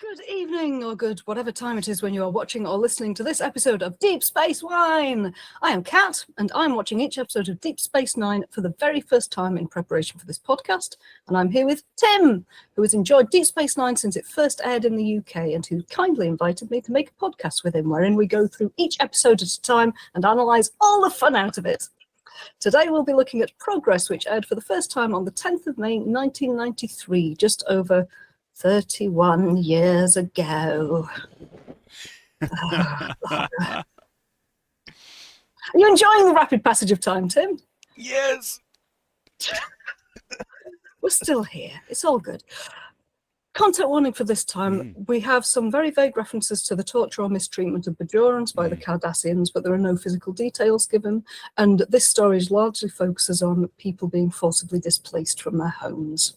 Good evening, or good whatever time it is when you are watching or listening to this episode of Deep Space Wine. I am Kat, and I'm watching each episode of Deep Space Nine for the very first time in preparation for this podcast. And I'm here with Tim, who has enjoyed Deep Space Nine since it first aired in the UK, and who kindly invited me to make a podcast with him, wherein we go through each episode at a time and analyse all the fun out of it. Today we'll be looking at Progress, which aired for the first time on the 10th of May 1993, just over 31 years ago. Are you enjoying the rapid passage of time, Tim? Yes. We're still here. It's all good. Content warning for this time. We have some very vague references to the torture or mistreatment of Bajorans by the Cardassians, but there are no physical details given. And this story largely focuses on people being forcibly displaced from their homes.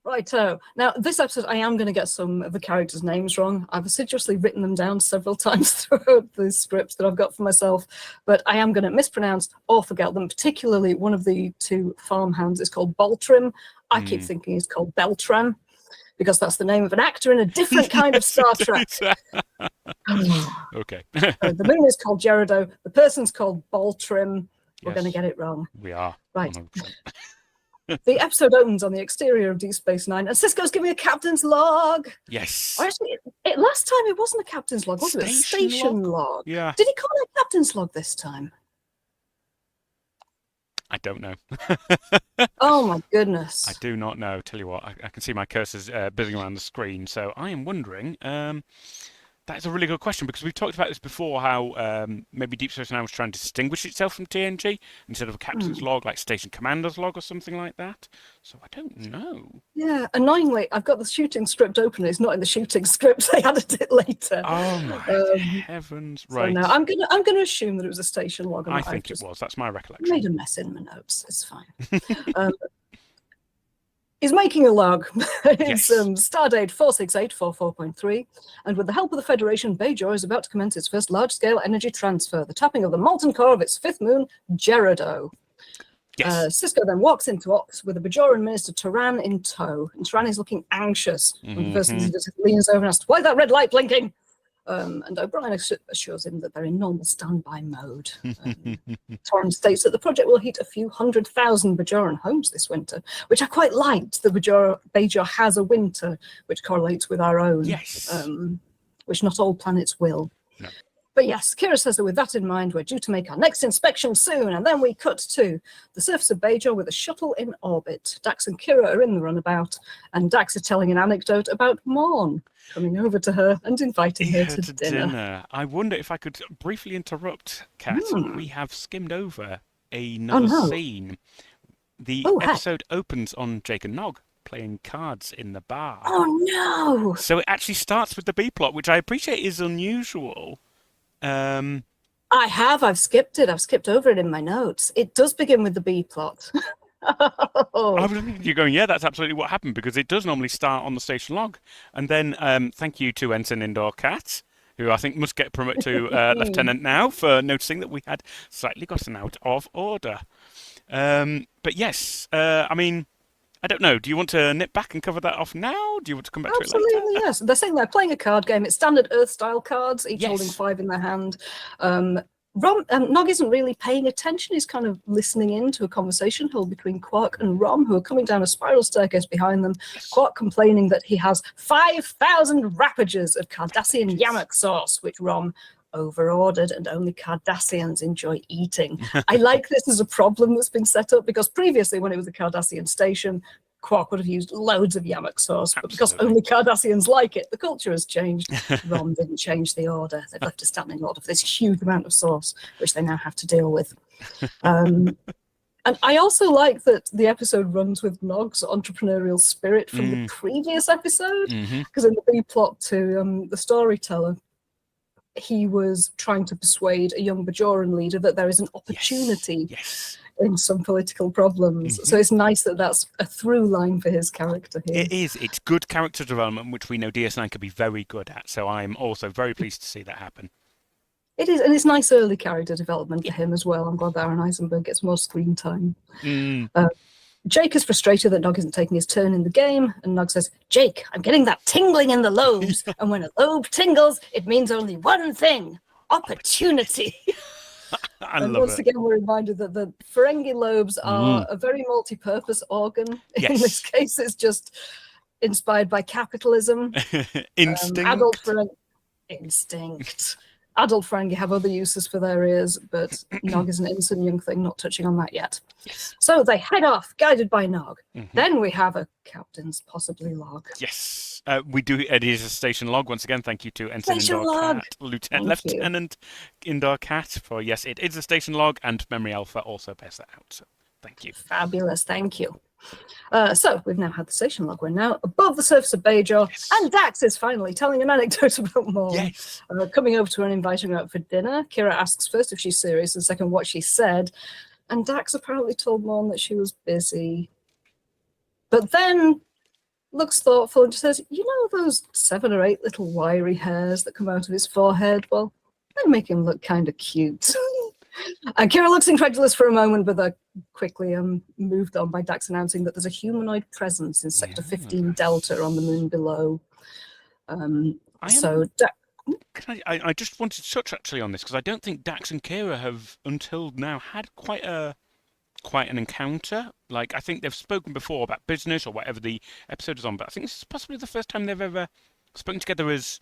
Righto. Now, this episode, I am going to get some of the characters' names wrong. I've assiduously written them down several times throughout the scripts that I've got for myself, but I am going to mispronounce or forget them, particularly one of the two farmhands is called Baltrim. I keep thinking he's called Beltram, because that's the name of an actor in a different kind of Star Trek. Okay. The moon is called Gerudo. The person's called Baltrim. We're going to get it wrong. We are. Right. 100%. The episode opens on the exterior of Deep Space Nine, and Sisko's giving a captain's log. Yes. Or actually, last time it wasn't a captain's log, was it? A station log. Yeah. Did he call it a captain's log this time? I don't know. Oh my goodness. I do not know. Tell you what, I can see my cursor's buzzing around the screen, so I am wondering. That's a really good question, because we've talked about this before, how maybe Deep Space Nine was trying to distinguish itself from TNG instead of a captain's log, like station commander's log or something like that. So I don't know. Yeah, annoyingly, I've got the shooting script open. It's not in the shooting script. They added it later. Oh my heavens! Right. So no, I'm gonna assume that it was a station log. I think it was. That's my recollection. Made a mess in my notes. It's fine. He's making a log. It's Stardate 46844.3, and with the help of the Federation, Bajor is about to commence its first large-scale energy transfer, the tapping of the molten core of its fifth moon, Gerudo. Yes. Sisko then walks into Ops with the Bajoran minister Turan in tow, and Turan is looking anxious. When the first thing he does is leans over and asks, "Why is that red light blinking?" And O'Brien assures him that they're in normal standby mode. Torrance states that the project will heat a few 100,000 Bajoran homes this winter, which I quite liked. The Bajor has a winter, which correlates with our own, which not all planets will. No. But yes, Kira says that with that in mind, we're due to make our next inspection soon, and then we cut to the surface of Bajor with a shuttle in orbit. Dax and Kira are in the runabout, and Dax is telling an anecdote about Morn coming over to her and inviting her to dinner. I wonder if I could briefly interrupt, Kat. We have skimmed over another scene. The episode opens on Jake and Nog playing cards in the bar. Oh no! So it actually starts with the B plot, which I appreciate is unusual. I've skipped it. I've skipped over it in my notes. It does begin with the B plot. You're going, yeah, that's absolutely what happened, because it does normally start on the station log. And then thank you to Ensign Indoor Cat, who I think must get promoted to Lieutenant now, for noticing that we had slightly gotten out of order. But yes, I mean, I don't know. Do you want to nip back and cover that off now? Do you want to come back to it later? Absolutely, yes. They're saying they're playing a card game. It's standard Earth-style cards, each holding 5 in their hand. Nog isn't really paying attention. He's kind of listening in to a conversation held between Quark and Rom, who are coming down a spiral staircase behind them. Quark complaining that he has 5,000 wrapages of Cardassian yammock sauce, which Rom over-ordered and only Cardassians enjoy eating. I like this as a problem that's been set up, because previously, when it was a Cardassian station, Quark would have used loads of yammock sauce, but because only Cardassians like it, the culture has changed. Rom didn't change the order. They've left a standing order for this huge amount of sauce, which they now have to deal with. And I also like that the episode runs with Nog's entrepreneurial spirit from the previous episode, because in the B plot to the storyteller, he was trying to persuade a young Bajoran leader that there is an opportunity in some political problems. So it's nice that that's a through line for his character here. It is. It's good character development, which we know DS9 could be very good at. So I'm also very pleased to see that happen. It is, and it's nice early character development for him as well. I'm glad that Aaron Eisenberg gets more screen time. Jake is frustrated that Nog isn't taking his turn in the game, and Nog says, Jake, I'm getting that tingling in the lobes, and when a lobe tingles, it means only one thing, opportunity. I And love once it. again, we're reminded that the Ferengi lobes are a very multi-purpose organ. Yes. In this case, it's just inspired by capitalism. Instinct. Adult Ferengi... Instinct. Adult Ferengi have other uses for their ears, but Nog is an innocent young thing, not touching on that yet. Yes. So they head off, guided by Nog. Then we have a captain's possibly log. Yes, we do. It is a station log. Once again, thank you to Ensign Indoor Cat, Lieutenant Indoor Cat for, yes, it is a station log, and Memory Alpha also bears that out. So thank you. Fabulous, thank you. So we've now had the station log. We're now above the surface of Bajor, and Dax is finally telling an anecdote about Morn. Yes. Coming over to her and inviting her out for dinner. Kira asks first if she's serious, and second what she said. And Dax apparently told Morn that she was busy. But then looks thoughtful and just says, you know those 7 or 8 little wiry hairs that come out of his forehead? Well, they make him look kind of cute. And Kira looks incredulous for a moment, but they're quickly moved on by Dax announcing that there's a humanoid presence in Sector 15 Delta on the moon below. I just wanted to touch actually on this, because I don't think Dax and Kira have until now had quite an encounter. Like, I think they've spoken before about business or whatever the episode is on, but I think this is possibly the first time they've ever spoken together as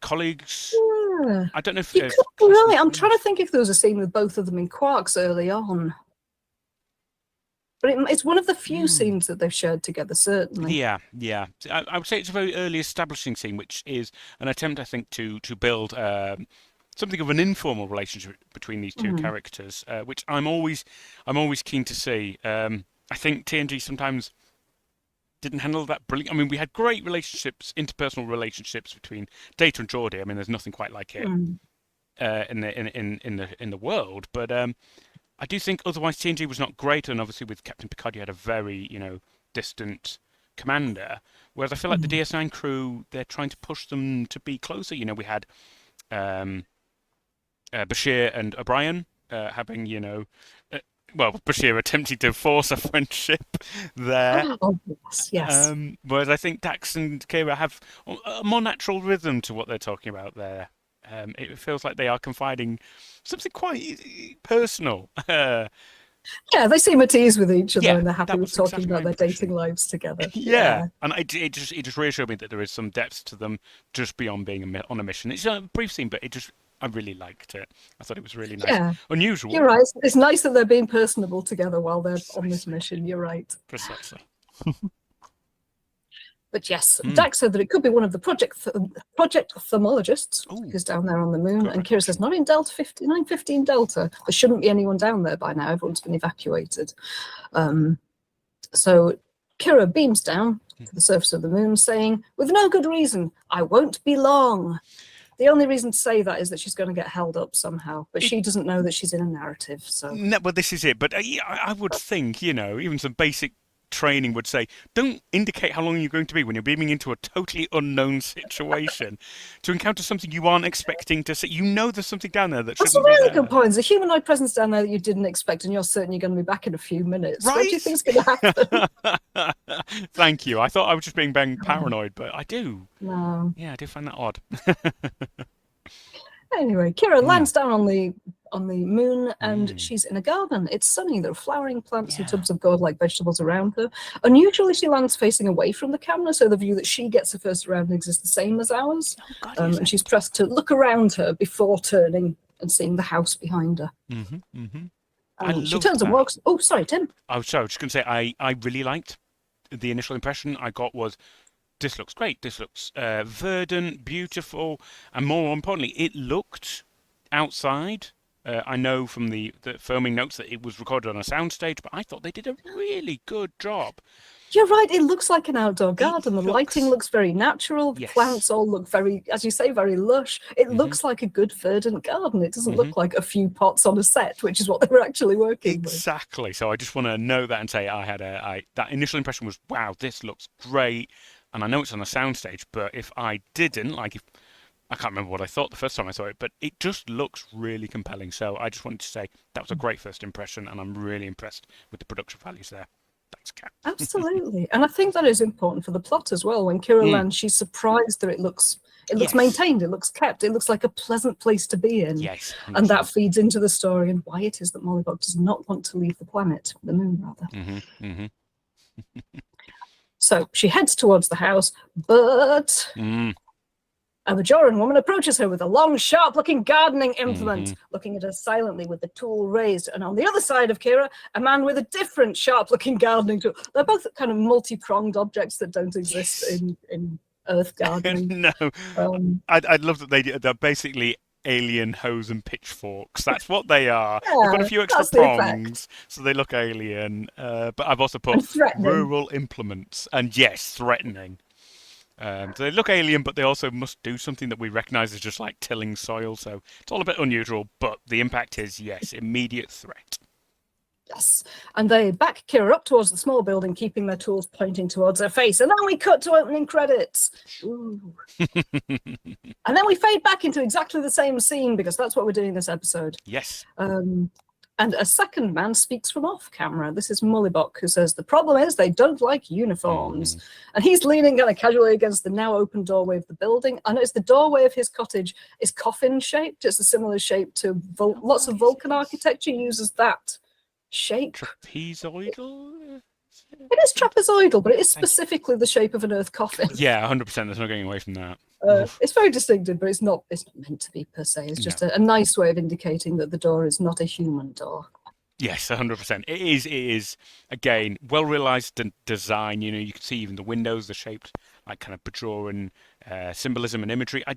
colleagues. Yeah. I don't know if really. I'm trying to think if there was a scene with both of them in Quarks early on. But it's one of the few scenes that they've shared together, certainly. Yeah. I would say it's a very early establishing scene, which is an attempt, I think, to build something of an informal relationship between these two characters, which I'm always keen to see. I think TNG sometimes didn't handle that brilliantly. I mean, we had great relationships, interpersonal relationships between Data and Geordi. I mean, there's nothing quite like it in the world. But I do think otherwise TNG was not great, and obviously with Captain Picard, you had a very distant commander. Whereas I feel like the DS9 crew, they're trying to push them to be closer. We had Bashir and O'Brien having Bashir attempting to force a friendship there. Oh, yes. Whereas I think Dax and Kira have a more natural rhythm to what they're talking about there. It feels like they are confiding something quite personal. Yeah, they seem at ease with each other, and they're happy with talking about their dating lives together. Yeah, and it just reassured me that there is some depth to them just beyond being on a mission. It's a brief scene, but I really liked it. I thought it was really nice. Yeah. Unusual. You're right. It's nice that they're being personable together while they're on this mission. You're right. Precisely. But yes, Dax said that it could be one of the project thermologists who's down there on the moon. And Kira says, not in Delta 915 Delta. There shouldn't be anyone down there by now. Everyone's been evacuated. So Kira beams down to the surface of the moon saying, with no good reason, I won't be long. The only reason to say that is that she's going to get held up somehow, but she doesn't know that she's in a narrative. So no, well, this is it. But I would think, even some basic training would say, don't indicate how long you're going to be when you're beaming into a totally unknown situation to encounter something you aren't expecting to see. There's something down there that shouldn't be there. That's a really good point. There's a humanoid presence down there that you didn't expect, and you're certain you're going to be back in a few minutes. Right? What do you think's going to happen? Thank you. I thought I was just being paranoid, but I do. No. Yeah, I do find that odd. Anyway, Kira lands down on the moon, and she's in a garden. It's sunny. There are flowering plants and tubs of gourd-like vegetables around her. Unusually, she lands facing away from the camera, so the view that she gets her first rounding is the same as ours. Oh, God, and she's pressed to look around her before turning and seeing the house behind her. She turns and walks. Oh, sorry, Tim. Oh, sorry. I was just going to say, I really liked the initial impression I got was, this looks great. This looks verdant, beautiful, and more importantly, it looked outside. I know from the filming notes that it was recorded on a soundstage, but I thought they did a really good job. You're right. It looks like an outdoor garden. The lighting looks very natural. The plants all look very, as you say, very lush. It looks like a good verdant garden. It doesn't look like a few pots on a set, which is what they were actually working with. Exactly. So I just want to know that and say that initial impression was, wow, this looks great. And I know it's on a soundstage, but if I didn't, I can't remember what I thought the first time I saw it, but it just looks really compelling. So I just wanted to say that was a great first impression, and I'm really impressed with the production values there. Thanks, Cat. Absolutely. And I think that is important for the plot as well. When Kira lands, she's surprised that it looks Yes. maintained, it looks kept, it looks like a pleasant place to be in. Yes, 100%. And that feeds into the story and why it is that Mollybog does not want to leave the planet, the moon rather. So she heads towards the house, but a Bajoran woman approaches her with a long, sharp-looking gardening implement, looking at her silently with the tool raised. And on the other side of Kira, a man with a different sharp-looking gardening tool. They're both kind of multi-pronged objects that don't exist in Earth gardening. No, I'd love that they're basically alien hoes and pitchforks. That's what they are. Yeah, they've got a few extra prongs, so they look alien. But I've also put rural implements, and yes, threatening. So they look alien, but they also must do something that we recognise as just like tilling soil. So it's all a bit unusual, but the impact is, yes, immediate threat. Yes, and they back Kira up towards the small building, keeping their tools pointing towards her face. And then we cut to opening credits. Ooh. And then we fade back into exactly the same scene, because that's what we're doing this episode. Yes. And a second man speaks from off camera. This is Mollybok, who says, the problem is they don't like uniforms. And he's leaning kind of casually against the now open doorway of the building. I noticed the doorway of his cottage is coffin-shaped. It's a similar shape to lots of Vulcan architecture uses that shape. Trapezoidal? It is trapezoidal, but it is specifically the shape of an Earth coffin. Yeah, 100%. There's no getting away from that. It's very distinctive, but it's not meant to be per se. It's just a nice way of indicating that the door is not a human door. Yes, 100%. It is again, well realized design. You know, you can see even the windows are shaped like kind of Bajoran symbolism and imagery. I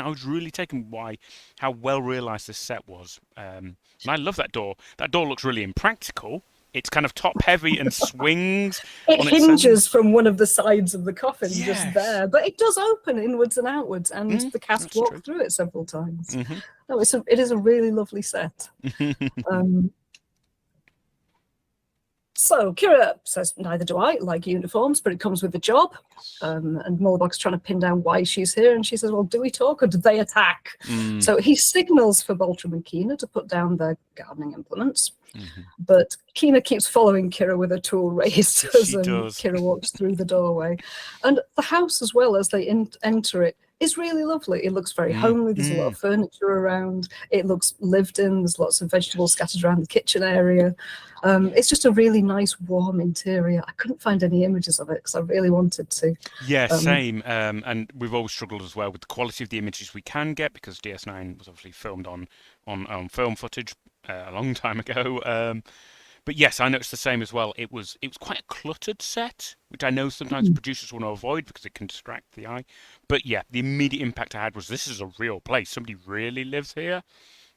was really taken by how well realized this set was. And I love that door. That door looks really impractical. It's kind of top heavy and swings. It hinges from one of the sides of the coffin just there, but it does open inwards and outwards, and the cast walk through it several times. No, it is a really lovely set. So Kira says, neither do I like uniforms, but it comes with the job. And Mollybog's trying to pin down why she's here. And she says, well, do we talk or do they attack? So he signals for Baltram and Kina to put down their gardening implements. But Kina keeps following Kira with a tool raised as Kira walks through the doorway. And the house, as well, as they enter it, is really lovely. It looks very homely. There's a lot of furniture around. It looks lived in. There's lots of vegetables scattered around the kitchen area. It's just a really nice, warm interior. I couldn't find any images of it because I really wanted to. Yeah, same. And we've always struggled as well with the quality of the images we can get, because DS9 was obviously filmed on film footage a long time ago. But yes, I noticed the same as well. It was quite a cluttered set, which I know sometimes producers want to avoid because it can distract the eye. But yeah, the immediate impact I had was, this is a real place. Somebody really lives here.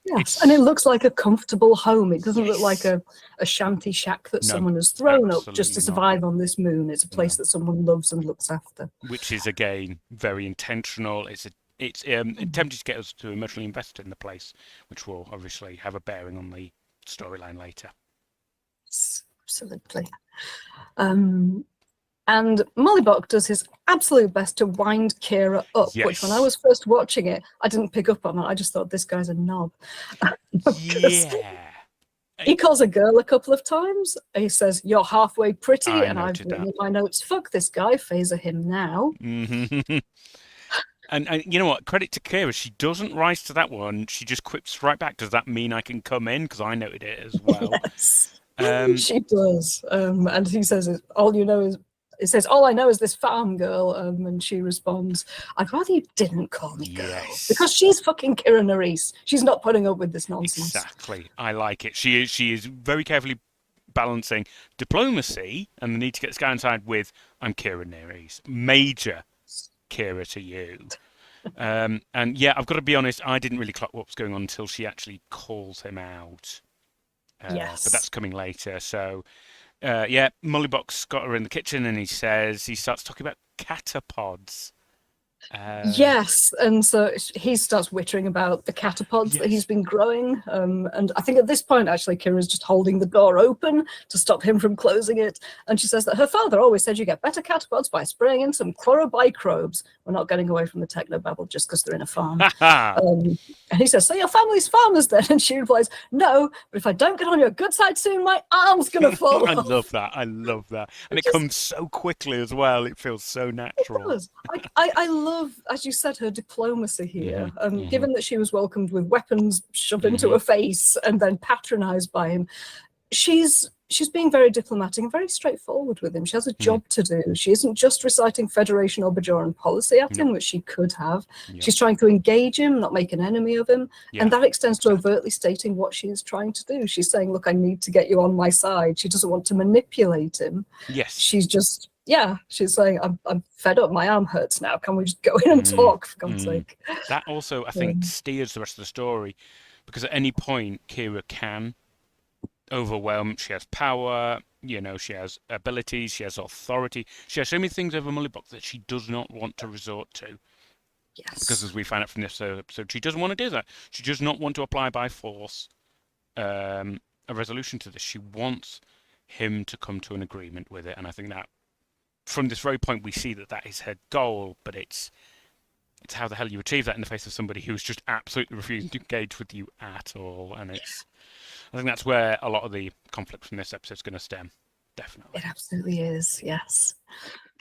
Yes, and it looks like a comfortable home. It doesn't look like a shanty shack that someone has thrown up just to survive on this moon. It's a place that someone loves and looks after. Which is, again, very intentional. It's attempting to get us to emotionally invest in the place, which will obviously have a bearing on the storyline later. Absolutely. And Mollybok does his absolute best to wind Kira up, which when I was first watching it, I didn't pick up on it. I just thought, this guy's a knob. Yeah. He calls a girl a couple of times. He says, you're halfway pretty. And I've written in my notes, fuck this guy, phaser him now. And you know what? Credit to Kira. She doesn't rise to that one. She just quips right back. Does that mean I can come in? Because I noted it as well. Yes. She does. And he says, all I know is this farm girl. And she responds, I'd rather you didn't call me girl. Because she's fucking Kira Nerys. She's not putting up with this nonsense. Exactly. I like it. She is very carefully balancing diplomacy and the need to get this guy inside with, I'm Kira Nerys. Major Kira to you. And yeah, I've got to be honest, I didn't really clock what was going on until she actually calls him out. But that's coming later. So, yeah, Mollybok's got her in the kitchen, and he starts talking about catterpods. Yes, and so he starts wittering about the catterpods that he's been growing. And I think at this point, actually, Kira's just holding the door open to stop him from closing it. And she says that her father always said you get better catterpods by spraying in some chlorobicrobes. We're not getting away from the technobabble just because they're in a farm. And he says, so your family's farmers then? And she replies, no, but if I don't get on your good side soon, my arm's going to fall off. Love that. I love that. And it comes so quickly as well. It feels so natural. It does. I love, as you said, her diplomacy here. Given that she was welcomed with weapons shoved into her face and then patronized by him, she's being very diplomatic and very straightforward with him. She has a job to do. She isn't just reciting Federation or Bajoran policy at him, which she could have. She's trying to engage him, not make an enemy of him. And that extends to overtly stating what she's trying to do. She's saying, look, I need to get you on my side. She doesn't want to manipulate him. Yes. She's just, she's saying, I'm fed up. My arm hurts now. Can we just go in and talk, for God's sake? That also, I think, steers the rest of the story, because at any point, Kira can overwhelm. She has power, she has abilities, she has authority. She has so many things over Mullibok that she does not want to resort to. Yes. Because as we find out from this episode, she doesn't want to do that. She does not want to apply by force a resolution to this. She wants him to come to an agreement with it. And I think that from this very point, we see that is her goal, but it's how the hell you achieve that in the face of somebody who's just absolutely refusing to engage with you at all. And I think that's where a lot of the conflict from this episode is going to stem. Definitely. It absolutely is, yes.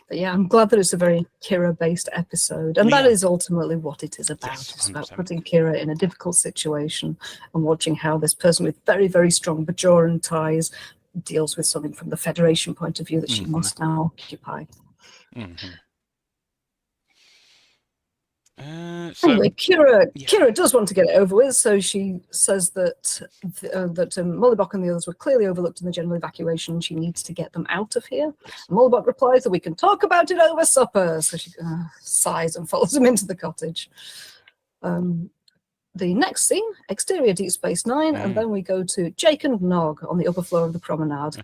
But yeah, I'm glad that it's a very Kira-based episode. And that is ultimately what it is about. Yes, it's about putting Kira in a difficult situation and watching how this person with very, very strong Bajoran ties deals with something from the Federation point of view that she must now occupy. Anyway, Kira does want to get it over with, so she says that Mullibok and the others were clearly overlooked in the general evacuation. She needs to get them out of here. Mullibok replies that we can talk about it over supper. So she sighs and follows him into the cottage. The next scene, exterior Deep Space Nine, and then we go to Jake and Nog on the upper floor of the promenade.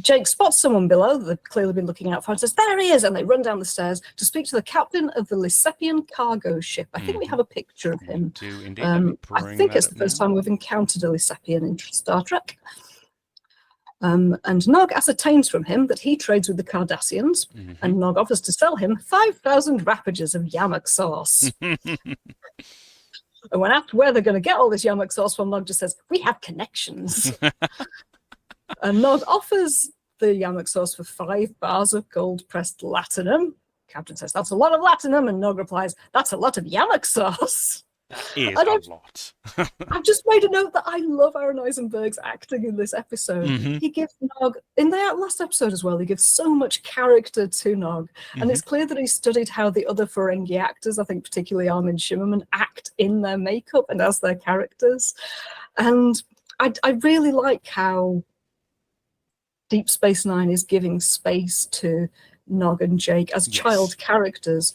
Jake spots someone below that they've clearly been looking out for and says, there he is, and they run down the stairs to speak to the captain of the Lysepian cargo ship. I think we have a picture of him. We do indeed. I think it's the first time we've encountered a Lysepian in Star Trek. And Nog ascertains from him that he trades with the Cardassians, and Nog offers to sell him 5,000 rapages of yamak sauce. And when asked where they're going to get all this yamak sauce from, Nog just says, we have connections. And Nog offers the yamak sauce for 5 bars of gold-pressed latinum. Captain says, that's a lot of latinum. And Nog replies, that's a lot of yamak sauce. Is a lot. I've just made a note that I love Aaron Eisenberg's acting in this episode. He gives Nog, in the last episode as well, he gives so much character to Nog. And it's clear that he studied how the other Ferengi actors, I think particularly Armin Shimmerman, act in their makeup and as their characters. And I really like how Deep Space Nine is giving space to Nog and Jake as child characters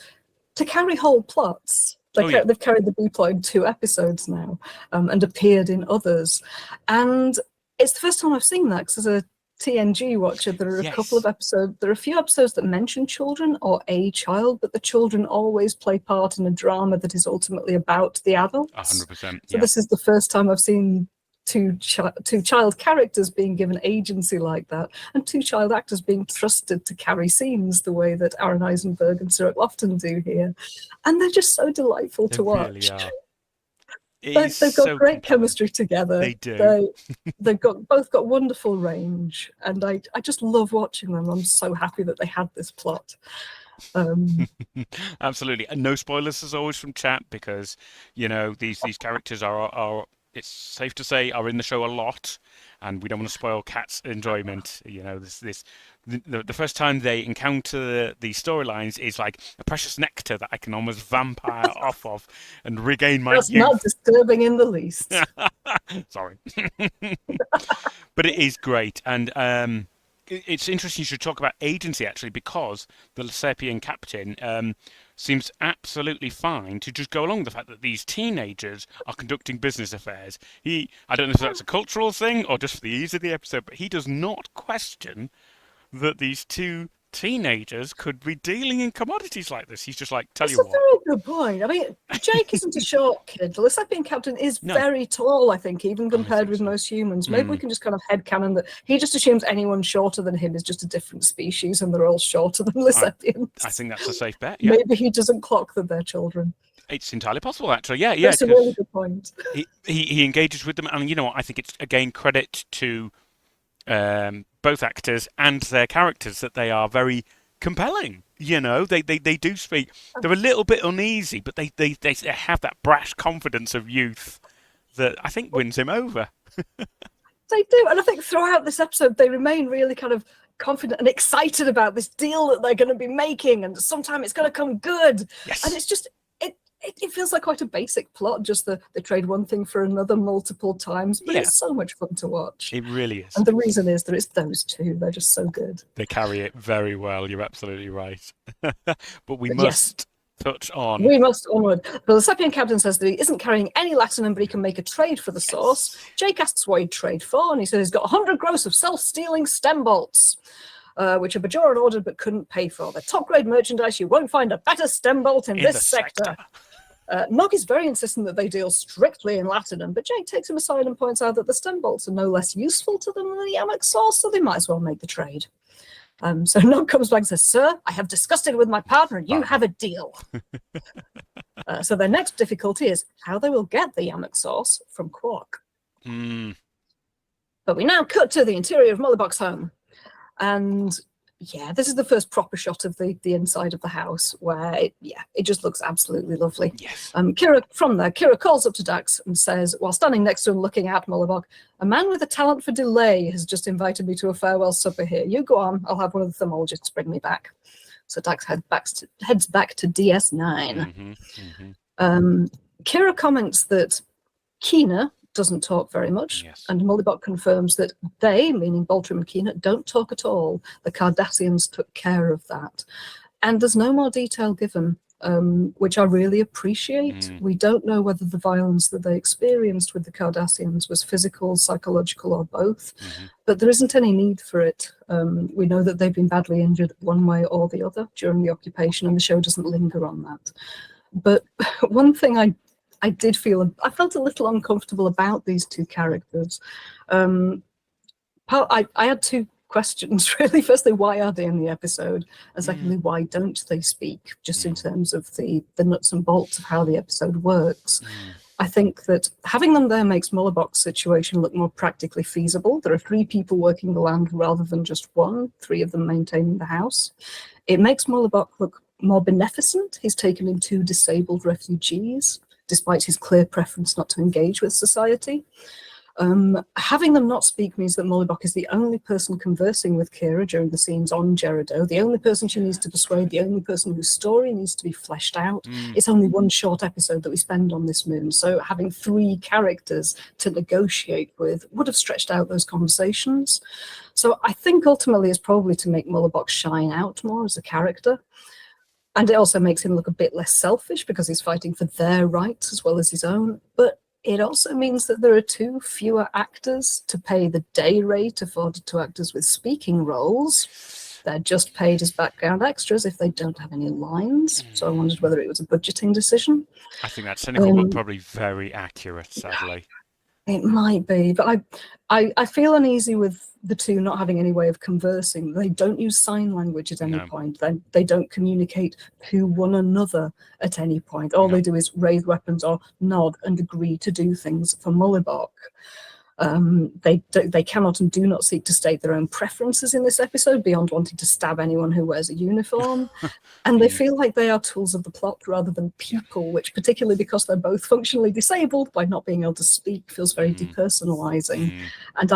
to carry whole plots. They've carried the B-plot in 2 episodes now and appeared in others. And it's the first time I've seen that, because as a TNG watcher, there are a couple of episodes, there are a few episodes that mention children or a child, but the children always play part in a drama that is ultimately about the adults. 100%. So this is the first time I've seen two child characters being given agency like that, and 2 child actors being trusted to carry scenes the way that Aaron Eisenberg and Cyril Lofton do here. And they're just so delightful to watch. Really they've got great chemistry together. They do. They've both got wonderful range, and I just love watching them. I'm so happy that they had this plot. Absolutely. And no spoilers as always from chat, because these characters are it's safe to say are in the show a lot, and we don't want to spoil Kat's enjoyment. The first time they encounter the storylines is like a precious nectar that I can almost vampire off of and regain my That's youth. not disturbing in the least. Sorry. But it is great, and it's interesting you should talk about agency, actually, because the Lysepian captain seems absolutely fine to just go along with the fact that these teenagers are conducting business affairs. I don't know if that's a cultural thing or just for the ease of the episode, but he does not question that these 2 teenagers could be dealing in commodities like this. He's just like, tell That's you a what. very good point. I mean, Jake isn't a short kid. The Lesbian captain is No, very tall, I think, even I compared think with so. most humans. Maybe we can just kind of headcanon that he just assumes anyone shorter than him is just a different species and they're all shorter than Lesbians. I think that's a safe bet. Yeah, Maybe he doesn't clock that they're children. it's entirely possible, actually. Yeah, That's a really because good point. he engages with them, and you know what? I think it's again credit to both actors and their characters that they are very compelling. You know, they do speak. They're a little bit uneasy, but they have that brash confidence of youth that I think wins him over. They do, and I think throughout this episode they remain really kind of confident and excited about this deal that they're going to be making, and sometime it's going to come good. Yes. And it's just it feels like quite a basic plot, just they trade one thing for another multiple times, but it's so much fun to watch. It really is. And the reason is that it's those two. They're just so good. They carry it very well. You're absolutely right. But we must touch on. We must onward. But the Sapien captain says that he isn't carrying any latinum, but he can make a trade for the source. Jake asks what he'd trade for, and he says he's got 100 gross of self-stealing stem bolts, which a Bajoran ordered but couldn't pay for. They're top-grade merchandise. You won't find a better stem bolt in this sector. Nog is very insistent that they deal strictly in latinum, but Jake takes him aside and points out that the stem bolts are no less useful to them than the Yamak source, so they might as well make the trade. So Nog comes back and says, "Sir, I have discussed it with my partner, and you have a deal." So their next difficulty is how they will get the Yamak source from Quark. But we now cut to the interior of Mullibok's home, and this is the first proper shot of the inside of the house, where it just looks absolutely lovely. Yes. Kira calls up to Dax and says, while standing next to him looking at Mullibok, "A man with a talent for delay has just invited me to a farewell supper here. You go on, I'll have one of the thermologists bring me back." So Dax heads back to DS9. Kira comments that Kina doesn't talk very much, and Mullibok confirms that they, meaning Baltrim and Kina, don't talk at all. The Cardassians took care of that. And there's no more detail given, which I really appreciate. We don't know whether the violence that they experienced with the Cardassians was physical, psychological, or both, but there isn't any need for it. We know that they've been badly injured one way or the other during the occupation, and the show doesn't linger on that. But one thing I felt a little uncomfortable about these two characters. I had two questions, really. Firstly, why are they in the episode? And secondly, why don't they speak, just in terms of the nuts and bolts of how the episode works? I think that having them there makes Mullibok's situation look more practically feasible. There are 3 people working the land rather than just one, 3 of them maintaining the house. It makes Mullibok look more beneficent. He's taken in 2 disabled refugees, despite his clear preference not to engage with society. Having them not speak means that Mullibok is the only person conversing with Kira during the scenes on Gerudo, the only person she needs to persuade, the only person whose story needs to be fleshed out. It's only one short episode that we spend on this moon, so having 3 characters to negotiate with would have stretched out those conversations. So I think ultimately it's probably to make Mullibok shine out more as a character. And it also makes him look a bit less selfish because he's fighting for their rights as well as his own. But it also means that there are 2 fewer actors to pay the day rate afforded to actors with speaking roles. They're just paid as background extras if they don't have any lines. So I wondered whether it was a budgeting decision. I think that's cynical, but probably very accurate, sadly. It might be, but I feel uneasy with the 2 not having any way of conversing. They don't use sign language at any point. They don't communicate to one another at any point. All they do is raise weapons or nod and agree to do things for Mullibok. They cannot and do not seek to state their own preferences in this episode beyond wanting to stab anyone who wears a uniform. And they feel like they are tools of the plot rather than people, which, particularly because they're both functionally disabled by not being able to speak, feels very depersonalizing. And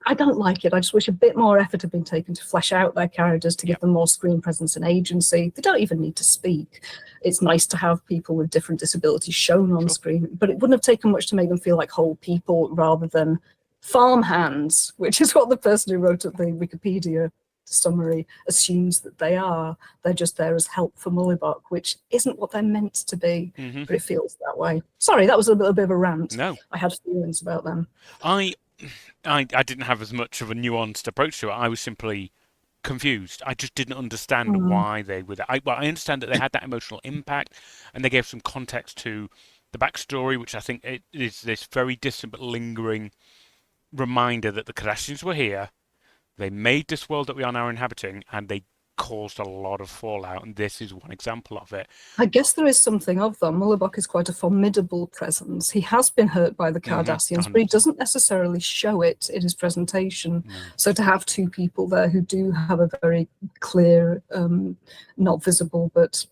I don't like it. I just wish a bit more effort had been taken to flesh out their characters, to give them more screen presence and agency. They don't even need to speak. It's nice to have people with different disabilities shown on screen, but it wouldn't have taken much to make them feel like whole people rather than farmhands, which is what the person who wrote up the Wikipedia summary assumes that they are. They're just there as help for Mullibok, which isn't what they're meant to be, but it feels that way. Sorry, that was a little bit of a rant. No. I had feelings about them. I didn't have as much of a nuanced approach to it. I was simply confused. I just didn't understand why they were there. I understand that they had that emotional impact, and they gave some context to the backstory, which I think it is this very distant but lingering reminder that the Cardassians were here. They made this world that we are now inhabiting, and they caused a lot of fallout, and this is one example of it. I guess there is something of that. Mullibok is quite a formidable presence. He has been hurt by the Cardassians, but he doesn't necessarily show it in his presentation. No. So to have two people there who do have a very clear, not visible, but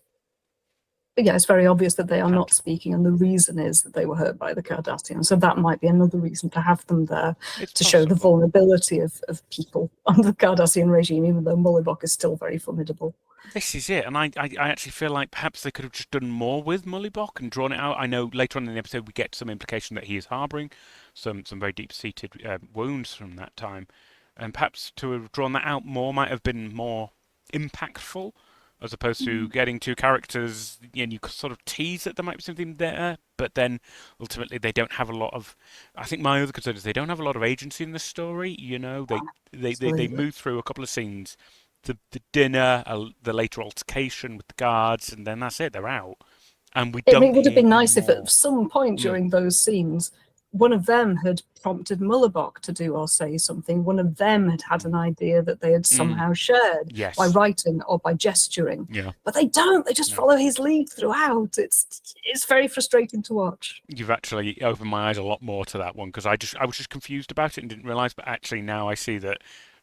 yeah, it's very obvious that they are not speaking, and the reason is that they were hurt by the Cardassians. So that might be another reason to have them there, to show the vulnerability of people under the Cardassian regime, even though Mullibok is still very formidable. This is it, and I actually feel like perhaps they could have just done more with Mullibok and drawn it out. I know later on in the episode we get some implication that he is harbouring some very deep-seated wounds from that time, and perhaps to have drawn that out more might have been more impactful, as opposed to getting two characters, and you sort of tease that there might be something there, but then ultimately they don't have a lot of. I think my other concern is they don't have a lot of agency in the story. You know, they move through a couple of scenes, the dinner, the later altercation with the guards, and then that's it. They're out, and we don't. It would have been nice if at some point during those scenes, one of them had prompted Mullibok to do or say something. One of them had an idea that they had somehow shared by writing or by gesturing. Yeah. But they don't. They just follow his lead throughout. It's very frustrating to watch. You've actually opened my eyes a lot more to that one, because I was just confused about it and didn't realise. But actually now I see that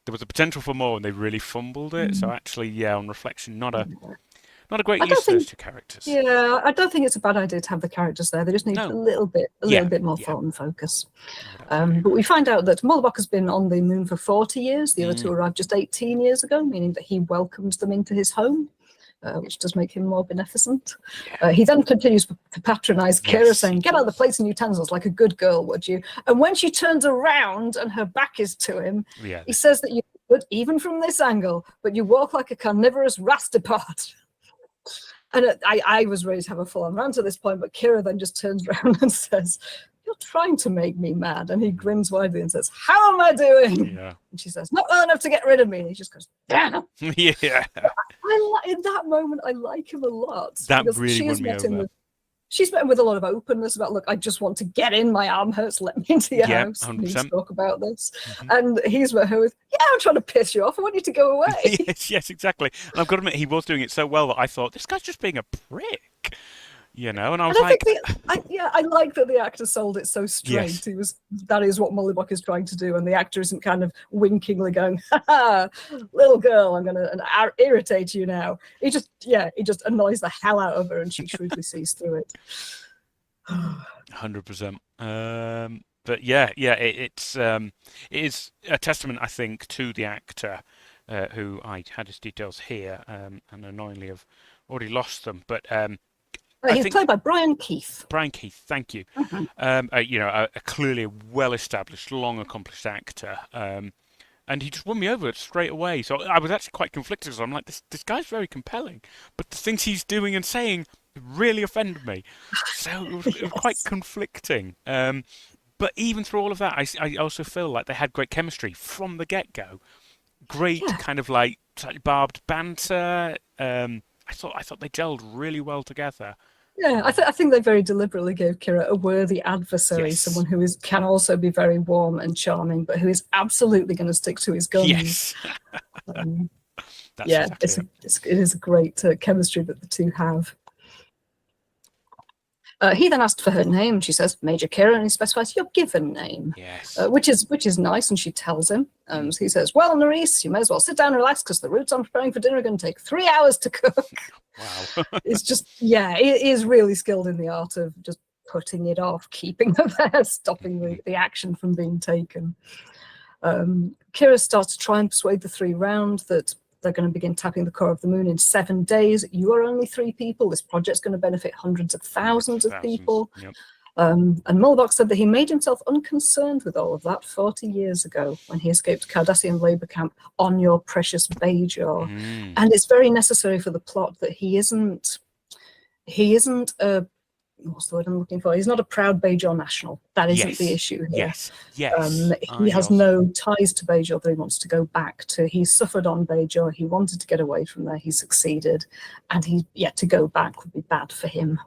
there was a potential for more, and they really fumbled it. So actually, yeah, on reflection, not a great use of those two characters. Yeah, I don't think it's a bad idea to have the characters there. They just need a little bit more thought and focus. But we find out that Mullibok has been on the moon for 40 years. The other two arrived just 18 years ago, meaning that he welcomes them into his home, which does make him more beneficent. He then continues to patronise Kira, saying, "Get out the plates and utensils like a good girl, would you?" And when she turns around and her back is to him, he says that you good even from this angle, but you walk like a carnivorous rastipod. And I was ready to have a full-on rant at this point, but Kira then just turns around and says, "You're trying to make me mad." And he grins widely and says, "How am I doing?" Yeah. And she says, "Not well enough to get rid of me." And he just goes, "Damn." Yeah. In that moment, I like him a lot. That really won me over. She's met him with a lot of openness about, look, I just want to get in, my arm hurts, let me into your house. 100%. We need to talk about this. And he's met her with, "Yeah, I'm trying to piss you off. I want you to go away." yes, exactly. And I've got to admit, he was doing it so well that I thought, this guy's just being a prick. You know, and I was like, I like that the actor sold it so straight. Yes. That is what Mullibok is trying to do, and the actor isn't kind of winkingly going, "Ha ha, little girl, I'm gonna irritate you now." He just annoys the hell out of her, and she shrewdly sees through it. 100%. But it is a testament, I think, to the actor, who I had his details here, and annoyingly have already lost them, but. He's played by Brian Keith. Brian Keith, thank you. A clearly well-established, long-accomplished actor, and he just won me over straight away. So I was actually quite conflicted, because I'm like, this guy's very compelling, but the things he's doing and saying really offend me. So it was quite conflicting. But even through all of that, I also feel like they had great chemistry from the get-go. Great kind of like slightly barbed banter. I thought they gelled really well together. Yeah, I think they very deliberately gave Kira a worthy adversary, someone who can also be very warm and charming, but who is absolutely going to stick to his guns. Yes. It is a great chemistry that the two have. He then asked for her name. She says, "Major Kira," and he specifies your given name, which is nice, and she tells him. So he says, "Well, Nerys, you may as well sit down and relax, because the roots I'm preparing for dinner are going to take 3 hours to cook." Wow. It's just, he is really skilled in the art of just putting it off, keeping them there, stopping the action from being taken. Kira starts to try and persuade the three round that they're going to begin tapping the core of the moon in 7 days. You are only 3 people. This project's going to benefit hundreds of thousands of people. Yep. And Mullibok said that he made himself unconcerned with all of that 40 years ago when he escaped Cardassian labor camp on your precious Bajor. And it's very necessary for the plot that he isn't what's the word I'm looking for? He's not a proud Bajor national. That isn't the issue here. Yes, yes. He has no ties to Bajor that he wants to go back to. He suffered on Bajor. He wanted to get away from there. He succeeded, and to go back would be bad for him.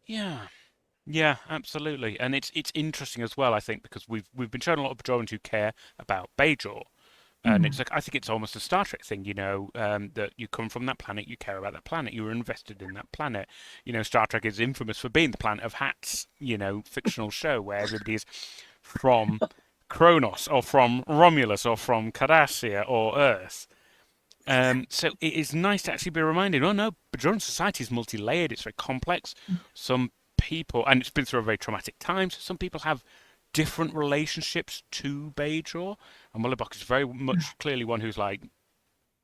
Yeah, absolutely. And it's interesting as well, I think, because we've been shown a lot of Bajorans who care about Bajor. And it's like, I think it's almost a Star Trek thing, that you come from that planet, you care about that planet, you were invested in that planet. Star Trek is infamous for being the planet of hats, fictional show where everybody is from Kronos or from Romulus or from Cardassia or Earth. So it is nice to actually be reminded, oh no, Bajoran society is multi-layered, it's very complex. Some people, and it's been through a very traumatic time, so some people have different relationships to Bajor, and Willibok is very much clearly one who's like,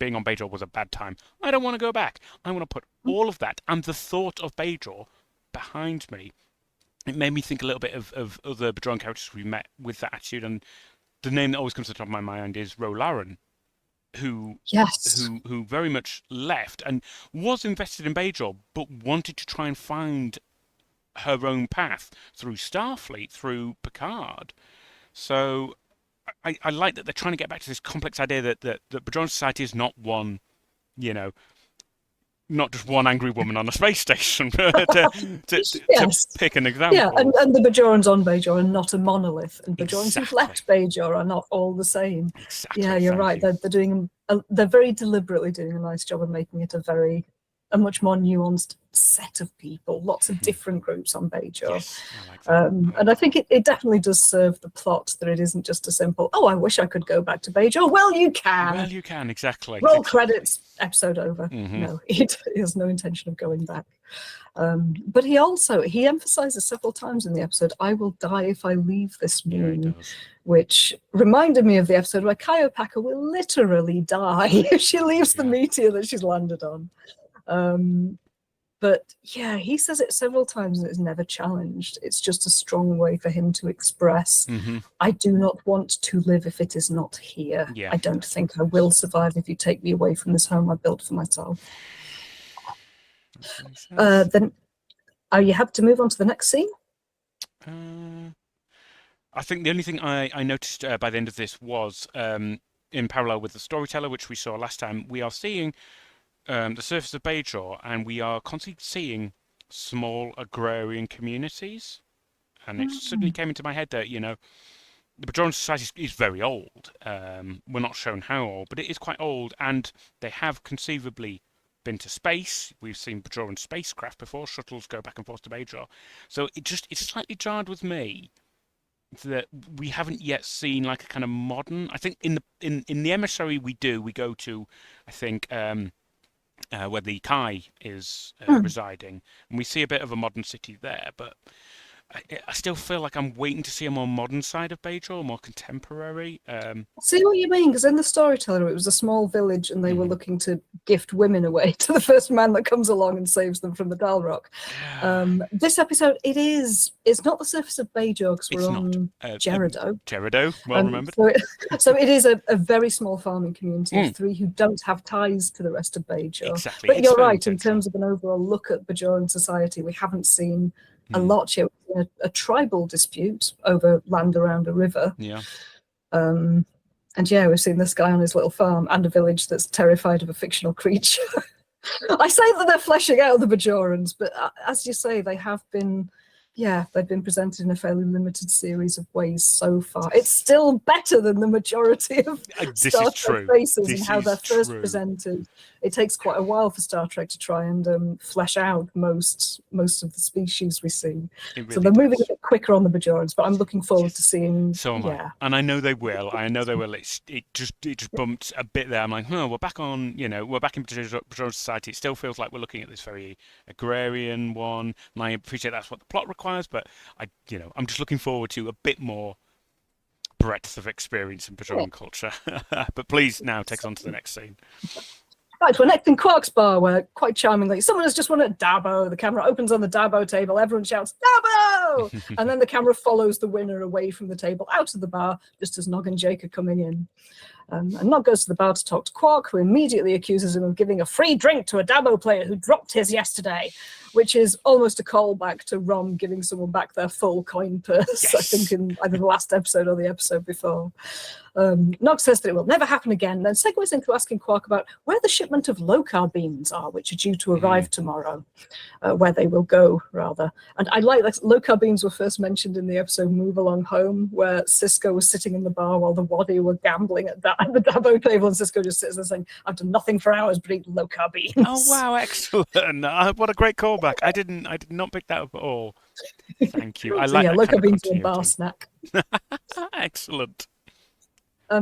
being on Bajor was a bad time. I don't want to go back. I want to put all of that and the thought of Bajor behind me. It made me think a little bit of other Bajoran characters we met with that attitude, and the name that always comes to the top of my mind is Rolaren, who very much left and was invested in Bajor, but wanted to try and find her own path through Starfleet, through Picard. So I like that they're trying to get back to this complex idea that Bajoran society is not one, not just one angry woman on a space station, to pick an example. Yeah, and the Bajorans on Bajor are not a monolith, and Bajorans who've left Bajor are not all the same. Exactly. Yeah, you're right. They're very deliberately doing a nice job of making it a much more nuanced set of people, lots of different groups on Bajor. Yes, I like that. And I think it definitely does serve the plot, that it isn't just a simple, I wish I could go back to Bajor. Well, you can. Well, you can, exactly. Roll credits, episode over. Mm-hmm. No, he has no intention of going back. But he emphasizes several times in the episode, I will die if I leave this moon, which reminded me of the episode where Kaiopaka will literally die if she leaves the meteor that she's landed on. But yeah, he says it several times and it's never challenged. It's just a strong way for him to express, I do not want to live if it is not here. Yeah. I don't think I will survive if you take me away from this home I built for myself. Then are you happy to move on to the next scene? I think the only thing I noticed by the end of this was, in parallel with the storyteller, which we saw last time, we are seeing the surface of Bajor, and we are constantly seeing small agrarian communities. And it suddenly came into my head that, the Bajoran society is very old. We're not shown how old, but it is quite old, and they have conceivably been to space. We've seen Bajoran spacecraft before. Shuttles go back and forth to Bajor. So it slightly jarred with me that we haven't yet seen like a kind of modern. I think in the emissary we go to, I think, where the Kai is residing, and we see a bit of a modern city there, but I still feel like I'm waiting to see a more modern side of Bajor, more contemporary. See what you mean, because in the storyteller it was a small village and they were looking to gift women away to the first man that comes along and saves them from the Dalrock. This episode, it's not the surface of Bajor because we're on Gerudo. Gerudo, well remembered. So it is a very small farming community of 3 who don't have ties to the rest of Bajor. Exactly. But you're right, in terms of an overall look at Bajoran society, we haven't seen a lot here. A tribal dispute over land around a river. Yeah. And we've seen this guy on his little farm and a village that's terrified of a fictional creature. I say that they're fleshing out the Bajorans, but as you say, they've been presented in a fairly limited series of ways so far. It's still better than the majority of Star Trek faces and how they're first presented. It takes quite a while for Star Trek to try and flesh out most of the species we see. Really so they're moving a bit quicker on the Bajorans, but I'm looking forward to seeing. So am I. And I know they will. It just bumped a bit there. I'm like, we're back on. We're back in Bajoran society. It still feels like we're looking at this very agrarian one, and I appreciate that's what the plot requires. But I'm just looking forward to a bit more breadth of experience in Bajoran culture. But please now take us on to the next scene. Right, we're next in Quark's bar, where quite charmingly, someone has just won at Dabo. The camera opens on the Dabo table. Everyone shouts, Dabo! And then the camera follows the winner away from the table, out of the bar, just as Nog and Jake are coming in. And Nog goes to the bar to talk to Quark, who immediately accuses him of giving a free drink to a Dabo player who dropped his yesterday, which is almost a callback to Rom giving someone back their full coin purse, Yes. I think in either the last episode or the episode before. Nog says that it will never happen again, then segues into asking Quark about where the shipment of low-carb beans are, which are due to arrive tomorrow, where they will go, rather. And I like that low-carb beans were first mentioned in the episode Move Along Home, where Sisko was sitting in the bar while the Wadi were gambling at the Dabo table, and Sisko just sits there saying, I've done nothing for hours but eat low-carb beans. Oh, wow, excellent. What a great callback. I did not pick that up at all. Thank you. I like that low-carb kind of beans are a continuity. bar snack. Excellent.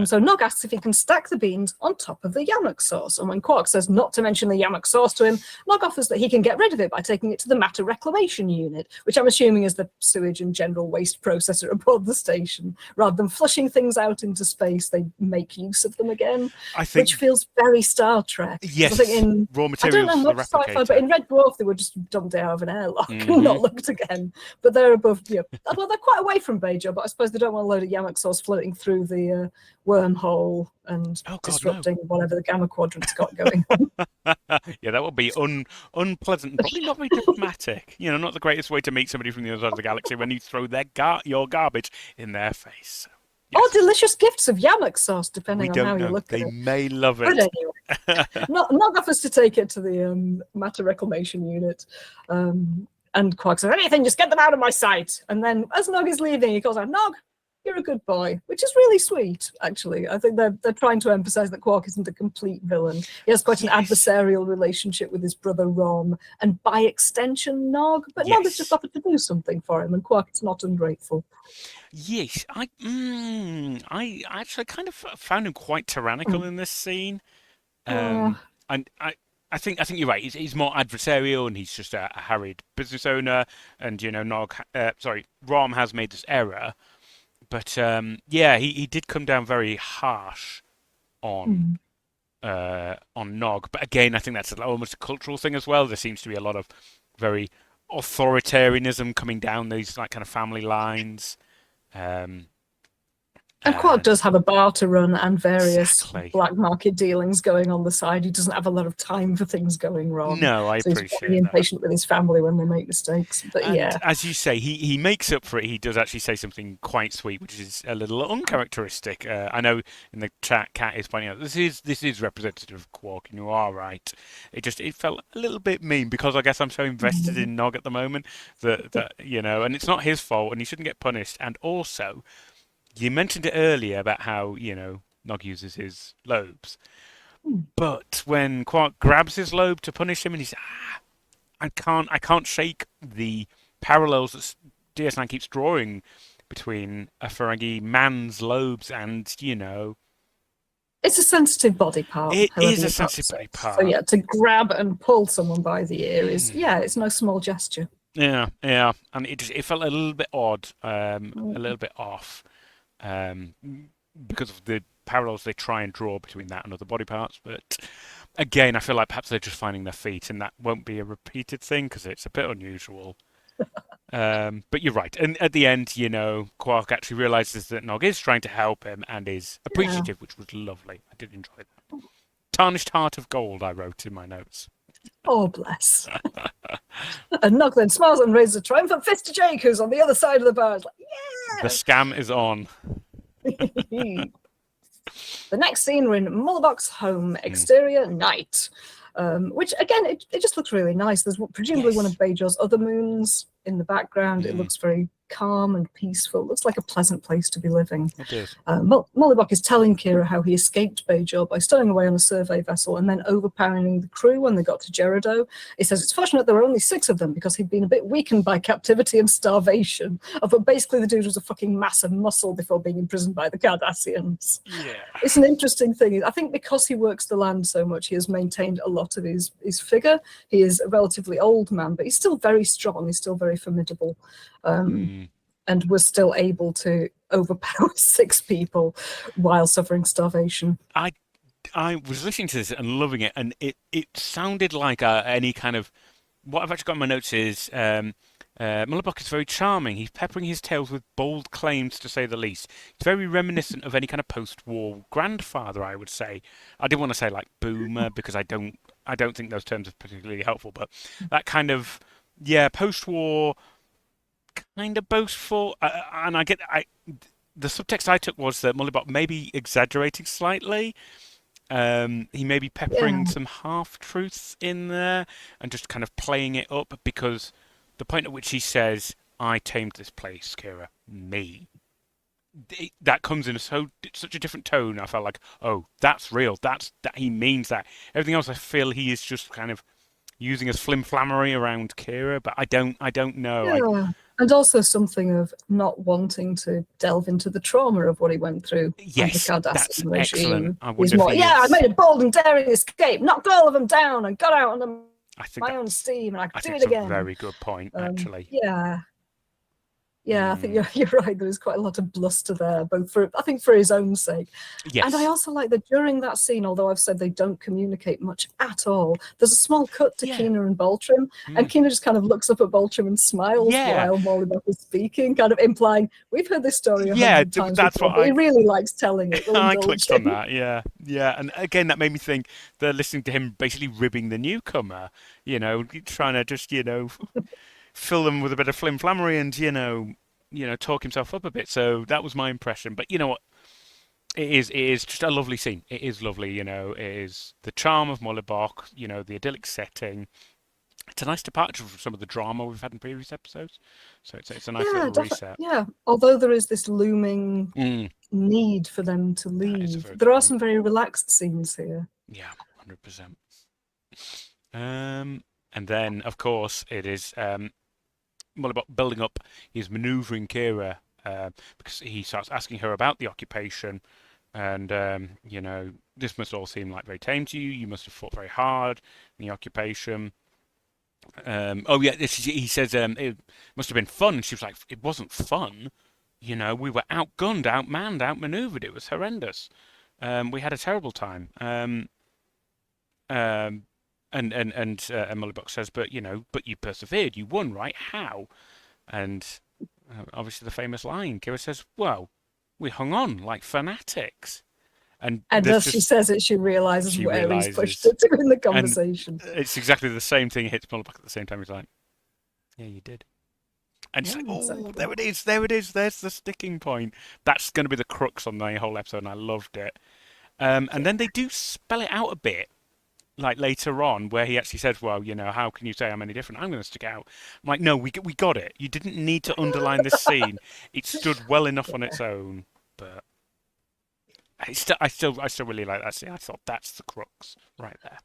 So Nog asks if he can stack the beans on top of the yamok sauce, and when Quark says not to mention the yamok sauce to him, Nog offers that he can get rid of it by taking it to the matter reclamation unit, which I'm assuming is the sewage and general waste processor aboard the station. Rather than flushing things out into space, they make use of them again, which feels very Star Trek. Yes, I think raw materials I don't know for the much sci-fi, replicator. but in Red Dwarf they were just dumped out of an airlock and not looked again. But they're above, well, they're quite away from Bajor, but I suppose they don't want a load of yamok sauce floating through the wormhole and disrupting whatever the Gamma Quadrant's got going on. Yeah, that would be unpleasant and probably not very diplomatic. Not the greatest way to meet somebody from the other side of the galaxy when you throw your garbage in their face. Yes. Or delicious gifts of yamok sauce, depending on how you look at it. They may love it. But anyway, not offers to take it to the matter reclamation unit. And Quark says, anything, just get them out of my sight. And then as Nog is leaving, he calls out, Nog, you're a good boy, which is really sweet, actually. I think they're trying to emphasize that Quark isn't a complete villain. He has quite an adversarial relationship with his brother Rom, and by extension, Nog. But Nog has just offered to do something for him, and Quark is not ungrateful. Yes, I actually kind of found him quite tyrannical in this scene. And I think you're right. He's more adversarial, and he's just a harried business owner. And Rom has made this error. But he did come down very harsh on Nog. But again, I think that's almost a cultural thing as well. There seems to be a lot of very authoritarianism coming down these kind of family lines. And Quark does have a bar to run and various black market dealings going on the side. He doesn't have a lot of time for things going wrong. No, I appreciate he's very impatient with his family when they make mistakes. But as you say, he makes up for it. He does actually say something quite sweet, which is a little uncharacteristic. I know in the chat, Kat is pointing out this is representative of Quark, and you are right. It felt a little bit mean because I guess I'm so invested in Nog at the moment that and it's not his fault, and he shouldn't get punished. And also, you mentioned it earlier about how, Nog uses his lobes. But when Quark grabs his lobe to punish him and he's, I can't shake the parallels that DS9 keeps drawing between a Ferengi man's lobes and, It's a sensitive body part. It is a sensitive body part. So to grab and pull someone by the ear is, it's no small gesture. Yeah, and it felt a little bit odd, a little bit off. Because of the parallels they try and draw between that and other body parts. But again, I feel like perhaps they're just finding their feet, and that won't be a repeated thing because it's a bit unusual. But you're right. And at the end, Quark actually realizes that Nog is trying to help him and is appreciative, which was lovely. I did enjoy that. Tarnished heart of gold, I wrote in my notes. Oh, bless. And Nog then smiles and raises a triumphant fist to Jake, who's on the other side of the bar. It's like, yeah! The scam is on. The next scene, we're in Mullibok's home, exterior night. Which, again, it just looks really nice. There's presumably one of Bajor's other moons in the background. It looks very calm and peaceful. It looks like a pleasant place to be living. It is. Mullibok is telling Kira how he escaped Bajor by stowing away on a survey vessel and then overpowering the crew when they got to Gerudo. He says it's fortunate there were only 6 of them because he'd been a bit weakened by captivity and starvation. But basically the dude was a fucking mass of muscle before being imprisoned by the Cardassians. Yeah. It's an interesting thing. I think because he works the land so much, he has maintained a lot of his figure. He is a relatively old man, but he's still very strong. He's still very formidable. And was still able to overpower 6 people while suffering starvation. I was listening to this and loving it, and it sounded like any kind of... What I've actually got in my notes is Mullibok is very charming. He's peppering his tales with bold claims, to say the least. He's very reminiscent of any kind of post-war grandfather, I would say. I didn't want to say like boomer because I don't think those terms are particularly helpful, but that kind of, yeah, post-war kind of boastful. And the subtext I took was that Mullibok may be exaggerating slightly. He may be peppering Yeah. some half truths in there and just kind of playing it up because the point at which he says, "I tamed this place, Kira, me." That comes in such a different tone. I felt like, oh, that's real. That he means that. Everything else, I feel he is just kind of using as flimflammery around Kira, but I don't know. Yeah. And also something of not wanting to delve into the trauma of what he went through under the Yes, that's Cardassian excellent. regime. I He's wonder if more, he yeah, I is. made a bold and daring escape, knocked all of them down, and got out on I think my own that's. steam, and I I could do think it it's a again. very good point, actually. Yeah, yeah, I think Mm. you're right. There was quite a lot of bluster there, both for I think for his own sake, and I Yes. also like that during that scene. Although I've said they don't communicate much at all, there's a small cut to Yeah. Keener and Baltrim, and Mm. Keener just kind of looks up at Baltrim and smiles Yeah. while Mollybach is speaking, kind of implying we've heard this story a Yeah. hundred times That's before, what but he really likes telling it. We'll I indulge clicked on him. that. Yeah. Yeah. And again, that made me think they're listening to him basically ribbing the newcomer. Trying to just fill them with a bit of flimflammery and talk himself up a bit. So that was my impression. But you know what? It is just a lovely scene. It is lovely. It is the charm of Mullibok. The idyllic setting. It's a nice departure from some of the drama we've had in previous episodes. So it's a nice Yeah, little definitely. reset. Yeah, although there is this looming Mm, need for them to that is a leave, very good there are point. some very relaxed scenes here. Yeah, 100%. And then, of course, it is Mullibok building up his manoeuvring Kira because he starts asking her about the occupation. And, this must all seem like very tame to you. You must have fought very hard in the occupation. Oh, yeah, he says it must have been fun. And she was like, it wasn't fun. We were outgunned, outmanned, outmaneuvered. It was horrendous. We had a terrible time. Um, and Mullibok says, but you persevered. You won, right? How? And obviously the famous line, Kira says, well, we hung on like fanatics. And And there's as she just, says it, she realizes she where he's pushed realizes, her to in the and conversation. it's exactly the same thing hits Mullibok at the same time. He's like, yeah, you did. And she's Yeah, like, oh, exactly. there it is, there it is, there's the sticking point. That's going to be the crux on the whole episode, and I loved it. And then they do spell it out a bit, like later on, where he actually says, well, how can you say I'm any different? I'm going to stick out. I'm like, no, we got it. You didn't need to underline this scene. It stood well enough on its own. But I still really like that scene. I thought that's the crux right there.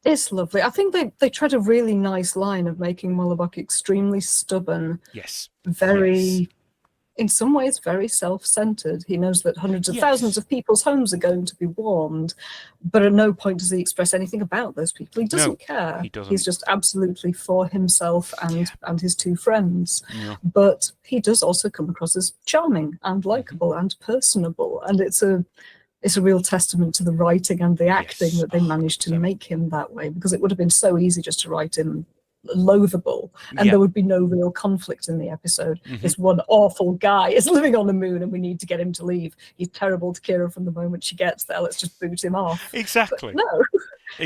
It's lovely. I think they tread a really nice line of making Mullibok extremely stubborn, Yes. very, in some ways, very self-centered. He knows that hundreds of thousands Yes. of people's homes are going to be warmed, but at no point does he express anything about those people. He No, doesn't care. he doesn't. He's just absolutely for himself and his two friends. Yeah. But he does also come across as charming and likable and personable, and it's a real testament to the writing and the acting Yes. that they managed to 100%. make him that way, because it would have been so easy just to write him loathable and Yeah. there would be no real conflict in the episode. Mhm. This one awful guy is living on the moon and we need to get him to leave. He's terrible to Kira from the moment she gets there. Let's just boot him off. Exactly. But no,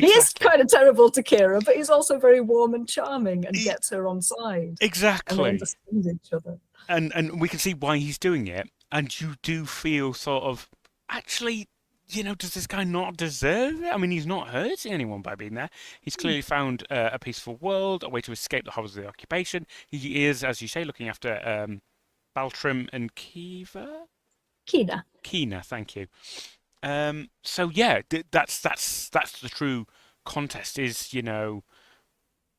he is kind of terrible to Kira, but he's also very warm and charming and gets her on side. And they Exactly. understand each other. And we can see why he's doing it. And you do feel sort of, actually, does this guy not deserve it? I mean, he's not hurting anyone by being there. He's clearly found a peaceful world, a way to escape the horrors of the occupation. He is, as you say, looking after Baltrim and Keena, thank you. So yeah, that's the true contest. Is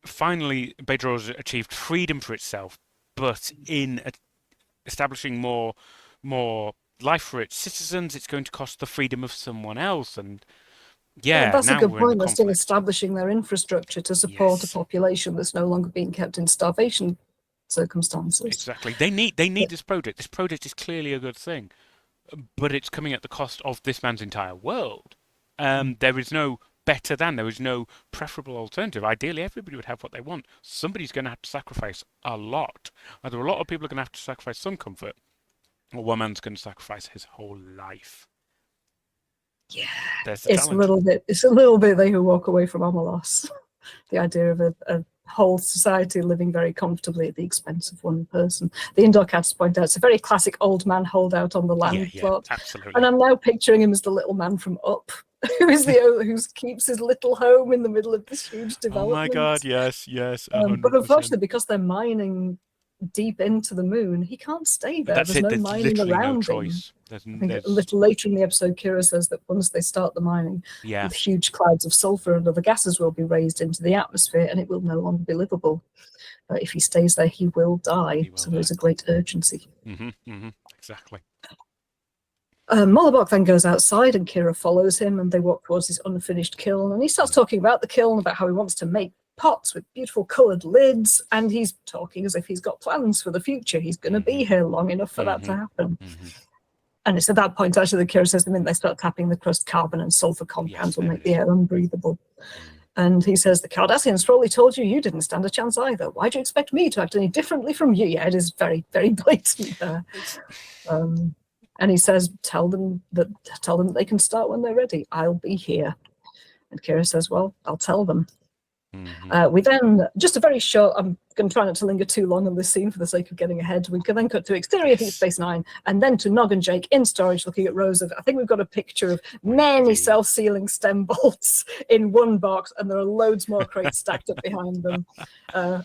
finally Bedro's achieved freedom for itself, but in establishing more life for its citizens, it's going to cost the freedom of someone else. And that's a now good we're in point. They're still conflict. establishing their infrastructure to support a Yes. population that's no longer being kept in starvation circumstances. Exactly. They need this project. This project is clearly a good thing, but it's coming at the cost of this man's entire world. There is no better than. There is no preferable alternative. Ideally, everybody would have what they want. Somebody's going to have to sacrifice a lot. Either a lot of people are going to have to sacrifice some comfort, or one man's going to sacrifice his whole life. Yeah, There's the challenge. It's a little bit they who walk away from Omelos. The idea of a whole society living very comfortably at the expense of one person. The indoor cats point out it's a very classic old man holdout on the land plot. Absolutely. And I'm now picturing him as the little man from Up, who keeps his little home in the middle of this huge development. Oh my God, yes. But unfortunately, because they're mining deep into the moon, he can't stay there. There's no mining around him. I think a little later in the episode, Kira says that once they start the mining, with huge clouds of sulfur and other gases will be raised into the atmosphere, and it will no longer be livable. If he stays there, he will die. There's a great urgency. Exactly. Mollabok then goes outside, and Kira follows him, and they walk towards his unfinished kiln. And he starts talking about the kiln, about how he wants to make pots with beautiful coloured lids, and he's talking as if he's got plans for the future. He's going to be here long enough for that to happen. And it's at that point, actually, that Kira says the minute they start tapping the crust, carbon and sulfur compounds will make the air unbreathable. And he says, the Cardassians probably told you you didn't stand a chance either. Why do you expect me to act any differently from you? Yeah, it is very, very blatant there. And he says, tell them that they can start when they're ready. I'll be here. And Kira says, well, I'll tell them. We then, just a very short, I'm going to try not to linger too long on this scene for the sake of getting ahead. We can then cut to exterior Deep Space Nine, and then to Nog and Jake in storage looking at rows of, I think we've got a picture of many self-sealing stem bolts in one box, and there are loads more crates stacked up behind them.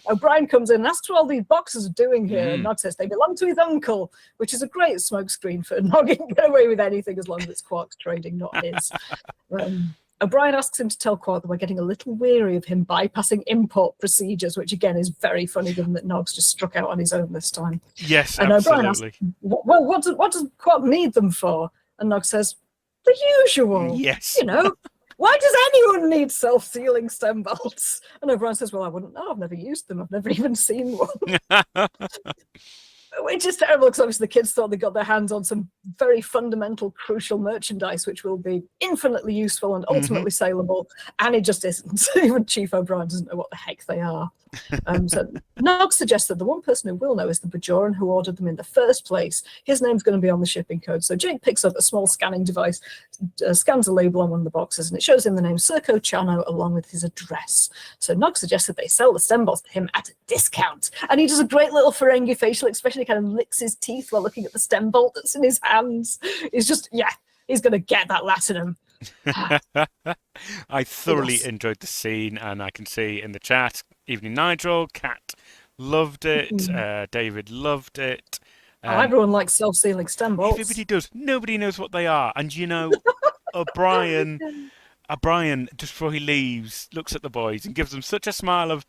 O'Brien comes in and asks what all these boxes are doing here, and Nog says they belong to his uncle, which is a great smokescreen for Nog. He can get away with anything as long as it's Quark's trading, not his. O'Brien asks him to tell Quark that we're getting a little weary of him bypassing import procedures, which again is very funny given that Nog's just struck out on his own this time. Yes, and absolutely. O'Brien asks, well, what does Quark need them for? And Nog says, the usual. Yes. Why does anyone need self-sealing stem bolts? And O'Brien says, well, I wouldn't know. I've never used them. I've never even seen one. Which is terrible because obviously the kids thought they got their hands on some very fundamental, crucial merchandise, which will be infinitely useful and ultimately saleable, and it just isn't. Even Chief O'Brien doesn't know what the heck they are. So Nog suggests that the one person who will know is the Bajoran who ordered them in the first place. His name's going to be on the shipping code. So Jake picks up a small scanning device, scans a label on one of the boxes, and it shows him the name Serco Chano along with his address. So Nog suggests that they sell the stem bolts to him at a discount. And he does a great little Ferengi facial expression. He kind of licks his teeth while looking at the stem bolt that's in his hands. He's just, he's going to get that latinum. I thoroughly enjoyed the scene, and I can see in the chat, Evening Nigel, Kat loved it, David loved it. Everyone likes self-sealing stem bolts. Everybody does. Nobody knows what they are. And O'Brien, just before he leaves, looks at the boys and gives them such a smile of,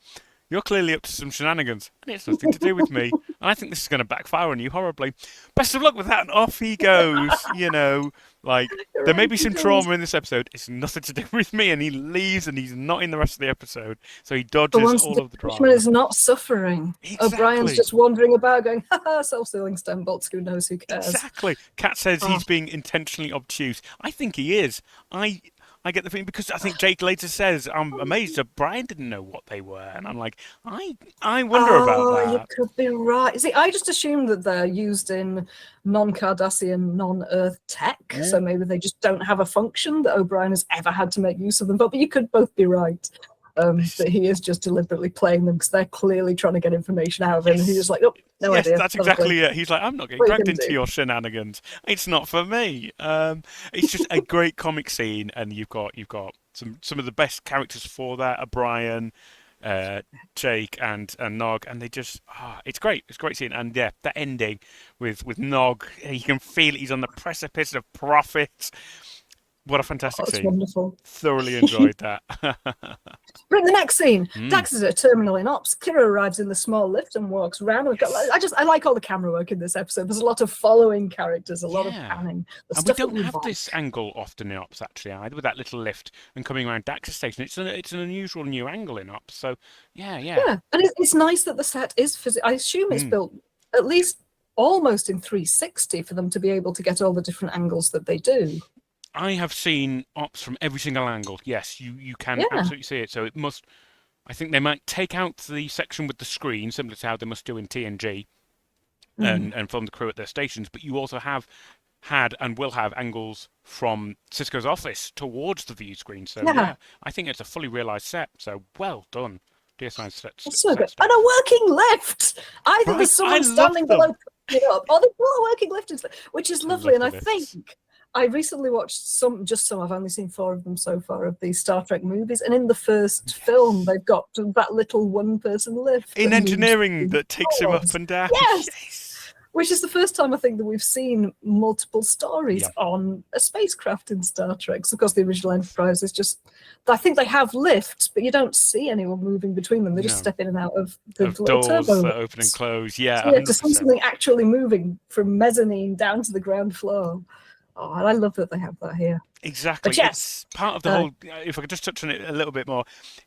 you're clearly up to some shenanigans, and it's nothing to do with me. And I think this is going to backfire on you horribly. Best of luck with that. And off he goes, there may be some trauma in this episode. It's nothing to do with me. And he leaves, and he's not in the rest of the episode. So he dodges all of the drama. is not suffering. Exactly. O'Brien's just wandering about going, self-sealing stem bolts, who knows, who cares. Exactly. Kat says he's being intentionally obtuse. I think he is. I get the feeling, because I think Jake later says, I'm amazed that Brian didn't know what they were. And I'm like, I wonder about that. You could be right. See, I just assumed that they're used in non-Cardassian, non-Earth tech. Yeah. So maybe they just don't have a function that O'Brien has ever had to make use of them. But you could both be right. That he is just deliberately playing them because they're clearly trying to get information out of him. And he's just like, oh, no idea. That's exactly it. He's like, I'm not getting dragged into your shenanigans. It's not for me. It's just a great comic scene, and you've got some of the best characters for that. O'Brien, Jake, and Nog, and they just it's great. It's a great scene, and that ending with Nog, you can feel he's on the precipice of profit. What a fantastic scene. Wonderful. Thoroughly enjoyed that. But in the next scene, Dax is at a terminal in ops. Kira arrives in the small lift and walks around. I like all the camera work in this episode. There's a lot of following characters, a lot of panning. And we don't have this angle often in ops, actually, either, with that little lift and coming around Dax's station. It's an unusual new angle in ops. So, yeah. Yeah, and it's nice that the set is I assume it's built at least almost in 360 for them to be able to get all the different angles that they do. I have seen ops from every single angle. Yes, you can Yeah. absolutely see it. So it must. I think they might take out the section with the screen, similar to how they must do in TNG, Mm. and film the crew at their stations. But you also have had and will have angles from Cisco's office towards the view screen. So Yeah. yeah, I think it's a fully realised set. So well done, DS9 It's so set good. And a staff. working lift. Either Right, there's I someone love standing below them. picking it up, or they've got a working lift, which is I lovely. love And the I lifts. think I recently watched just some, I've only seen 4 of them so far, of these Star Trek movies. And in the first film, they've got that little one-person lift In that moves engineering through that takes him up floors. and down. Yes. Yes. Which is the first time I think that we've seen multiple stories Yeah. on a spacecraft in Star Trek. So, of course, the original Enterprise is just, I think they have lifts, but you don't see anyone moving between them. They just No. step in and out of the Of little doors turbo that open and lifts. close. Yeah, So, yeah, to see 100%. something actually moving from mezzanine down to the ground floor. Oh, and I love that they have that here. Exactly. But yes, It's part of the whole. If I could just touch on it a little bit more,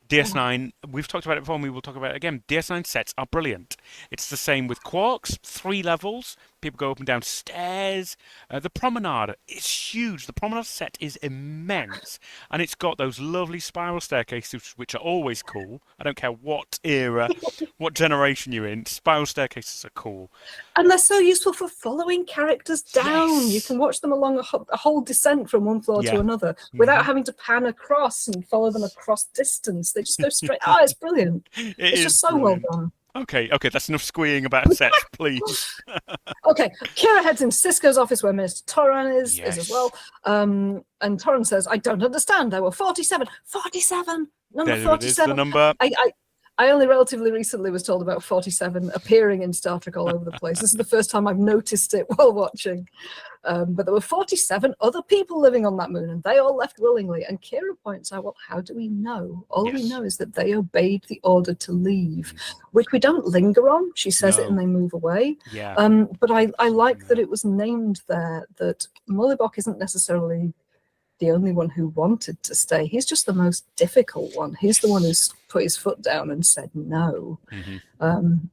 DS9. We've talked about it before, and we will talk about it again. DS9 sets are brilliant. It's the same with Quarks. 3 levels. People go up and down stairs. The promenade is huge. The promenade set is immense, and it's got those lovely spiral staircases, which are always cool. I don't care what era, what generation you're in. Spiral staircases are cool. and they're so useful for following characters down. You Yes. can watch them along a whole descent from one floor to Yeah. another Hmm. without having to pan across and follow them across distance. They just go straight. Oh, it's brilliant. It It's is just so well brilliant. done. Okay, that's enough squeeing about sets, please. Okay, Kira heads in Cisco's office where Minister Toran is as Yes. well. And Toran says, I don't understand. There were 47. 47! Number There it is, the 47. number. I only relatively recently was told about 47 appearing in Star Trek all over the place. This is the first time I've noticed it while watching. But there were 47 other people living on that moon, and they all left willingly. And Kira points out, well, how do we know? All we Yes. know is that they obeyed the order to leave, which we don't linger on. She says it and No. they move away. Yeah. But I like that it was named there that Mullibok isn't necessarily the only one who wanted to stay. He's just the most difficult one. He's the one who's put his foot down and said no. And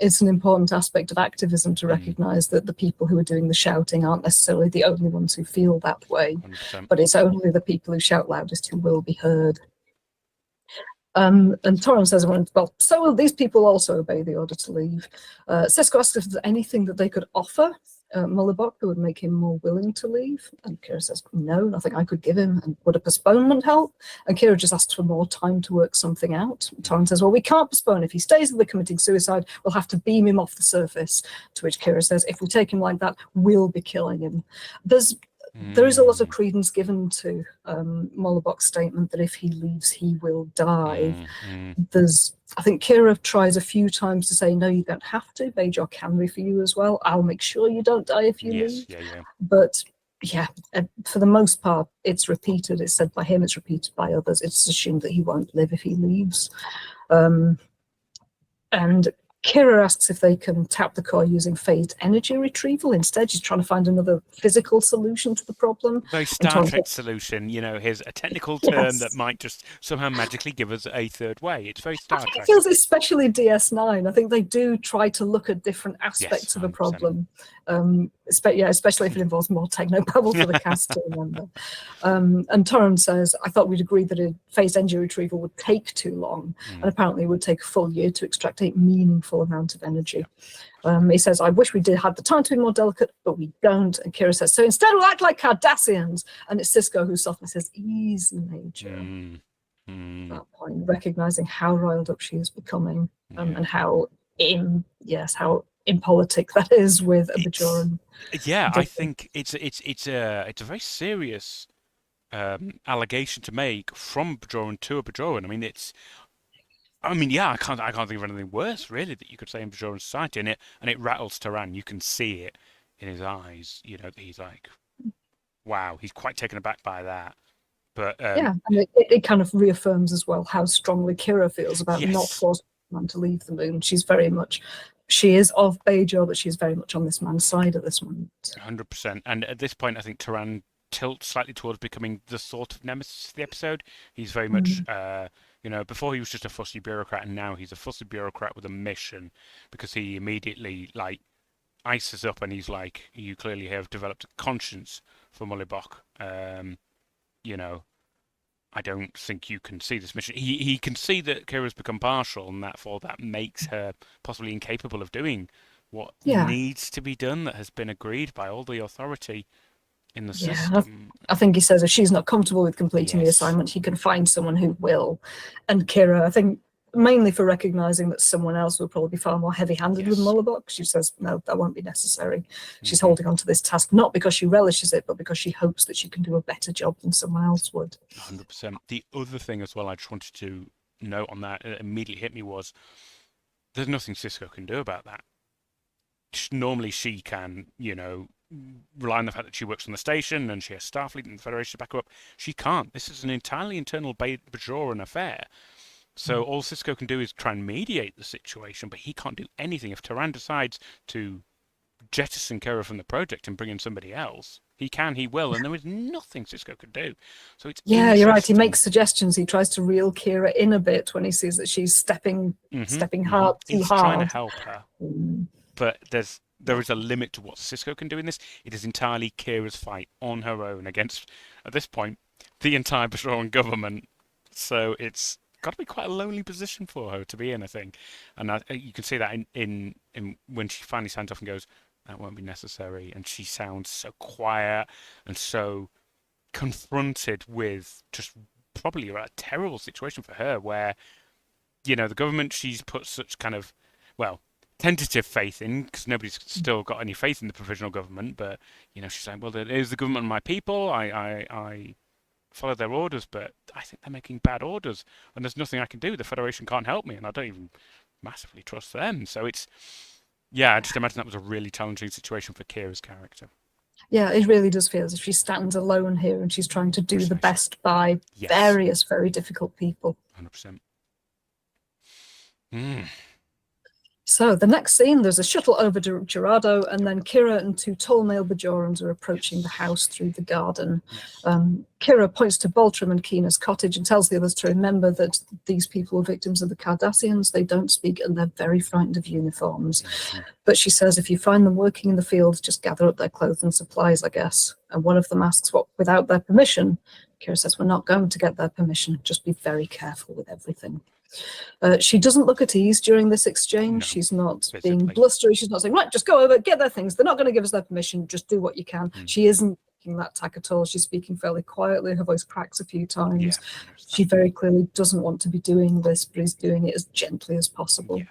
it's an important aspect of activism to recognize that the people who are doing the shouting aren't necessarily the only ones who feel that way, 100%. but it's only the people who shout loudest who will be heard. And Toran says, well, so will these people also obey the order to leave. Cisco asks if there's anything that they could offer Mullibok that would make him more willing to leave. And Kira says, no, nothing I could give him. And would a postponement help? And Kira just asks for more time to work something out. Toran says, well, we can't postpone. If he stays there committing suicide, we'll have to beam him off the surface. To which Kira says, if we take him like that, we'll be killing him. There is a lot of credence given to Mullibok's statement that if he leaves, he will die. I think Kira tries a few times to say, no, you don't have to. Bajor can be for you as well. I'll make sure you don't die if you leave. Yeah. But yeah, for the most part, it's repeated. It's said by him, it's repeated by others. It's assumed that he won't live if he leaves. And Kira asks if they can tap the core using phased energy retrieval. Instead, she's trying to find another physical solution to the problem. Very Star Trek solution, here's a technical term that might just somehow magically give us a third way. It's very Star Trek. It feels especially DS9. I think they do try to look at different aspects of a 100%. problem. Especially if it involves more technobabble for the cast to remember. And Toran says, I thought we'd agreed that a phased energy retrieval would take too long, and apparently it would take a full year to extract a meaningful amount of energy. He says, I wish we did had the time to be more delicate, but we don't. And Kira says, so instead we'll act like Cardassians. And it's Cisco who softly says, easy, Major. At that point, recognizing how riled up she is becoming, and how impolitic that is with a Bajoran. Yeah, I think it's a very serious allegation to make from Bajoran to a Bajoran. I can't think of anything worse really that you could say in Bajoran society, and it rattles Taran. You can see it in his eyes. He's like, wow, he's quite taken aback by that. But and it kind of reaffirms as well how strongly Kira feels about not forcing the man to leave the moon. She is of Bajor, but she's very much on this man's side at this moment. 100%. And at this point, I think Taran tilts slightly towards becoming the sort of nemesis of the episode. He's very much, before he was just a fussy bureaucrat, and now he's a fussy bureaucrat with a mission, because he immediately ices up and he's like, you clearly have developed a conscience for Mullibok. You know, I don't think you can see this mission. He can see that Kira's become partial, and therefore that makes her possibly incapable of doing what Yeah. needs to be done that has been agreed by all the authority in the Yeah, system. I think he says if she's not comfortable with completing the Yes. assignment, he can find someone who will. And Kira, I think, mainly for recognizing that someone else will probably be far more heavy-handed with Yes. Mullibok, she says, no, that won't be necessary. She's Mm-hmm. holding on to this task, not because she relishes it, but because she hopes that she can do a better job than someone else would. 100%. The other thing as well I just wanted to note on that, it immediately hit me, was there's nothing Cisco can do about that. Normally she can, you know, rely on the fact that she works on the station and she has Starfleet and the Federation to back her up. She can't. This is an entirely internal Bajoran affair. So all Cisco can do is try and mediate the situation, but he can't do anything. If Tehran decides to jettison Kira from the project and bring in somebody else, he can, he will, and there is nothing Cisco could do. So it's Yeah, you're right. He interesting. makes suggestions. He tries to reel Kira in a bit when he sees that she's stepping hard too He's hard. trying to help her, but there is a limit to what Cisco can do in this. It is entirely Kira's fight on her own against, at this point, the entire Bajoran government. So it's got to be quite a lonely position for her to be in, I think. And you can see that in when she finally signs off and goes, that won't be necessary. And she sounds so quiet and so confronted with just probably a terrible situation for her where, you know, the government she's put such kind of, well, tentative faith in, because nobody's still got any faith in the provisional government, but, you know, she's saying, well, it is the government of my people. I follow their orders, but I think they're making bad orders, and there's nothing I can do. The Federation can't help me, and I don't even massively trust them. So it's, yeah, I just imagine that was a really challenging situation for Kira's character. Yeah, it really does feel as if she stands alone here and she's trying to do the best by various very difficult people. 100%. So the next scene, there's a shuttle over to Gerardo, and then Kira and two tall male Bajorans are approaching the house through the garden. Kira points to Baltram and Keena's cottage and tells the others to remember that these people are victims of the Cardassians. They don't speak and they're very frightened of uniforms. But she says if you find them working in the field, just gather up their clothes and supplies, I guess. And one of them asks what without their permission. Kira says, we're not going to get their permission. Just be very careful with everything. She doesn't look at ease during this exchange. No, she's not physically. being blustery. She's not saying, right, just go over, get their things. They're not going to give us their permission. Just do what you can. She isn't making that tack at all. She's speaking fairly quietly. Her voice cracks a few times. Yeah, she very clearly doesn't want to be doing this, but is doing it as gently as possible.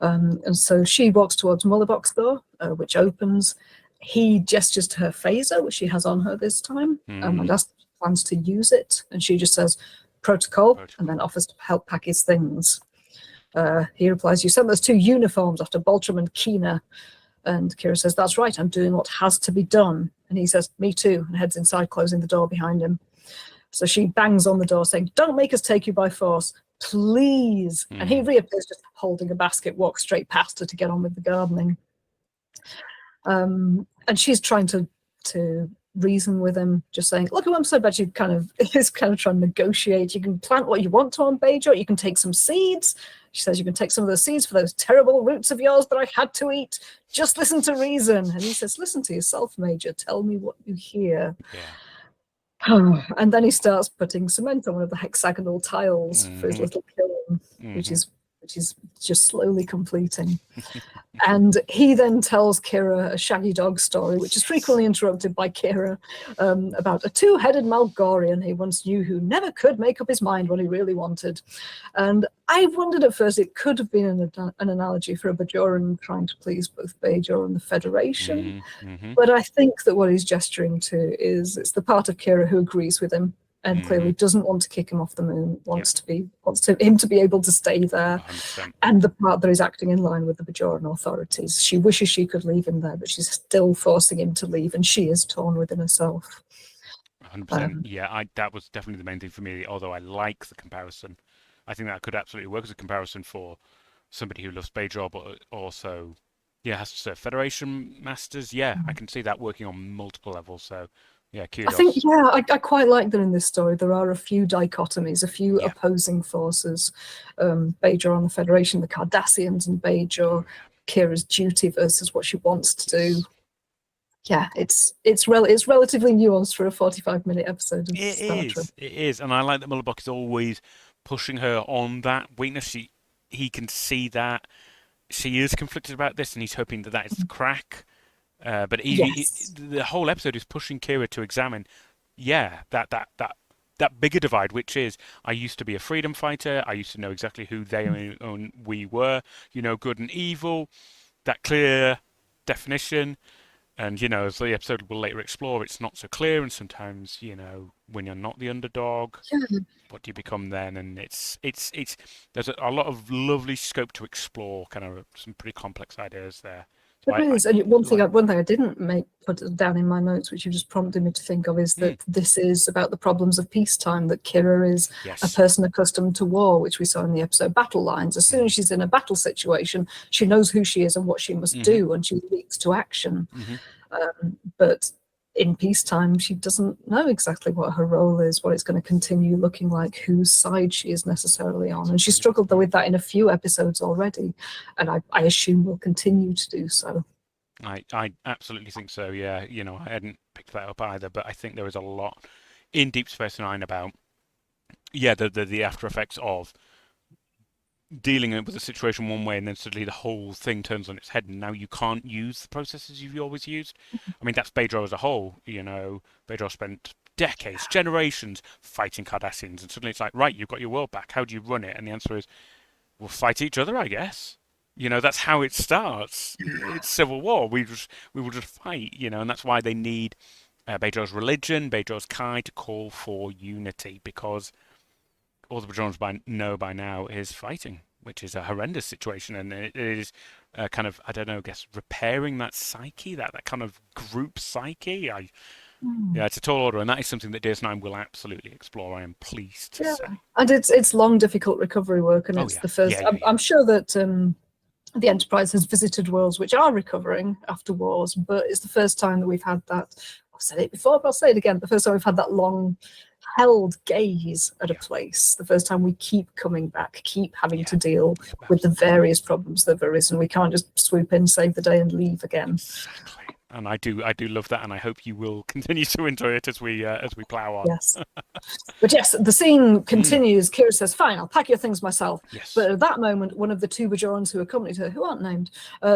And so she walks towards Mullibok's door, which opens. He gestures to her phaser, which she has on her this time, and asks if she plans to use it. And she just says, protocol, and then offers to help pack his things. He replies, you sent those two uniforms after Baltram and Keena. And Kira says, that's right, I'm doing what has to be done. And he says, me too, and heads inside, closing the door behind him. So she bangs on the door saying, don't make us take you by force, please. And he reappears just holding a basket, walks straight past her to get on with the gardening. And she's trying to reason with him, just saying, look, I'm so bad. You is kind of trying to negotiate. You can plant what you want to on Bajor. You can take some seeds. She says you can take some of those seeds for those terrible roots of yours that I had to eat. Just listen to reason. And he says, listen to yourself, Major. Tell me what you hear. And then he starts putting cement on one of the hexagonal tiles for his little kiln, which is just slowly completing. And he then tells Kira a shaggy dog story, which is frequently interrupted by Kira, about a two-headed Malgorian he once knew who never could make up his mind what he really wanted. And I wondered at first it could have been an analogy for a Bajoran trying to please both Bajor and the Federation. But I think that what he's gesturing to is it's the part of Kira who agrees with him and clearly doesn't want to kick him off the moon, wants him to be able to stay there, 100%. and the part that is acting in line with the Bajoran authorities. She wishes she could leave him there, but she's still forcing him to leave, and she is torn within herself. 100%. Yeah, that was definitely the main thing for me, although I like the comparison. I think that could absolutely work as a comparison for somebody who loves Bajor, but also, has to serve Federation masters. Yeah, I can see that working on multiple levels, so... Yeah, kudos. I think, I quite like that in this story. There are a few dichotomies, a few opposing forces. Bajor on the Federation, the Cardassians and Bajor. Kira's duty versus what she wants to do. Yeah, it's relatively nuanced for a 45-minute episode of Star Trek. It is, and I like that Mullerbach is always pushing her on that weakness. He can see that she is conflicted about this, and he's hoping that is the crack. But the whole episode is pushing Kira to examine, that bigger divide, which is, I used to be a freedom fighter. I used to know exactly who they and we were. Good and evil. That clear definition. And, as the episode will later explore, it's not so clear. And sometimes, when you're not the underdog, what do you become then? And there's a lot of lovely scope to explore, kind of some pretty complex ideas there. It is. And one thing I didn't put down in my notes, which you just prompted me to think of, is that this is about the problems of peacetime, that Kira is a person accustomed to war, which we saw in the episode Battle Lines. As soon as she's in a battle situation, she knows who she is and what she must do, and she leaps to action. But in peacetime, she doesn't know exactly what her role is, what it's going to continue looking like, whose side she is necessarily on. And she struggled with that in a few episodes already, and I assume will continue to do so. I absolutely think so, yeah. I hadn't picked that up either, but I think there is a lot in Deep Space Nine about, the after effects of dealing with a situation one way and then suddenly the whole thing turns on its head and now you can't use the processes you've always used. I mean, that's Bedro as a whole. Bedro spent decades, generations fighting Cardassians, and suddenly it's like, right, you've got your world back. How do you run it? And the answer is, we'll fight each other, I guess. That's how it starts. It's civil war. We will just fight, and that's why they need Bedro's religion, Bedro's Kai to call for unity, because all the Bajorans know by now is fighting, which is a horrendous situation, and it is kind of, I don't know, I guess repairing that psyche, that kind of group psyche. It's a tall order, and that is something that DS9 will absolutely explore. I am pleased to say. And it's long, difficult recovery work, and it's the first. I'm sure that the Enterprise has visited worlds which are recovering after wars, but it's the first time that we've had that. I've said it before, but I'll say it again. The first time we've had that long held gaze at a place, the first time we keep coming back, keep having to deal with the various problems that have arisen. We can't just swoop in, save the day, and leave again. Exactly. And I do love that, and I hope you will continue to enjoy it as we plough on. Yes. But yes, the scene continues. Kira says, "Fine, I'll pack your things myself." Yes. But at that moment, one of the two Bajorans who accompanied her, who aren't named,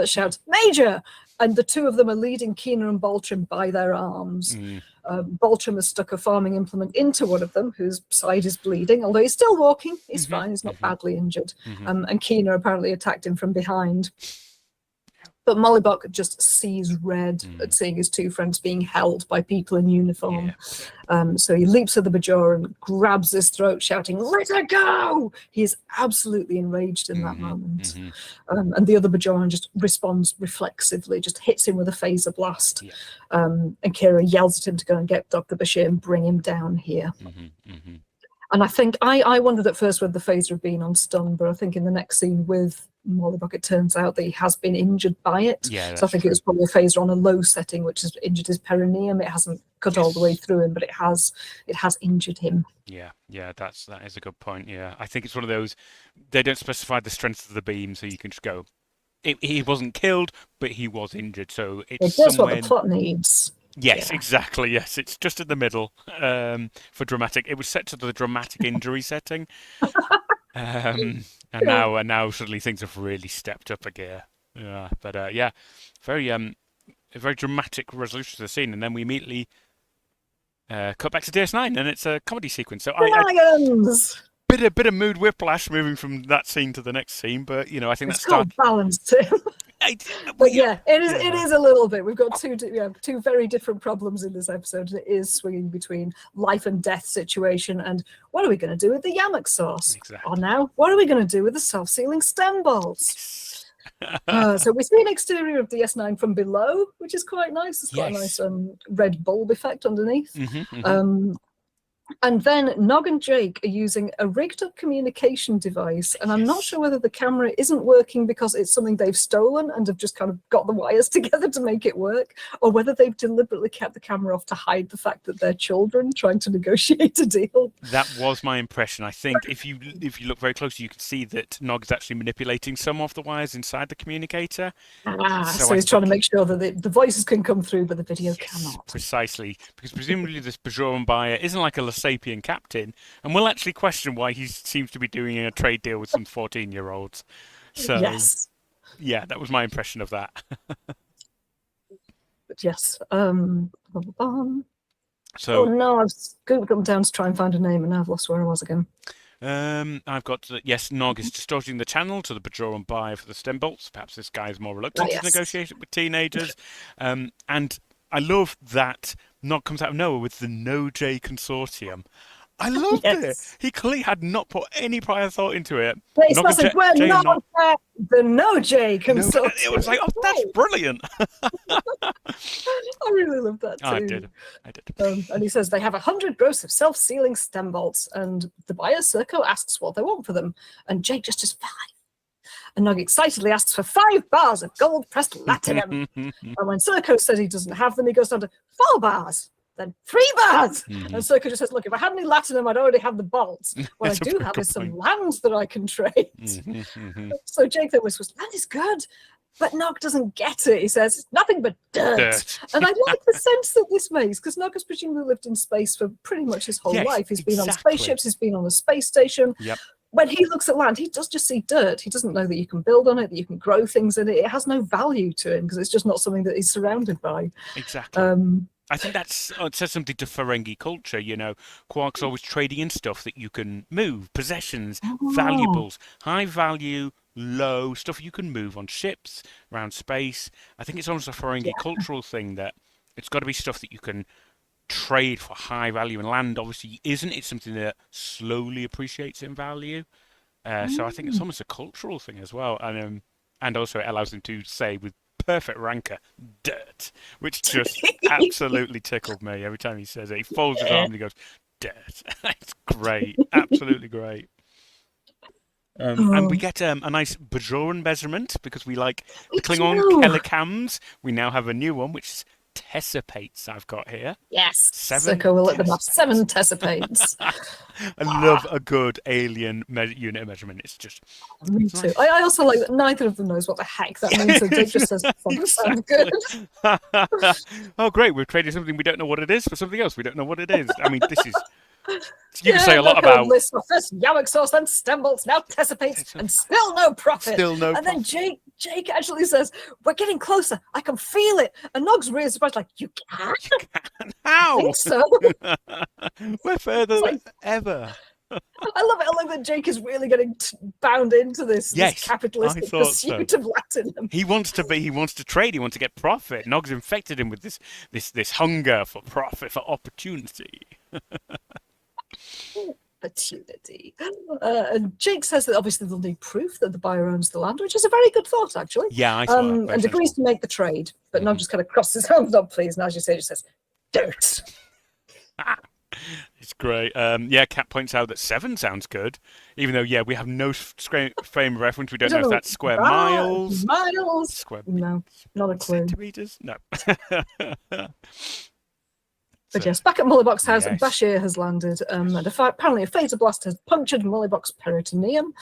shouts, "Major!" And the two of them are leading Keener and Baltram by their arms. Baltram has stuck a farming implement into one of them, whose side is bleeding, although he's still walking. He's fine. He's not badly injured. And Keener apparently attacked him from behind. But Mollybuck just sees red at seeing his two friends being held by people in uniform. So he leaps at the Bajoran, grabs his throat, shouting, "Let her go!" He is absolutely enraged in that moment. And the other Bajoran just responds reflexively, just hits him with a phaser blast. And Kira yells at him to go and get Dr. Bashir and bring him down here. And I think I wondered at first whether the phaser had been on stun, but I think in the next scene with Mollybuck, it turns out that he has been injured by it. So I think it was probably a phaser on a low setting, which has injured his perineum. It hasn't cut all the way through him, but it has injured him. Yeah, that is a good point. Yeah, I think it's one of those, they don't specify the strength of the beam, so you can just go, he wasn't killed, but he was injured. So it's just what the plot needs. Yes, exactly. Yes, it's just in the middle for dramatic. It was set to the dramatic injury setting, and now suddenly things have really stepped up a gear. Yeah, but very a very dramatic resolution to the scene, and then we immediately cut back to DS9, and it's a comedy sequence. So bit of mood whiplash moving from that scene to the next scene, but I think that's called balance too. But it is a little bit. We've got two very different problems in this episode. It is swinging between life and death situation and what are we going to do with the Yamak sauce? Or now, what are we going to do with the self-sealing stem bolts? So we see an exterior of DS9 from below, which is quite nice. It's got a nice red bulb effect underneath. And then Nog and Jake are using a rigged up communication device. And I'm not sure whether the camera isn't working because it's something they've stolen and have just kind of got the wires together to make it work, or whether they've deliberately kept the camera off to hide the fact that they're children trying to negotiate a deal. That was my impression. I think if you look very closely, you can see that Nog is actually manipulating some of the wires inside the communicator. So he's trying to make sure that the voices can come through, but the video cannot. Precisely, because presumably this Bajoran buyer isn't like a Lasapian captain, and we'll actually question why he seems to be doing a trade deal with some 14-year-olds. So, yes. Yeah, that was my impression of that. But yes. So, oh no, I've googled them down to try and find a name, and now I've lost where I was again. I've got yes, Nog is distorting the channel to the Bajoran buyer for the stem bolts. Perhaps this guy is more reluctant to negotiate with teenagers. And I love that Nog comes out of nowhere with the No J Consortium. I loved it. He clearly had not put any prior thought into it. But it's not like, we're not the No J Consortium. It was like, oh, that's brilliant. I really love that too. I did. And he says they have 100 gross of self-sealing stem bolts, and the buyer Serco asks what they want for them, and Jake just says 5. And Nog excitedly asks for 5 bars of gold-pressed latinum. And when Serco says he doesn't have them, he goes down to 4 bars. Then 3 bars. And Serco just says, look, if I had any latinum, I'd already have the bolts. What I do have is some land that I can trade. So Jake then whispers, land is good. But Nog doesn't get it. He says, it's nothing but dirt. And I like the sense that this makes, because Nog has presumably lived in space for pretty much his whole life. He's been on spaceships, he's been on a space station. When he looks at land, he does just see dirt. He doesn't know that you can build on it, that you can grow things in it. It has no value to him because it's just not something that he's surrounded by. Exactly. I think it says something to Ferengi culture, you know. Quark's always trading in stuff that you can move, possessions, valuables, high value, low, stuff you can move on ships, around space. I think it's almost a Ferengi cultural thing that it's got to be stuff that you can trade for high value, and land obviously isn't. It's something that slowly appreciates in value. So I think it's almost a cultural thing as well. And also it allows them to say with perfect rancor, dirt, which just absolutely tickled me every time he says it. He folds his arm and he goes, dirt. It's great. Absolutely great. And we get a nice Bajoran measurement because we like the Klingon Kelicams. We now have a new one, which is tessipates I've got here. Yes. 7 Serco will let them have 7 tessipates. I love a good alien unit of measurement. It's just... Me too. Nice. I also like that neither of them knows what the heck that means. So Jake just says, sounds good. Oh, great. We've traded something we don't know what it is for something else we don't know what it is. I mean, this is... You can say a lot about... List of first Yammock sauce, then stem bolts, now tessipates, and still no profit. And then Jake actually says, we're getting closer. I can feel it. And Nog's really surprised, like, you can? How? I think so. We're further than ever. I love it. I love that Jake is really getting bound into this capitalistic pursuit of latinum. He wants to trade. He wants to get profit. Nog's infected him with this hunger for profit, for opportunity. Opportunity. And Jake says that obviously they'll need proof that the buyer owns the land, which is a very good thought, actually. Yeah, I saw that. And agrees to make the trade, but Nog just kind of crosses his arms up, please. And as you say, just says, dirt. It's great. Kat points out that 7 sounds good, even though, we have no frame of reference. We don't know if that's square miles. Square... No, not a clue. Centimeters? No. But yes, back at Mullybox House, Bashir has landed, and apparently a phaser blast has punctured Mullybox peritoneum,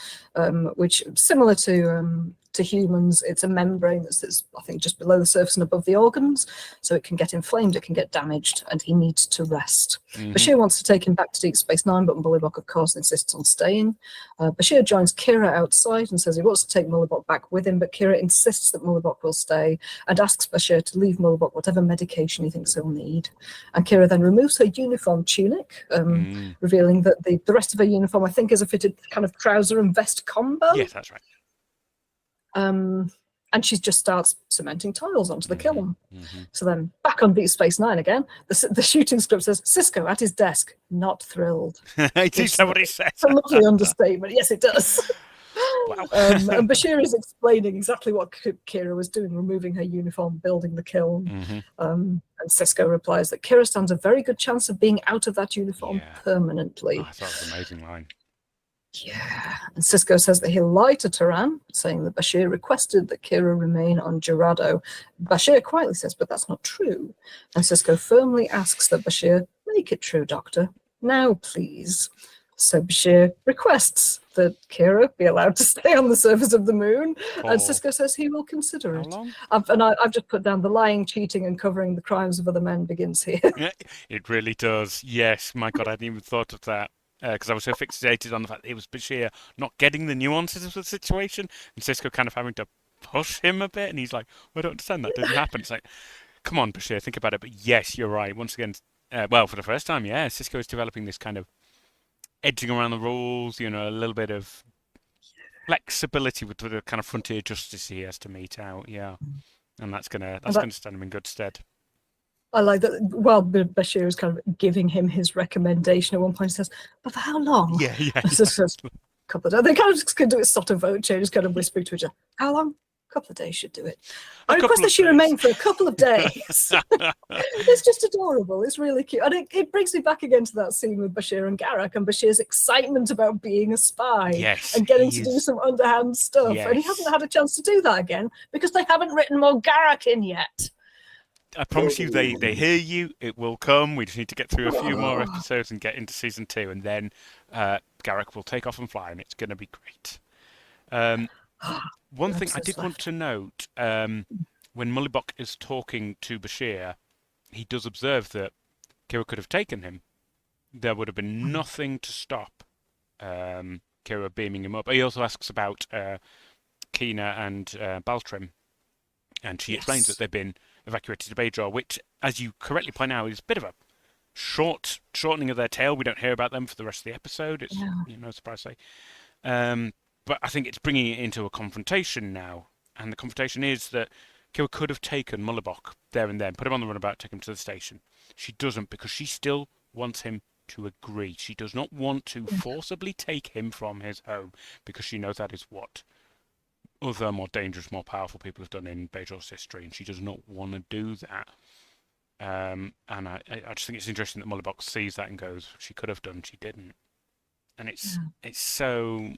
which, similar to humans, it's a membrane that sits, I think, just below the surface and above the organs, so it can get inflamed, it can get damaged, and he needs to rest. Bashir wants to take him back to Deep Space Nine, but Mullybox, of course, insists on staying. Bashir joins Kira outside and says he wants to take Mullybox back with him, but Kira insists that Mullybox will stay and asks Bashir to leave Mullybox whatever medication he thinks he'll need. And Kira then removes her uniform tunic, revealing that the rest of her uniform, I think, is a fitted kind of trouser and vest combo. Yes, that's right. And she just starts cementing tiles onto the kiln. So then back on Deep Space Nine again, the shooting script says, Cisco at his desk, not thrilled. Is that what he says? It's a lovely understatement. Yes, it does. Wow. And Bashir is explaining exactly what Kira was doing, removing her uniform, building the kiln. And Cisco replies that Kira stands a very good chance of being out of that uniform permanently. Oh, I thought it was an amazing line. Yeah. And Cisco says that he'll lie to Turan, saying that Bashir requested that Kira remain on Gerardo. Bashir quietly says, but that's not true. And Cisco firmly asks that Bashir make it true, Doctor. Now, please. So Bashir requests that Kira be allowed to stay on the surface of the moon, and Cisco says he will consider it. How long? I've just put down the lying, cheating, and covering the crimes of other men begins here. Yeah, it really does. Yes, my God, I hadn't even thought of that. Because I was so fixated on the fact that it was Bashir not getting the nuances of the situation, and Cisco kind of having to push him a bit, and he's like, well, I don't understand, that didn't happen. It's like, come on, Bashir, think about it. But yes, you're right. Once again, well, for the first time, yeah, Cisco is developing this kind of edging around the rules, you know, a little bit of flexibility with the kind of frontier justice he has to mete out, yeah. And that's gonna stand him in good stead. I like that. Well, Bashir is kind of giving him his recommendation at one point. He says, "But for how long?" Yeah. Just a couple of days. They kind of just going to do it sotto voce, just kind of whispering to each other. How long? A couple of days should do it. I request that she remain for a couple of days. It's just adorable. It's really cute. And it brings me back again to that scene with Bashir and Garak and Bashir's excitement about being a spy and getting to do some underhand stuff. And he hasn't had a chance to do that again because they haven't written more Garak in yet. I promise you, they hear you. It will come. We just need to get through a few more episodes and get into season 2, and then Garak will take off and fly, and it's going to be great. One thing I did want to note, when Mullibok is talking to Bashir, he does observe that Kira could have taken him. There would have been nothing to stop Kira beaming him up. He also asks about Kina and Baltrim, and she explains that they've been evacuated to Baydra, which, as you correctly point out, is a bit of a shortening of their tail. We don't hear about them for the rest of the episode. It's no surprise to say. But I think it's bringing it into a confrontation now. And the confrontation is that Kira could have taken Mullibok there and then, put him on the runabout, take him to the station. She doesn't, because she still wants him to agree. She does not want to forcibly take him from his home, because she knows that is what other more dangerous, more powerful people have done in Bajor's history, and she does not want to do that. And I just think it's interesting that Mullibok sees that and goes, she could have done, she didn't. And it's so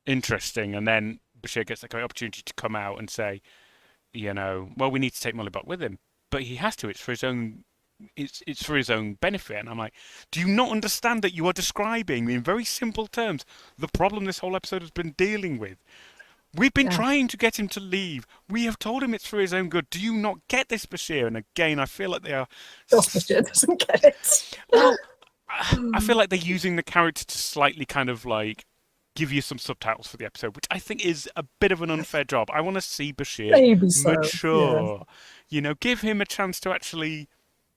interesting. And then Bashir gets the great opportunity to come out and say, you know, well, we need to take Mullibok with him, but he has to. It's for his own. It's for his own benefit. And I'm like, do you not understand that you are describing in very simple terms the problem this whole episode has been dealing with? We've been trying to get him to leave. We have told him it's for his own good. Do you not get this, Bashir? And again, I feel like they are. Bashir doesn't get it. Well, I feel like they're using the character to slightly kind of like give you some subtitles for the episode, which I think is a bit of an unfair job. I want to see Bashir mature. Yeah. You know, give him a chance to actually,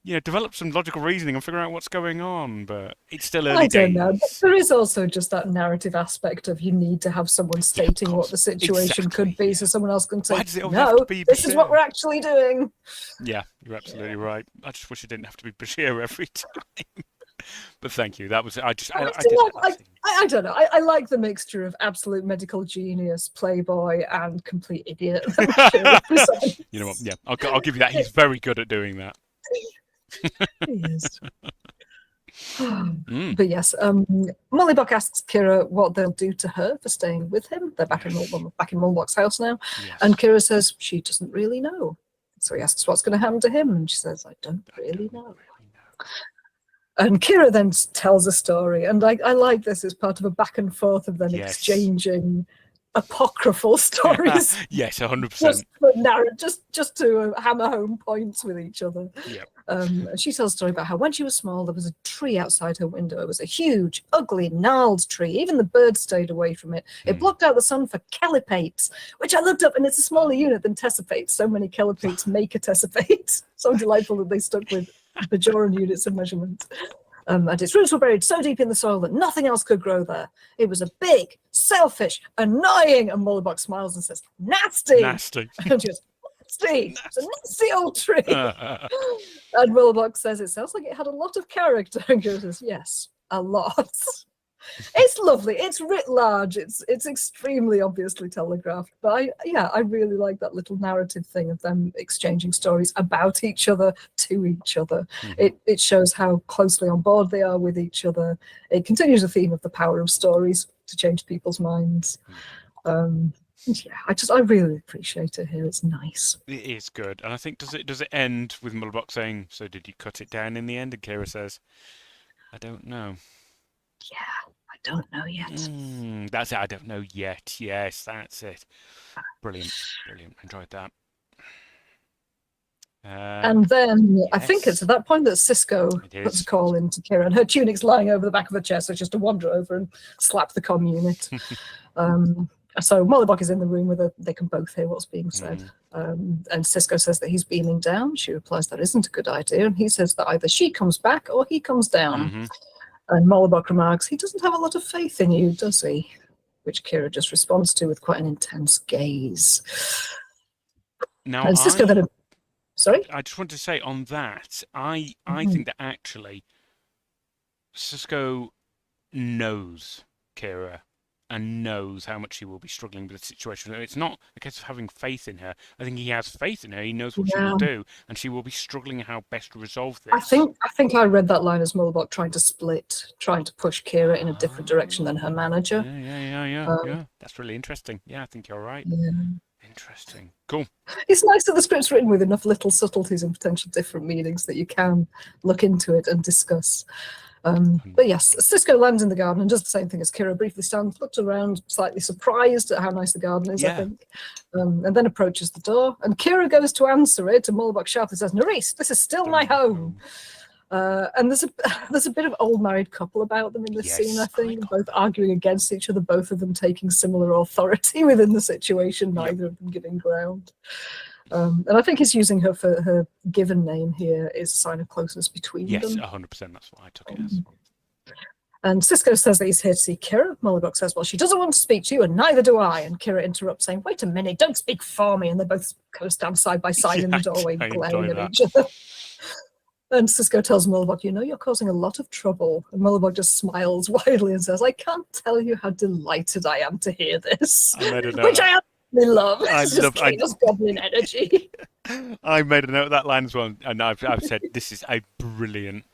you know, develop some logical reasoning and figure out what's going on. But it's still early days. I don't know. There is also just that narrative aspect of you need to have someone stating what the situation could be, so someone else can say, no, this is what we're actually doing. Yeah, you're absolutely right. I just wish it didn't have to be Bashir every time. But thank you. That was I don't know. I like the mixture of absolute medical genius, playboy, and complete idiot. You know what? Yeah, I'll give you that. He's very good at doing that. He is. But yes, Mullibok asks Kira what they'll do to her for staying with him. They're back in Mullibok's house now, and Kira says she doesn't really know. So he asks what's going to happen to him, and she says, "I don't really know." And Kira then tells a story, and I like this as part of a back and forth of them exchanging apocryphal stories. Yes, 100%. Just to hammer home points with each other. Yep. She tells a story about how when she was small, there was a tree outside her window. It was a huge, ugly, gnarled tree. Even the birds stayed away from it. It blocked out the sun for calipates, which I looked up, and it's a smaller unit than tessipates. So many calipates make a tessipate. So delightful that they stuck with Bajoran units of measurement. And its roots were buried so deep in the soil that nothing else could grow there. It was a big, selfish, annoying, and Mullibok smiles and says, nasty. Nasty. And she goes, nasty. It's a nasty old tree. And Mullibok says, it sounds like it had a lot of character. And Kira says, yes, a lot. It's lovely. It's writ large. It's extremely obviously telegraphed. But I really like that little narrative thing of them exchanging stories about each other to each other. It shows how closely on board they are with each other. It continues the theme of the power of stories to change people's minds. I really appreciate it here. It's nice. It is good, and I think does it end with Mullibok saying, "So did you cut it down in the end?" And Kira says, "I don't know." Yeah, I don't know yet. That's it. I don't know yet. Yes, that's it. Brilliant, brilliant. Enjoyed that. And then I think it's at that point that Cisco puts a call into Kira, and her tunic's lying over the back of her chest, so she has to wander over and slap the comm unit. So Mollibok is in the room with her. They can both hear what's being said. And Cisco says that he's beaming down. She replies that isn't a good idea. And he says that either she comes back or he comes down. And Mollibok remarks, he doesn't have a lot of faith in you, does he? Which Kira just responds to with quite an intense gaze. Now, and Cisco then... Sorry? I just want to say on that, I think that actually Cisco knows Kira and knows how much she will be struggling with the situation. It's not a case of having faith in her. I think he has faith in her. He knows what she will do, and she will be struggling how best to resolve this. I think I read that line as Mollibok trying to push Kira in a different direction than her manager. Yeah. That's really interesting. Yeah, I think you're right. Yeah. Interesting. Cool. It's nice that the script's written with enough little subtleties and potential different meanings that you can look into it and discuss. But yes, Cisco lands in the garden and does the same thing as Kira. Briefly stands, looks around, slightly surprised at how nice the garden is, I think, and then approaches the door. And Kira goes to answer it, and Mollibok sharply says, "Nerys, this is still my home." And there's a bit of old married couple about them in this scene, I think, both arguing against each other, both of them taking similar authority within the situation, neither of them giving ground. And I think he's using her for her given name here is a sign of closeness between them. Yes, 100%. That's what I took it as. And Cisco says that he's here to see Kira. Mollibok says, well, she doesn't want to speak to you, and neither do I. And Kira interrupts, saying, wait a minute, don't speak for me. And they both kind of stand side by side in the doorway, glaring at each other. And Cisco tells Mollibok, you know, you're causing a lot of trouble. And Mollibok just smiles widely and says, I can't tell you how delighted I am to hear this. Which I absolutely love. It's just goblin energy. I made a note of that line as well. And I've said, this is a brilliant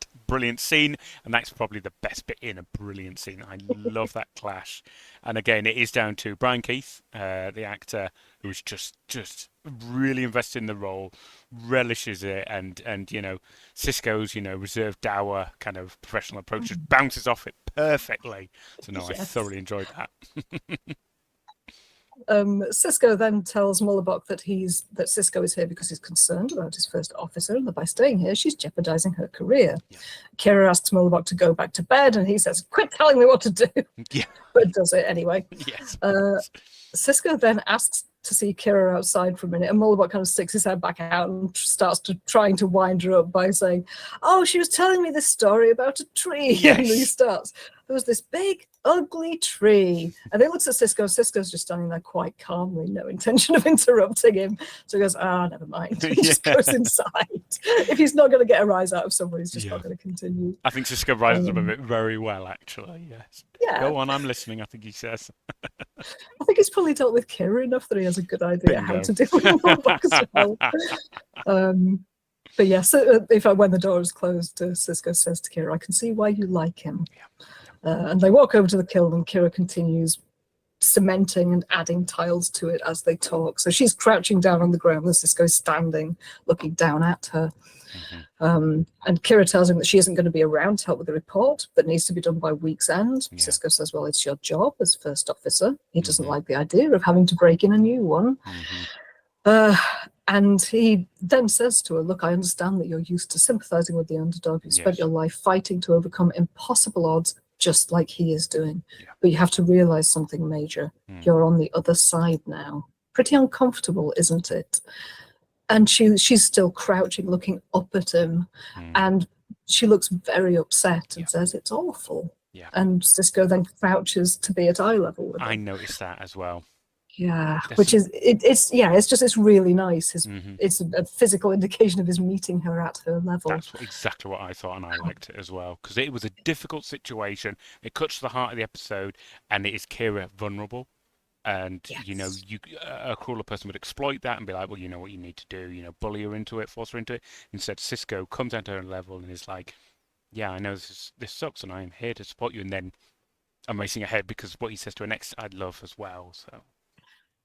scene. And that's probably the best bit in a brilliant scene. I love that clash. And again, it is down to Brian Keith, the actor, who's just really invested in the role, relishes it, and you know, Cisco's, you know, reserved dour kind of professional approach just bounces off it perfectly. So no, I thoroughly enjoyed that. Cisco then tells Mollibok that Cisco is here because he's concerned about his first officer, and that by staying here, she's jeopardizing her career. Kira asks Mollibok to go back to bed, and he says, quit telling me what to do. But does it anyway. Cisco then asks to see Kira outside for a minute, and Mollibok kind of sticks his head back out and starts trying to wind her up by saying, oh, she was telling me this story about a tree. And he starts, there was this big, ugly tree. And he looks at Cisco. Cisco's just standing there quite calmly, no intention of interrupting him. So he goes, never mind. He just goes inside. If he's not going to get a rise out of someone, he's just not going to continue. I think Cisco rises up a bit very well, actually, yes. Go on, I'm listening, I think he says. I think he's probably dealt with Kira enough that he has a good idea how to deal with Mollibok as well. But yes, when the door is closed, Cisco says to Kira, I can see why you like him. And they walk over to the kiln, and Kira continues cementing and adding tiles to it as they talk. So she's crouching down on the ground, and Cisco's standing, looking down at her. And Kira tells him that she isn't going to be around to help with the report, that needs to be done by week's end. Cisco says, well, it's your job as first officer. He doesn't like the idea of having to break in a new one. And he then says to her, look, I understand that you're used to sympathizing with the underdog. You spent your life fighting to overcome impossible odds, just like he is doing. But you have to realize something major. You're on the other side now. Pretty uncomfortable, isn't it? And she's still crouching, looking up at him. And she looks very upset and says, it's awful. And Cisco then crouches to be at eye level with him. I noticed that as well. Yeah, it's really nice. It's a physical indication of his meeting her at her level. That's exactly what I thought, and I liked it as well because it was a difficult situation. It cuts to the heart of the episode, and it is Kira vulnerable. And Yes. a crueler person would exploit that and be like, well, you know what you need to do, bully her into it, force her into it. Instead, Cisco comes down to her level and is like, yeah, I know this sucks, and I am here to support you. And then I'm racing ahead because what he says to her next, I'd love as well. So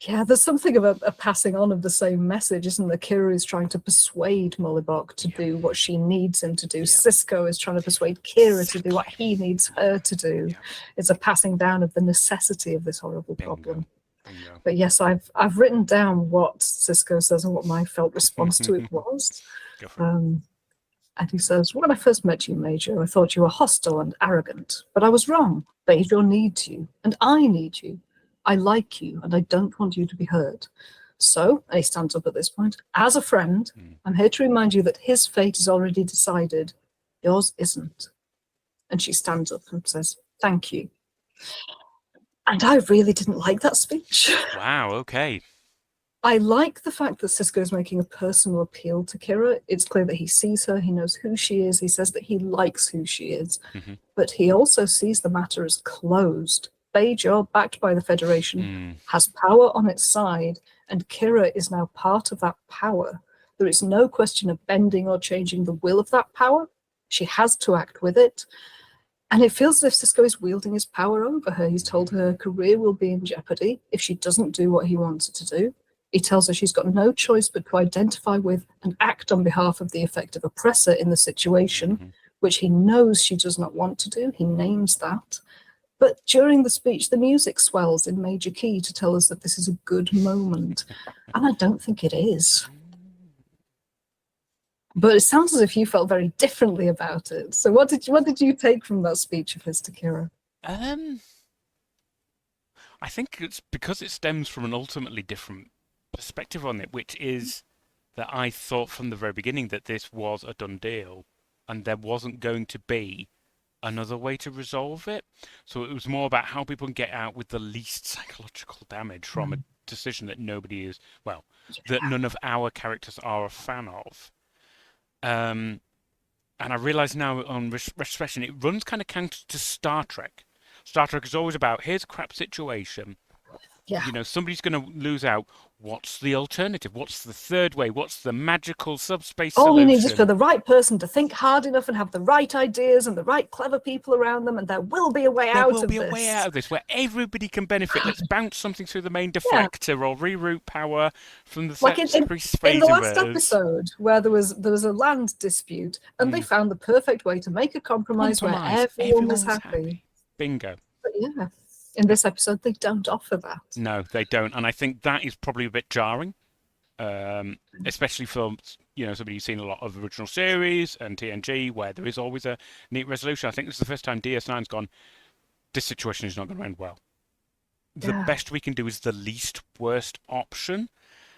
Yeah, there's something of a passing on of the same message, isn't there? Kira is trying to persuade Mullibok to do what she needs him to do. Cisco is trying to persuade Kira to do what he needs her to do. It's a passing down of the necessity of this horrible problem. Bingo. But yes, I've written down what Cisco says and what my felt response to it was. Go for it. And he says, when I first met you, Major, I thought you were hostile and arrogant, but I was wrong. Major needs you, and I need you. I like you, and I don't want you to be hurt. So, and he stands up at this point, as a friend, I'm here to remind you that his fate is already decided. Yours isn't. And she stands up and says, thank you. And I really didn't like that speech. Wow, okay. I like the fact that Cisco is making a personal appeal to Kira. It's clear that he sees her, he knows who she is, he says that he likes who she is, but he also sees the matter as closed. Bajor, backed by the Federation, has power on its side, and Kira is now part of that power. There is no question of bending or changing the will of that power. She has to act with it. And it feels as if Cisco is wielding his power over her. He's told her career will be in jeopardy if she doesn't do what he wants her to do. He tells her she's got no choice but to identify with and act on behalf of the effective oppressor in the situation, which he knows she does not want to do. He names that. But during the speech, the music swells in major key to tell us that this is a good moment. And I don't think it is. But it sounds as if you felt very differently about it. So what did you take from that speech of his to Kira? I think it's because it stems from an ultimately different perspective on it, which is that I thought from the very beginning that this was a done deal and there wasn't going to be another way to resolve it. So it was more about how people can get out with the least psychological damage from a decision that nobody is, that none of our characters are a fan of. And I realise now on retrospection, it runs kind of counter to Star Trek. Star Trek is always about, here's a crap situation. Yeah. Somebody's going to lose out. What's the alternative? What's the third way? What's the magical subspace All solution? you need is for the right person to think hard enough and have the right ideas and the right clever people around them, and there will be a way out of this. There will be a way out of this where everybody can benefit. Let's bounce something through the main deflector or reroute power from the like in the last episode where there was a land dispute and they found the perfect way to make a compromise where everyone was happy. Bingo. But yeah. In this episode, they don't offer that. No, they don't. And I think that is probably a bit jarring, especially for somebody who's seen a lot of original series and TNG, where there is always a neat resolution. I think this is the first time DS9's gone, this situation is not going to end well. The best we can do is the least worst option.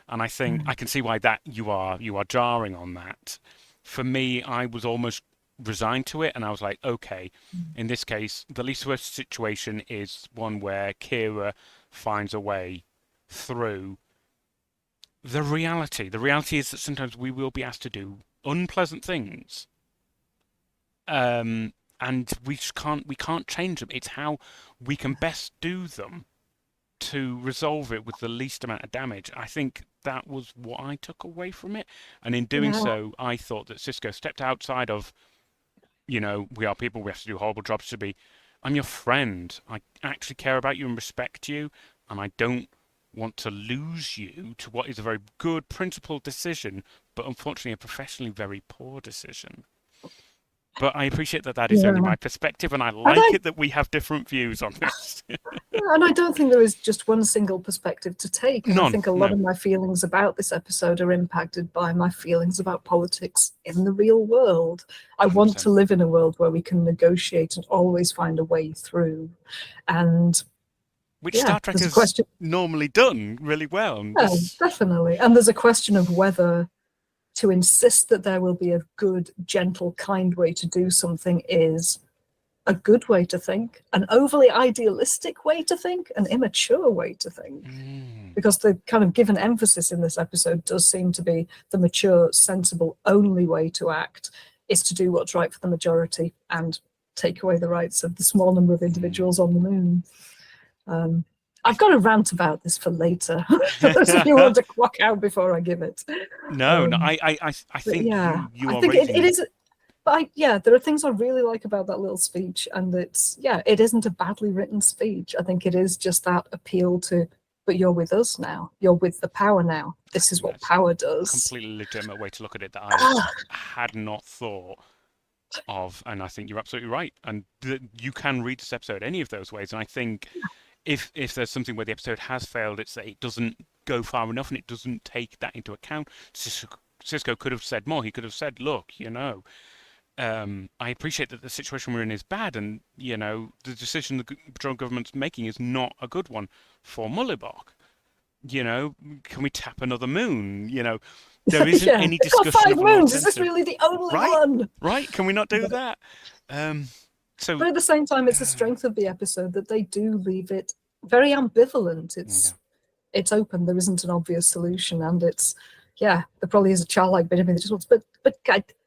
And I think I can see why that you are jarring on that. For me, I was almost resigned to it, and I was like, okay, in this case, the least worst situation is one where Kira finds a way through the reality. The reality is that sometimes we will be asked to do unpleasant things, and we can't change them. It's how we can best do them to resolve it with the least amount of damage. I think that was what I took away from it, and in doing so, I thought that Cisco stepped outside of, we are people, we have to do horrible jobs to be. I'm your friend. I actually care about you and respect you, and I don't want to lose you to what is a very good principled decision, but unfortunately a professionally very poor decision. But I appreciate that is only my perspective, and I like it that we have different views on this. And I don't think there is just one single perspective to take. And I think a lot of my feelings about this episode are impacted by my feelings about politics in the real world. I want to live in a world where we can negotiate and always find a way through. And which Star Trek has normally done really well. Yeah, definitely. And there's a question of whether to insist that there will be a good, gentle, kind way to do something is a good way to think, an overly idealistic way to think, an immature way to think. Because the kind of given emphasis in this episode does seem to be the mature, sensible, only way to act is to do what's right for the majority and take away the rights of the small number of individuals on the moon. I've got a rant about this for later. For those of you who want to clock out before I give it. No, I think you are raising it is. But there are things I really like about that little speech, and it isn't a badly written speech. I think it is just that appeal to, but you're with us now. You're with the power now. This is what power does. Completely legitimate way to look at it that I had not thought of, and I think you're absolutely right. And you can read this episode any of those ways, and I think if there's something where the episode has failed, it's that it doesn't go far enough and it doesn't take that into account. Sisko could have said more. He could have said, look, I appreciate that the situation we're in is bad, and the decision the Bajoran government's making is not a good one for Mullibok. Can we tap another moon? There isn't any discussion. Got 5 moons. Is this really the only one? Right? Can we not do that? But at the same time, it's the strength of the episode that they do leave it very ambivalent. It's open. There isn't an obvious solution, and there probably is a childlike bit of me that just wants, but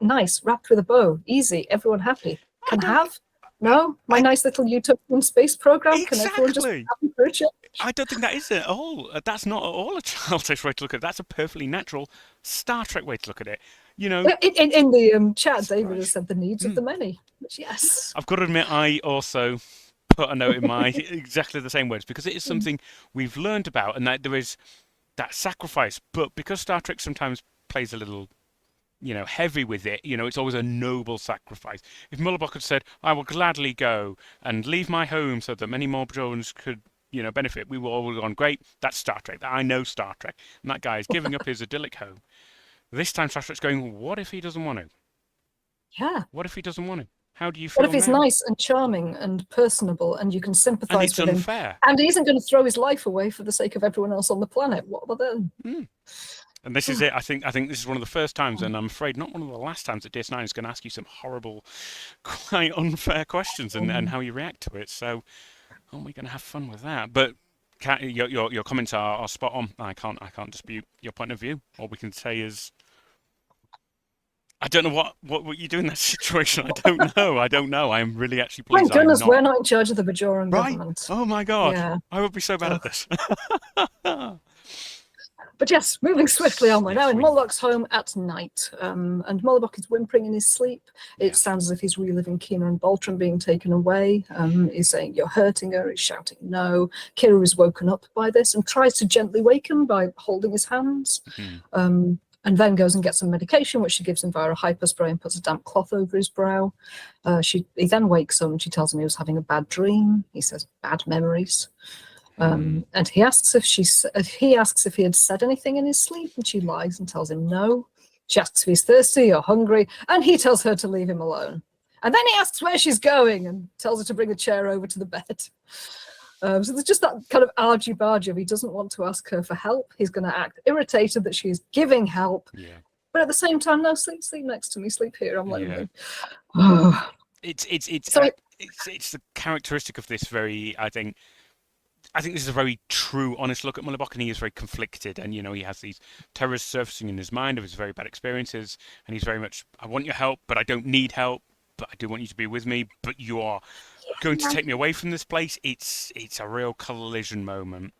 nice, wrapped with a bow, easy, everyone happy. Can have? No? My nice little utopian space program? Exactly. Can everyone just happy for a change? I don't think that is at all. That's not at all a childish way to look at it. That's a perfectly natural Star Trek way to look at it. In the chat, David has said the needs of the many. Which, yes. I've got to admit, I also put a note in my exactly the same words, because it is something we've learned about, and that there is that sacrifice. But because Star Trek sometimes plays a little, heavy with it, it's always a noble sacrifice. If Mullibok had said, I will gladly go and leave my home so that many more Bajorans could, benefit, we would all have gone, great, that's Star Trek. I know Star Trek. And that guy is giving up his idyllic home. This time Star Trek's going, what if he doesn't want to? Yeah. What if he doesn't want to? How do you feel? What if he's nice and charming and personable, and you can sympathise with unfair. him? And he isn't going to throw his life away for the sake of everyone else on the planet. What about then? And this is it. I think this is one of the first times, and I'm afraid not one of the last times, that DS9 is going to ask you some horrible, quite unfair questions and how you react to it. So, aren't we going to have fun with that? But Kat, your comments are spot on. I can't dispute your point of view. All we can say is, I don't know what you do in that situation. I don't know. I'm really actually pleased. Thank goodness we're not in charge of the Bajoran government. Oh my God. Yeah. I would be so bad at this. But yes, moving swiftly on, we're now in Mullibok's home at night. And Mullibok is whimpering in his sleep. It sounds as if he's reliving Kira and Baltram being taken away. He's saying, you're hurting her. He's shouting, no. Kira is woken up by this and tries to gently wake him by holding his hands. And then goes and gets some medication, which she gives him via a hyperspray, and puts a damp cloth over his brow. He then wakes up and she tells him he was having a bad dream. He says, bad memories. And he asks if he had said anything in his sleep, and she lies and tells him no. She asks if he's thirsty or hungry, and he tells her to leave him alone. And then he asks where she's going and tells her to bring a chair over to the bed. So there's just that kind of argy-bargy of he doesn't want to ask her for help. He's going to act irritated that she's giving help. Yeah. But at the same time, no, sleep next to me, sleep here. I'm lonely. Yeah. It's the characteristic of this very, I think this is a very true, honest look at Mullibok, and he is very conflicted. And, he has these terrors surfacing in his mind of his very bad experiences. And he's very much, I want your help, but I don't need help. But I do want you to be with me. But you are going to take me away from this place. It's a real collision moment.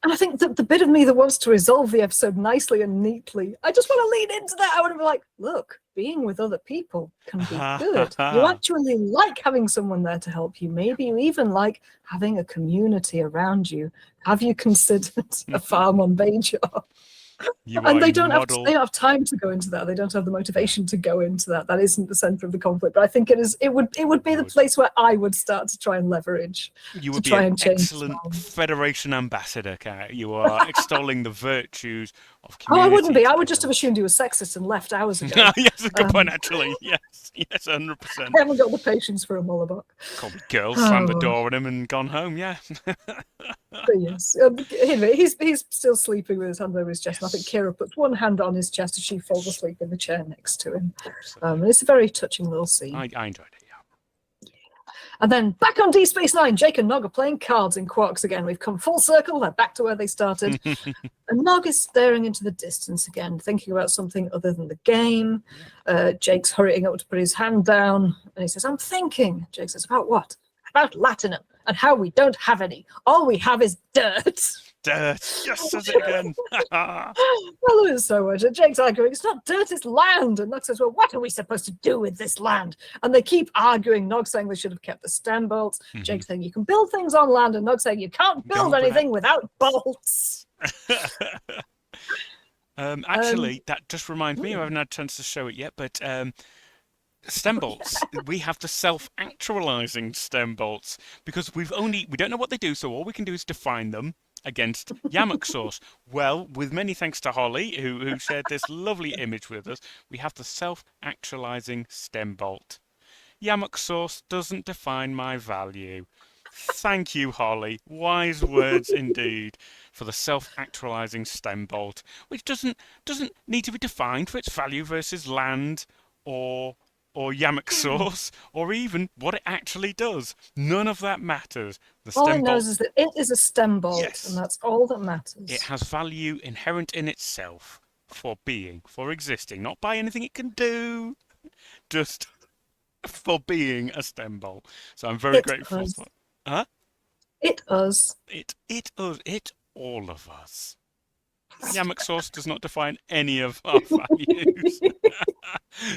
And I think that the bit of me that wants to resolve the episode nicely and neatly, I just want to lean into that. I want to be like, look, being with other people can be good. You actually like having someone there to help you. Maybe you even like having a community around you. Have you considered a farm on Bajor? And they don't have time to go into that. They don't have the motivation to go into that. That isn't the center of the conflict. But I think it would be the place where I would start to try and leverage. You would be an excellent Federation ambassador, Kat. You are extolling the virtues of community. Oh, I wouldn't be. I would just have assumed he was sexist and left hours ago. Yes, a good point, actually. Yes, 100%. I haven't got the patience for a Mullibok. Called the girl, slammed the door on him and gone home, yeah. But yes, he's still sleeping with his hand over his chest. I think Kira puts one hand on his chest as she falls asleep in the chair next to him. It's a very touching little scene. I enjoyed it, yeah. And then back on Deep Space Nine, Jake and Nog are playing cards in Quarks again. We've come full circle. They're back to where they started. And Nog is staring into the distance again, thinking about something other than the game. Jake's hurrying up to put his hand down. And he says, I'm thinking. Jake says, about what? About Latinum and how we don't have any. All we have is dirt. Dirt. Yes, says it again. I love it so much. And Jake's arguing, it's not dirt, it's land. And Nog says, well, what are we supposed to do with this land? And they keep arguing. Nog saying they should have kept the stem bolts. Jake saying you can build things on land. And Nog saying you can't build anything without bolts. Actually, that just reminds me, I haven't had a chance to show it yet, but stem bolts, we have the self-actualizing stem bolts because we don't know what they do, so all we can do is define them against Yamuk source. Well, with many thanks to Holly, who shared this lovely image with us, we have the self-actualizing stem bolt. Yamuk source doesn't define my value. Thank you, Holly. Wise words indeed for the self-actualizing stem bolt, which doesn't need to be defined for its value versus land or Yamuk source, or even what it actually does. None of that matters. All it knows is that it is a stem bolt, yes, and that's all that matters. It has value inherent in itself for being, for existing, not by anything it can do, just for being a stem bolt. So I'm very grateful for it. Huh? It us. It us. It all of us. Yamuk source does not define any of our values.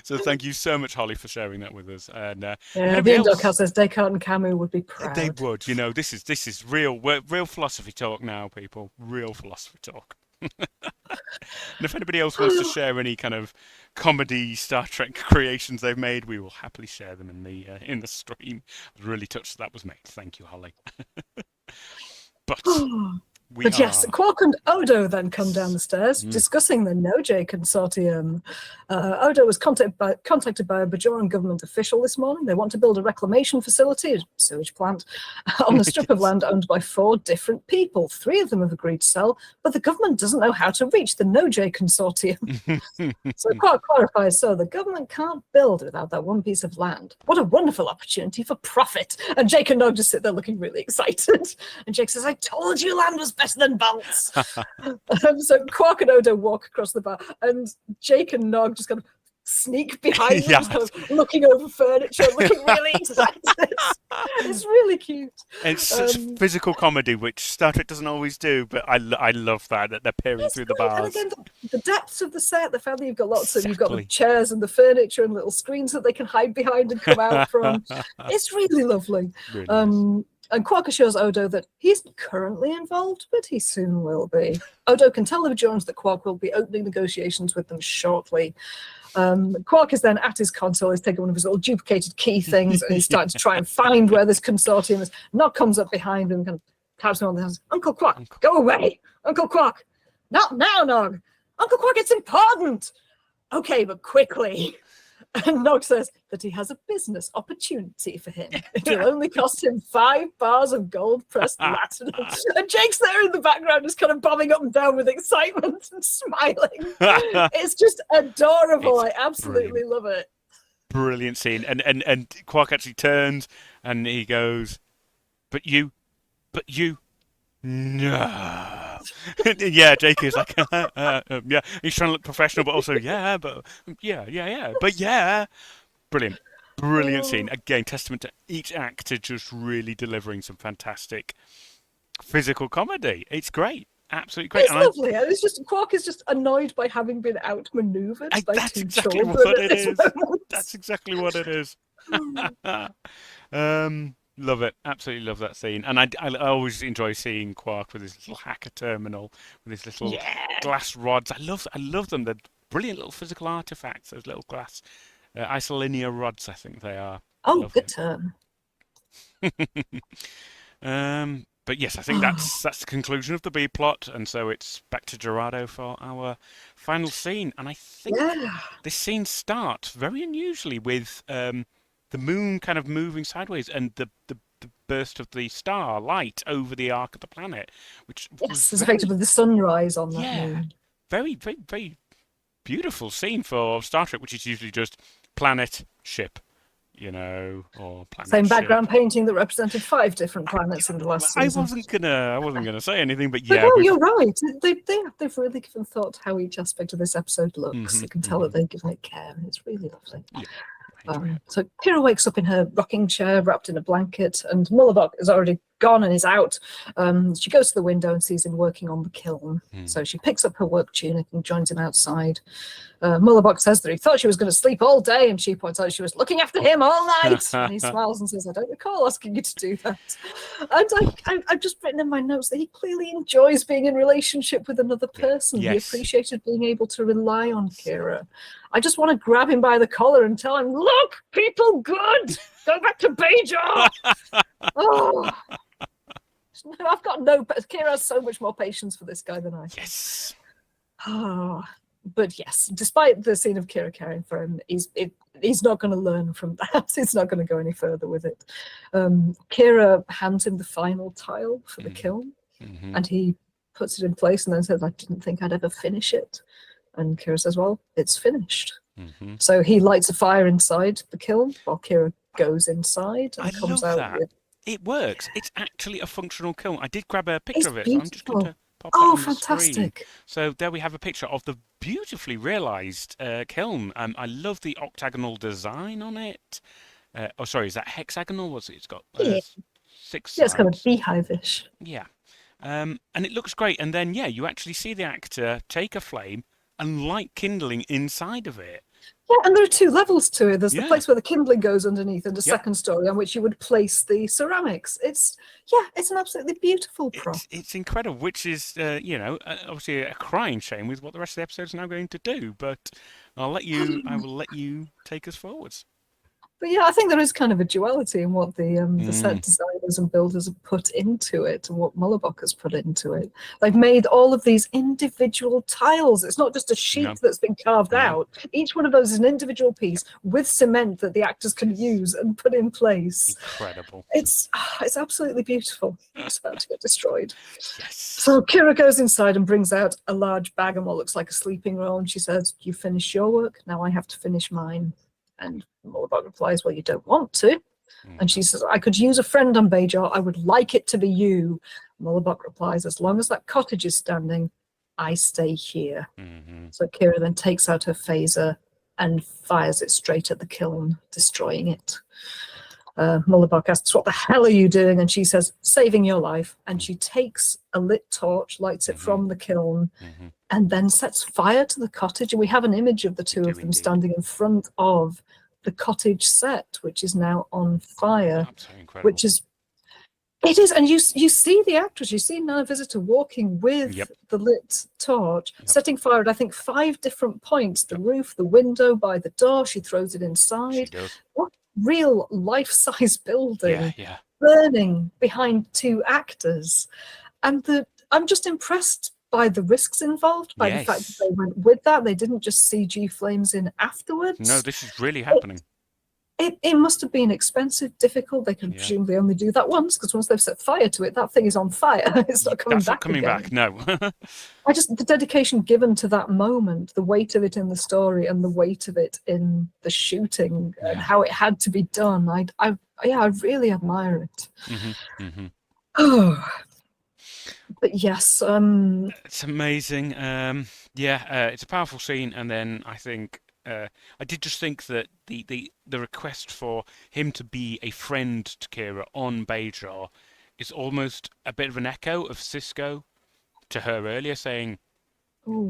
So thank you so much, Holly, for sharing that with us. And the Indocast says Descartes and Camus would be proud. They would. You know, this is real philosophy talk now, people. Real philosophy talk. And if anybody else wants to share any kind of comedy Star Trek creations they've made, we will happily share them in the stream. I was really touched that was made. Thank you, Holly. But yes, Quark and Odo then come down the stairs discussing the NoJ consortium. Odo was contacted by a Bajoran government official this morning. They want to build a reclamation facility, a sewage plant, on a strip of land owned by 4 different people. 3 of them have agreed to sell, but the government doesn't know how to reach the NoJ consortium. So Quark clarifies, so the government can't build without that one piece of land. What a wonderful opportunity for profit. And Jake and Nog just sit there looking really excited. And Jake says, I told you land was better than bolts. So Quark and Odo walk across the bar, and Jake and Nog just kind of sneak behind them, just kind of looking over furniture, looking really excited. It's really cute. It's such physical comedy, which Star Trek doesn't always do, but I love that they're peering through the bars. And again, the depths of the set, the fact that you've got lots of, you've got the chairs and the furniture and little screens that they can hide behind and come out from. It's really lovely. Really and Quark assures Odo that he isn't currently involved, but he soon will be. Odo can tell the Bajorans that Quark will be opening negotiations with them shortly. Quark is then at his console. He's taking one of his little duplicated key things, and he's starting to try and find where this consortium is. Nog comes up behind him and kind of taps him on the hand. Uncle Quark, go away! Uncle Quark, not now, Nog! Uncle Quark, it's important! Okay, but quickly. And Nog says that he has a business opportunity for him. It will only cost him 5 bars of gold-pressed latinum. And Jake's there in the background just kind of bobbing up and down with excitement and smiling. It's just adorable. I absolutely love it. Brilliant scene. And Quark actually turns and he goes, but you, no. Yeah, Jake is like, yeah, he's trying to look professional, but also, but yeah. Brilliant scene. Again, testament to each actor just really delivering some fantastic physical comedy. It's great. Absolutely great. It's lovely. And it's just, Quark is just annoyed by having been outmaneuvered by that's 2 exactly children what at it is. moment. That's exactly what it is. Love it. Absolutely love that scene. And I always enjoy seeing Quark with his little hacker terminal, with his little glass rods. I love them. They're brilliant little physical artifacts, those little glass isolinear rods, I think they are. Oh, good term. But yes, I think that's the conclusion of the B plot, and so it's back to Gerardo for our final scene. And I think this scene starts very unusually with the moon kind of moving sideways and the burst of the star light over the arc of the planet, which is effectively the sunrise on that moon. Very, very, very beautiful scene for Star Trek, which is usually just planet, ship. or planet Same ship. background painting that represented 5 different planets in the last season. I wasn't gonna say anything, but But yeah, no, you're right. They've really given thought to how each aspect of this episode looks. Mhm, You can tell that they've given it care, and it's really lovely. yeah, I enjoy it. So Kira wakes up in her rocking chair, wrapped in a blanket, and Mullibok is already gone and is out. She goes to the window and sees him working on the kiln. So she picks up her work tunic and joins him outside. Mullibok says that he thought she was going to sleep all day, and she points out she was looking after him all night. And he smiles and says, I don't recall asking you to do that. And I've just written in my notes that he clearly enjoys being in relationship with another person. Yes. He appreciated being able to rely on Kira. I just want to grab him by the collar and tell him, look, people good, go back to Bajor. Oh. I've got Kira has so much more patience for this guy than I. Yes. Oh. But yes, despite the scene of Kira caring for him, he's not going to learn from that. He's not going to go any further with it. Kira hands him the final tile for the kiln, and he puts it in place and then says, I didn't think I'd ever finish it. And Kira says, well, it's finished. So he lights a fire inside the kiln while Kira goes inside and comes out that. with... It works. It's actually a functional kiln. I did grab a picture of it. So I'm just going to pop Oh, that on fantastic. the screen. So there we have a picture of the beautifully realised kiln. I love the octagonal design on it. Oh, sorry, is that hexagonal? What's it? It's got 6 sides. Yeah, it's kind of beehive-ish. Yeah. And it looks great. And then, yeah, you actually see the actor take a flame and light kindling inside of it. Yeah, and there are 2 levels to it. There's the Yeah. place where the kindling goes underneath, and a second story on which you would place the ceramics. It's an absolutely beautiful prop. It's incredible, which is obviously a crying shame with what the rest of the episode is now going to do. But I will let you take us forwards. But yeah, I think there is kind of a duality in what the set designers and builders have put into it and what Mullibok has put into it. They've made all of these individual tiles. It's not just a sheet that's been carved out. Each one of those is an individual piece with cement that the actors can use and put in place. Incredible. It's absolutely beautiful. It's about to get destroyed. Yes. So Kira goes inside and brings out a large bag and what looks like a sleeping roll, and she says, you finished your work, now I have to finish mine. And Mullibok replies, well, you don't want to. And she says, I could use a friend on Bajor. I would like it to be you. Mullibok replies, as long as that cottage is standing, I stay here. So Kira then takes out her phaser and fires it straight at the kiln, destroying it. Mullibok asks, what the hell are you doing? And she says, saving your life. And she takes a lit torch, lights it from the kiln, and then sets fire to the cottage. And we have an image of the two of them standing in front of the cottage set, which is now on fire. Absolutely incredible. It is, and you see the actress, you see Nana Visitor walking with the lit torch, setting fire at, I think, 5 different points, the roof, the window, by the door. She throws it inside. She does. What real life-size building Yeah. burning behind 2 actors. And I'm just impressed by the risks involved, by the fact that they went with that. They didn't just CG flames in afterwards. No, this is really happening. It must have been expensive, difficult. They can presumably only do that once, because once they've set fire to it, that thing is on fire. It's not coming back. That's not coming back, no. The dedication given to that moment, the weight of it in the story and the weight of it in the shooting and how it had to be done. I really admire it. Oh. But yes, it's amazing. It's a powerful scene, and then I think I did just think that the request for him to be a friend to Kira on Bajor is almost a bit of an echo of Cisco to her earlier, saying,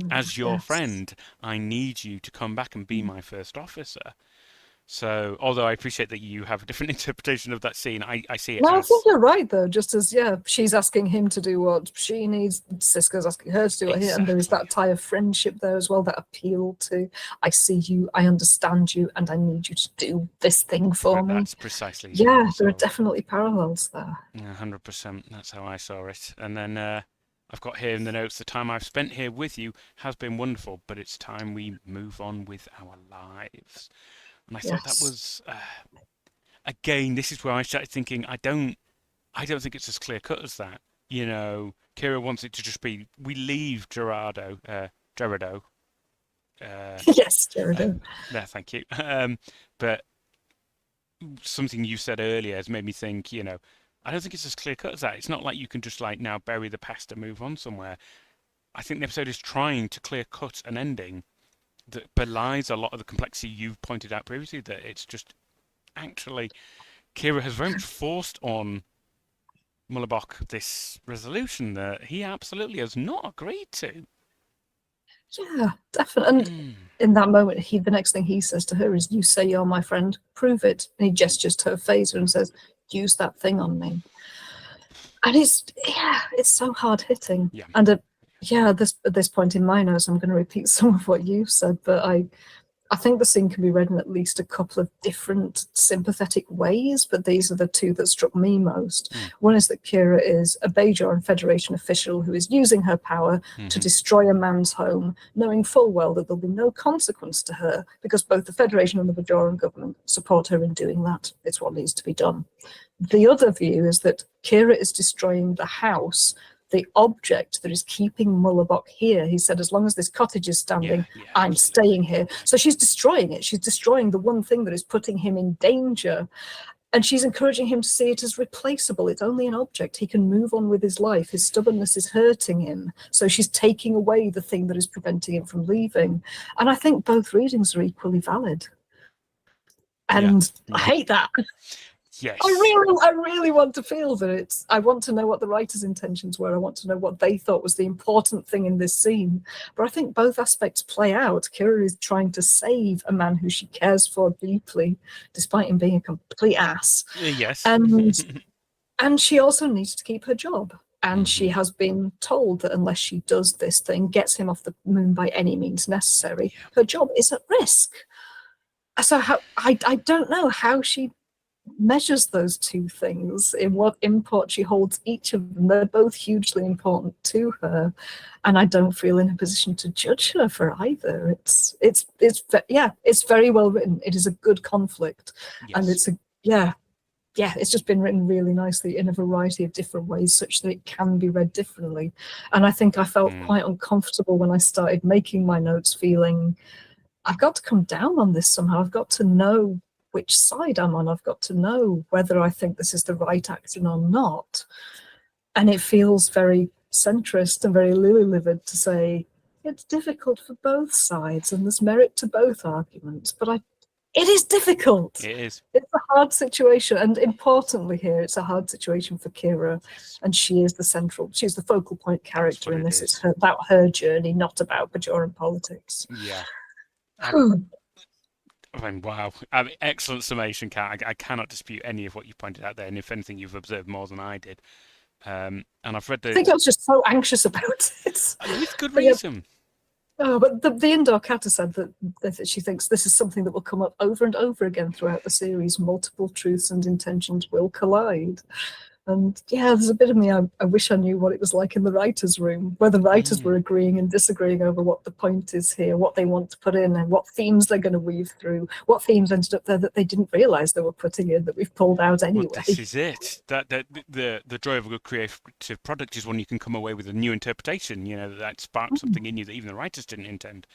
as your friend, I need you to come back and be my first officer. So, although I appreciate that you have a different interpretation of that scene, I see it as... I think you're right, though, just as, she's asking him to do what she needs, Cisco's asking her to do what and there is that tie of friendship there as well, that appeal to, I see you, I understand you, and I need you to do this thing for me. That's precisely... Yeah, there are definitely parallels there. 100%, that's how I saw it. And then I've got here in the notes, the time I've spent here with you has been wonderful, but it's time we move on with our lives. And I thought that was, again, this is where I started thinking, I don't think it's as clear cut as that. You know, Kira wants it to just be, we leave Gerardo. Yes, Gerardo. There, thank you. But something you said earlier has made me think, I don't think it's as clear cut as that. It's not like you can just like now bury the past and move on somewhere. I think the episode is trying to clear cut an ending that belies a lot of the complexity you've pointed out previously, that it's just actually Kira has very much forced on Mullibok this resolution that he absolutely has not agreed to. Yeah, definitely. And in that moment, the next thing he says to her is, "You say you're my friend, prove it." And he gestures to her phaser and says, "Use that thing on me." And it's so hard hitting. Yeah. And at this point in my notes, I'm going to repeat some of what you said, but I think the scene can be read in at least a couple of different sympathetic ways, but these are the two that struck me most. One is that Kira is a Bajoran Federation official who is using her power to destroy a man's home, knowing full well that there'll be no consequence to her because both the Federation and the Bajoran government support her in doing that. It's what needs to be done. The other view is that Kira is destroying the house, the object that is keeping Mullibok here. He said, as long as this cottage is standing, I'm staying here. So she's destroying it. She's destroying the one thing that is putting him in danger. And she's encouraging him to see it as replaceable. It's only an object. He can move on with his life. His stubbornness is hurting him. So she's taking away the thing that is preventing him from leaving. And I think both readings are equally valid. And I hate that. Yes. I really want to feel that I want to know what the writer's intentions were. I want to know what they thought was the important thing in this scene. But I think both aspects play out. Kira is trying to save a man who she cares for deeply, despite him being a complete ass. Yes. And she also needs to keep her job. And she has been told that unless she does this thing, gets him off the moon by any means necessary, her job is at risk. So I don't know how she measures those two things, in what import she holds each of them. They're both hugely important to her, and I don't feel in a position to judge her for either. It's very well written. It is a good conflict, and it's just been written really nicely in a variety of different ways, such that it can be read differently. And I think I felt quite uncomfortable when I started making my notes, feeling I've got to come down on this somehow. I've got to know which side I'm on. I've got to know whether I think this is the right action or not. And it feels very centrist and very lily-livered to say it's difficult for both sides and there's merit to both arguments. But it is difficult. It is. It's a hard situation. And importantly here, it's a hard situation for Kira. And she's the focal point character in this. It's about her journey, not about Bajoran politics. Yeah. I mean, wow. Excellent summation, Kat. I cannot dispute any of what you pointed out there. And if anything, you've observed more than I did. And I've read I think I was just so anxious about it. With good reason. But the indoor cat has said that she thinks this is something that will come up over and over again throughout the series. Multiple truths and intentions will collide. And there's a bit of me, I wish I knew what it was like in the writer's room, where the writers were agreeing and disagreeing over what the point is here, what they want to put in, and what themes they're going to weave through, what themes ended up there that they didn't realise they were putting in, that we've pulled out anyway. Well, this is it. The joy of a good creative product is when you can come away with a new interpretation, that sparks something in you that even the writers didn't intend.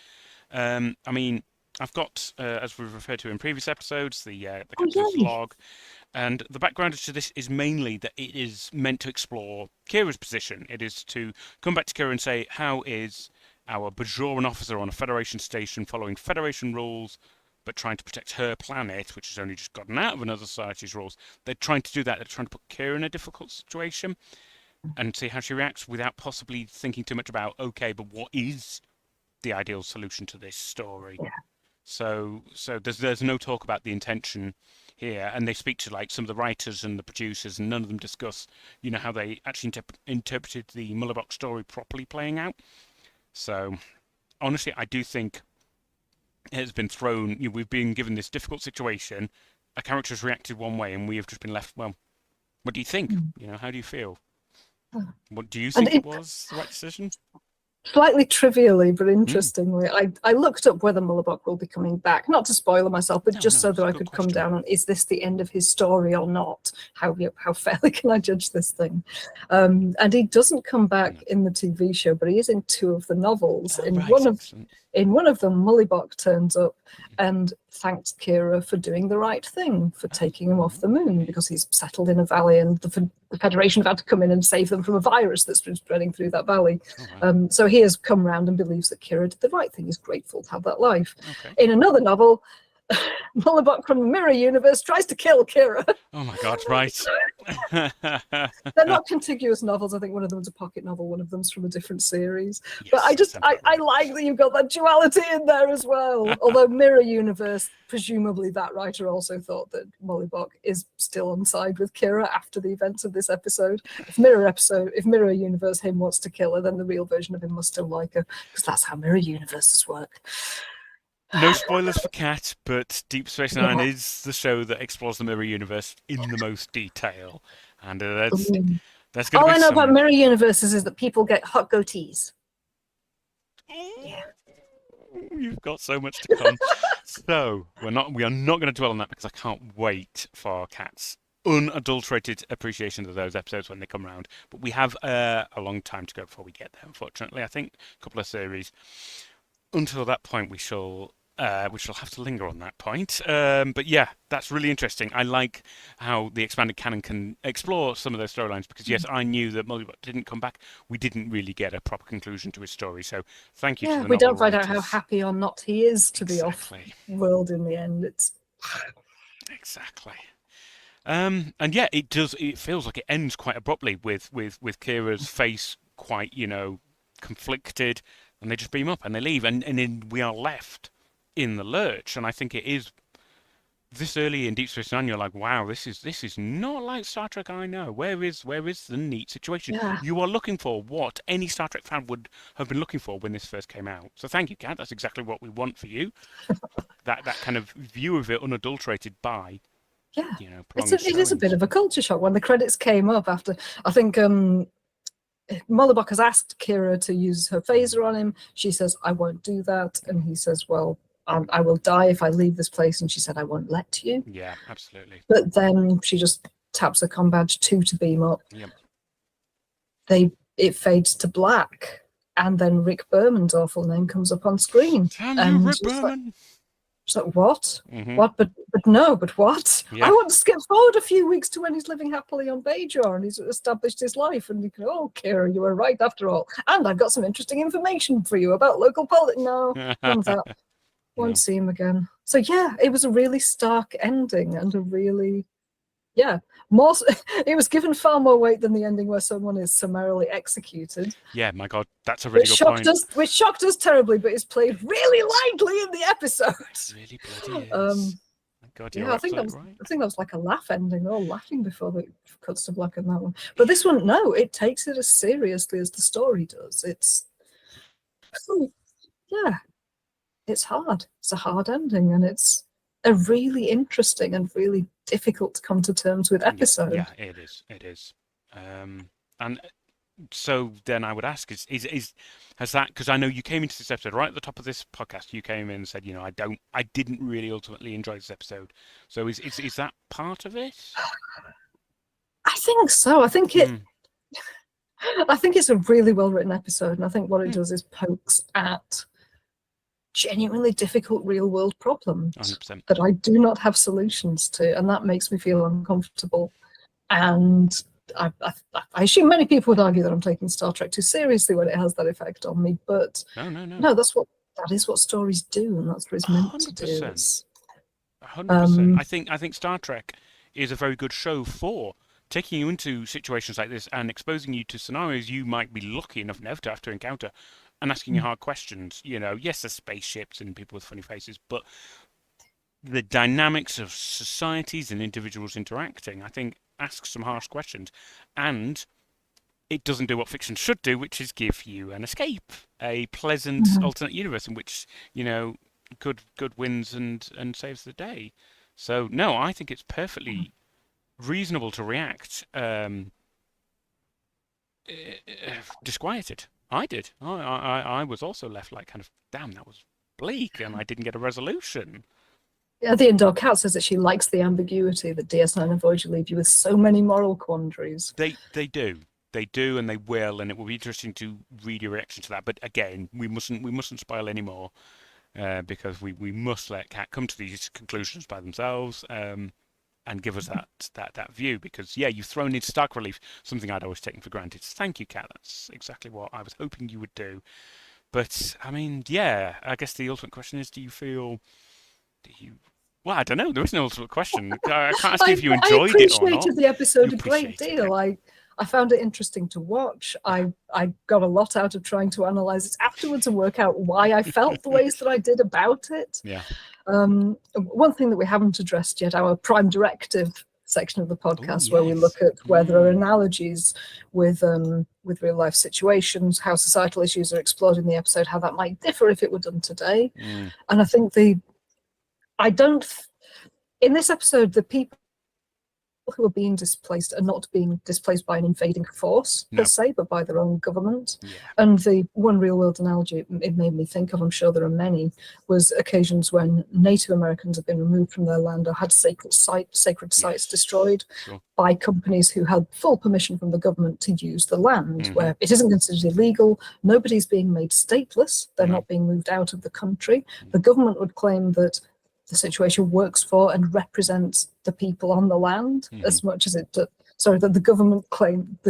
I mean, I've got, as we've referred to in previous episodes, the captain's log. And the background to this is mainly that it is meant to explore Kira's position. It is to come back to Kira and say, how is our Bajoran officer on a Federation station following Federation rules, but trying to protect her planet, which has only just gotten out of another society's rules? They're trying to do that. They're trying to put Kira in a difficult situation and see how she reacts without possibly thinking too much about, okay, but what is the ideal solution to this story? Yeah. So there's no talk about the intention here, and they speak to like some of the writers and the producers, and none of them discuss, how they actually interpreted the Mullibok story properly playing out. So, honestly, I do think it has been thrown. We've been given this difficult situation. A character has reacted one way, and we have just been left. Well, what do you think? How do you feel? What do you think it was the right decision? Slightly trivially, but interestingly, I looked up whether Mullibok will be coming back. Not to spoil myself, but so that I could come down on, is this the end of his story or not? How fairly can I judge this thing? And he doesn't come back in the TV show, but he is in two of the novels. In one of them, Mullibok turns up, and thanked Kira for doing the right thing, for taking him off the moon, because he's settled in a valley and the Federation have had to come in and save them from a virus that's been spreading through that valley. So he has come round and believes that Kira did the right thing. He's grateful to have that life. In another novel, Mullibok from the Mirror Universe tries to kill Kira. Oh my God, right. They're not contiguous novels. I think one of them's a pocket novel, one of them's from a different series. Yes, but I like that you've got that duality in there as well. Although Mirror Universe, presumably that writer also thought that Mullibok is still on side with Kira after the events of this episode. If Mirror Universe him wants to kill her, then the real version of him must still like her, because that's how Mirror Universes work. No spoilers for Cat, but Deep Space Nine is the show that explores the Mirror Universe in the most detail. And there's going to be all I know about Mirror Universes is that people get hot goatees. Yeah. You've got so much to come. So we are not going to dwell on that, because I can't wait for Cat's unadulterated appreciation of those episodes when they come around. But we have a long time to go before we get there, unfortunately. I think a couple of series. Until that point, we shall have to linger on that point. But yeah, that's really interesting. I like how the expanded canon can explore some of those storylines, because yes, I knew that Mullibok didn't come back. We didn't really get a proper conclusion to his story. So thank you to the novel we don't find writers. out how happy or not he is to be off world in the end. It's exactly. And yeah, it does. It feels like it ends quite abruptly with Kira's face quite, conflicted, and they just beam up and they leave, and then we are left in the lurch. And I think it is this early in Deep Space Nine, you're like, wow, this is not like Star Trek I know. Where is the neat situation? Yeah. You are looking for what any Star Trek fan would have been looking for when this first came out. So thank you, Kat. That's exactly what we want for you. that kind of view of it, unadulterated by. Yeah, it is a bit of a culture shock when the credits came up after. I think Mullibok has asked Kira to use her phaser on him. She says, "I won't do that," and he says, "Well, I will die if I leave this place." And she said, "I won't let you." Yeah, absolutely. But then she just taps the comm badge 2 to beam up. Yep. It fades to black, and then Rick Berman's awful name comes up on screen. Tell you, Rick Berman. She's like, what? Mm-hmm. What? But what? Yeah. I want to skip forward a few weeks to when he's living happily on Bajor and he's established his life. And you go, oh, Kira, you were right after all. And I've got some interesting information for you about local politics. No, comes out. Won't see him again. So yeah, it was a really stark ending and a really, more. It was given far more weight than the ending where someone is summarily executed. Yeah, my God, that's a really good point. Which shocked us terribly, but is played really lightly in the episode. It really bloody is. God, I think that was like a laugh ending. They're all laughing before the cuts to black on that one. But this one, no, it takes it as seriously as the story does. It's hard. It's a hard ending, and it's a really interesting and really difficult to come to terms with episode. Yeah, it is. And so then I would ask, has that, because I know you came into this episode right at the top of this podcast, you came in and said, I didn't really ultimately enjoy this episode. So is that part of it? I think so. I think it's a really well written episode, and I think what it does is pokes at genuinely difficult real world problems 100%. that I do not have solutions to, and that makes me feel uncomfortable. And I assume many people would argue that I'm taking Star Trek too seriously when it has that effect on me, but no, that is what stories do, and that's what it's meant 100%. to do. 100%. I think Star Trek is a very good show for taking you into situations like this and exposing you to scenarios you might be lucky enough never to have to encounter, and asking you hard questions. Yes, there's spaceships and people with funny faces, but the dynamics of societies and individuals interacting, I think, asks some harsh questions, and it doesn't do what fiction should do, which is give you an escape, a pleasant alternate universe in which good wins and saves the day. So no, I think it's perfectly reasonable to react disquieted. I did. I was also left like, kind of, damn, that was bleak, and I didn't get a resolution. Yeah, the Indoor Cat says that she likes the ambiguity that DS9 and Voyager leave you with so many moral quandaries. They do, and they will, and it will be interesting to read your reaction to that. But again, we mustn't spoil any more. because we must let Cat come to these conclusions by themselves. And give us that view, because you've thrown into stark relief something I'd always taken for granted. Thank you, Kat. That's exactly what I was hoping you would do. But I mean, I guess the ultimate question is: do you? Well, I don't know. There is no ultimate question. I can't ask you if you enjoyed it or not. I appreciated the episode You a great appreciated deal. I found it interesting to watch. I got a lot out of trying to analyze it afterwards and work out why I felt the ways that I did about it. Yeah. One thing that we haven't addressed yet, our prime directive section of the podcast, Ooh, where we yes. look at where there are analogies with real life situations, how societal issues are explored in the episode, how that might differ if it were done today. And I think in this episode, the people who are being displaced are not being displaced by an invading force per se, but by their own government. And the one real world analogy it made me think of, I'm sure there are many, was occasions when Native Americans have been removed from their land or had sacred sites destroyed by companies who had full permission from the government to use the land, where it isn't considered illegal, nobody's being made stateless, they're not being moved out of the country. The government would claim that the situation works for and represents the people on the land as much as that the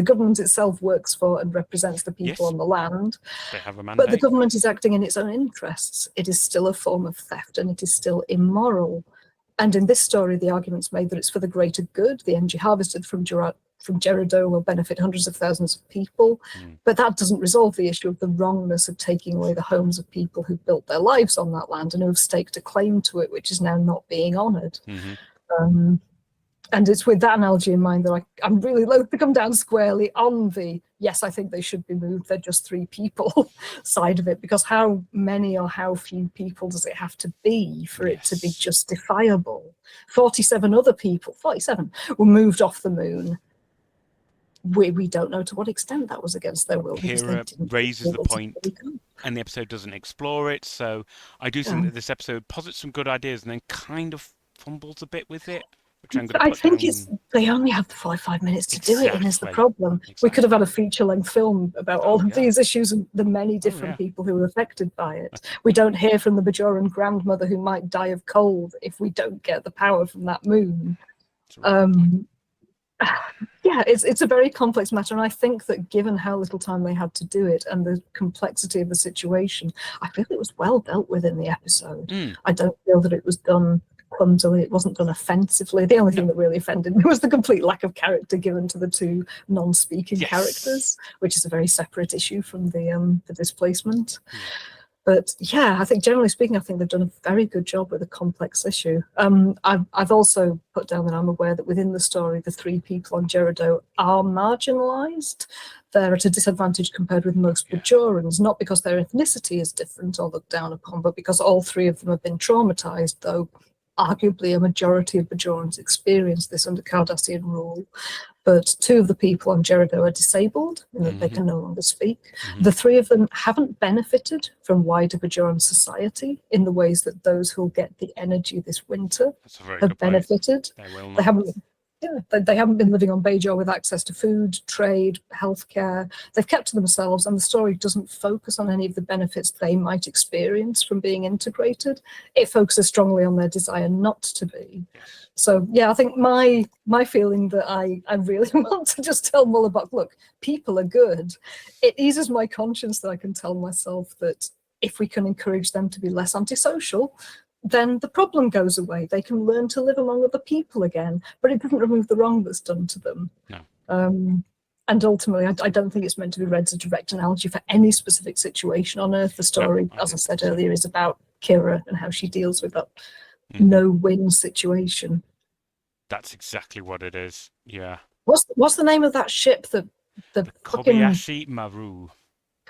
government itself works for and represents the people on the land. They have a mandate. But the government is acting in its own interests. It is still a form of theft and it is still immoral. And in this story, the argument's made that it's for the greater good. The energy harvested from Gerudo will benefit hundreds of thousands of people, but that doesn't resolve the issue of the wrongness of taking away the homes of people who built their lives on that land and who have staked a claim to it, which is now not being honoured. And it's with that analogy in mind that I'm really loath to come down squarely on the, yes, I think they should be moved, they're just 3 people side of it, because how many or how few people does it have to be for it to be justifiable? 47 other people, 47, were moved off the moon. We don't know to what extent that was against their will. Kira raises the point, and the episode doesn't explore it. So I do think that this episode posits some good ideas and then kind of fumbles a bit with it. Which I think they only have the 45 minutes to do it, and is the problem. We could have had a feature-length film about all of these issues and the many different people who are affected by it. We don't hear from the Bajoran grandmother who might die of cold if we don't get the power from that moon. It's a very complex matter, and I think that given how little time they had to do it and the complexity of the situation, I feel it was well dealt with in the episode. I don't feel that it was done clumsily, it wasn't done offensively. The only thing that really offended me was the complete lack of character given to the 2 non-speaking characters, which is a very separate issue from the displacement. But I think generally speaking, I think they've done a very good job with a complex issue. I've also put down that I'm aware that within the story, the 3 people on Gerudo are marginalised. They're at a disadvantage compared with most Bajorans, not because their ethnicity is different or looked down upon, but because all 3 of them have been traumatised, though arguably a majority of Bajorans experience this under Cardassian rule. But 2 of the people on Gerudo are disabled in that they can no longer speak. The 3 of them haven't benefited from wider Bajoran society in the ways that those who'll get the energy this winter have benefited. They haven't been living on Bajor with access to food, trade, healthcare. They've kept to themselves, and the story doesn't focus on any of the benefits they might experience from being integrated. It focuses strongly on their desire not to be. So, I think my feeling that I really want to just tell Mullibok, look, people are good. It eases my conscience that I can tell myself that if we can encourage them to be less antisocial, then the problem goes away. They can learn to live among other people again, but it doesn't remove the wrong that's done to them. And ultimately, I don't think it's meant to be read as a direct analogy for any specific situation on Earth. The story, as I said earlier, is about Kira and how she deals with that no-win situation. That's exactly what it is. Yeah. What's the name of that ship? The Kobayashi Maru.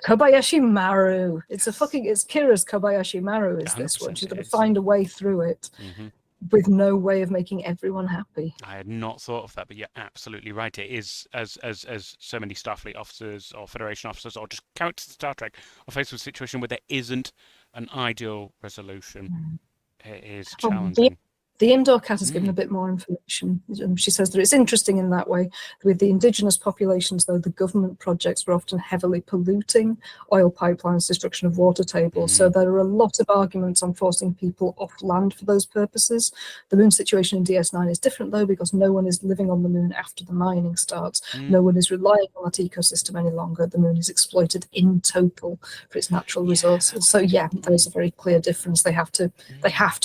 Kobayashi Maru. It's Kira's Kobayashi Maru. Is this one? She's got to find a way through it with no way of making everyone happy. I had not thought of that, but you're absolutely right. It is as so many Starfleet officers or Federation officers or just characters in Star Trek are faced with a situation where there isn't an ideal resolution. It is challenging. The indoor cat has given a bit more information. She says that it's interesting in that way. With the indigenous populations, though, the government projects were often heavily polluting oil pipelines, destruction of water tables. So there are a lot of arguments on forcing people off land for those purposes. The moon situation in DS9 is different, though, because no one is living on the moon after the mining starts. No one is relying on that ecosystem any longer. The moon is exploited in total for its natural resources. So yeah, there's a very clear difference. They have to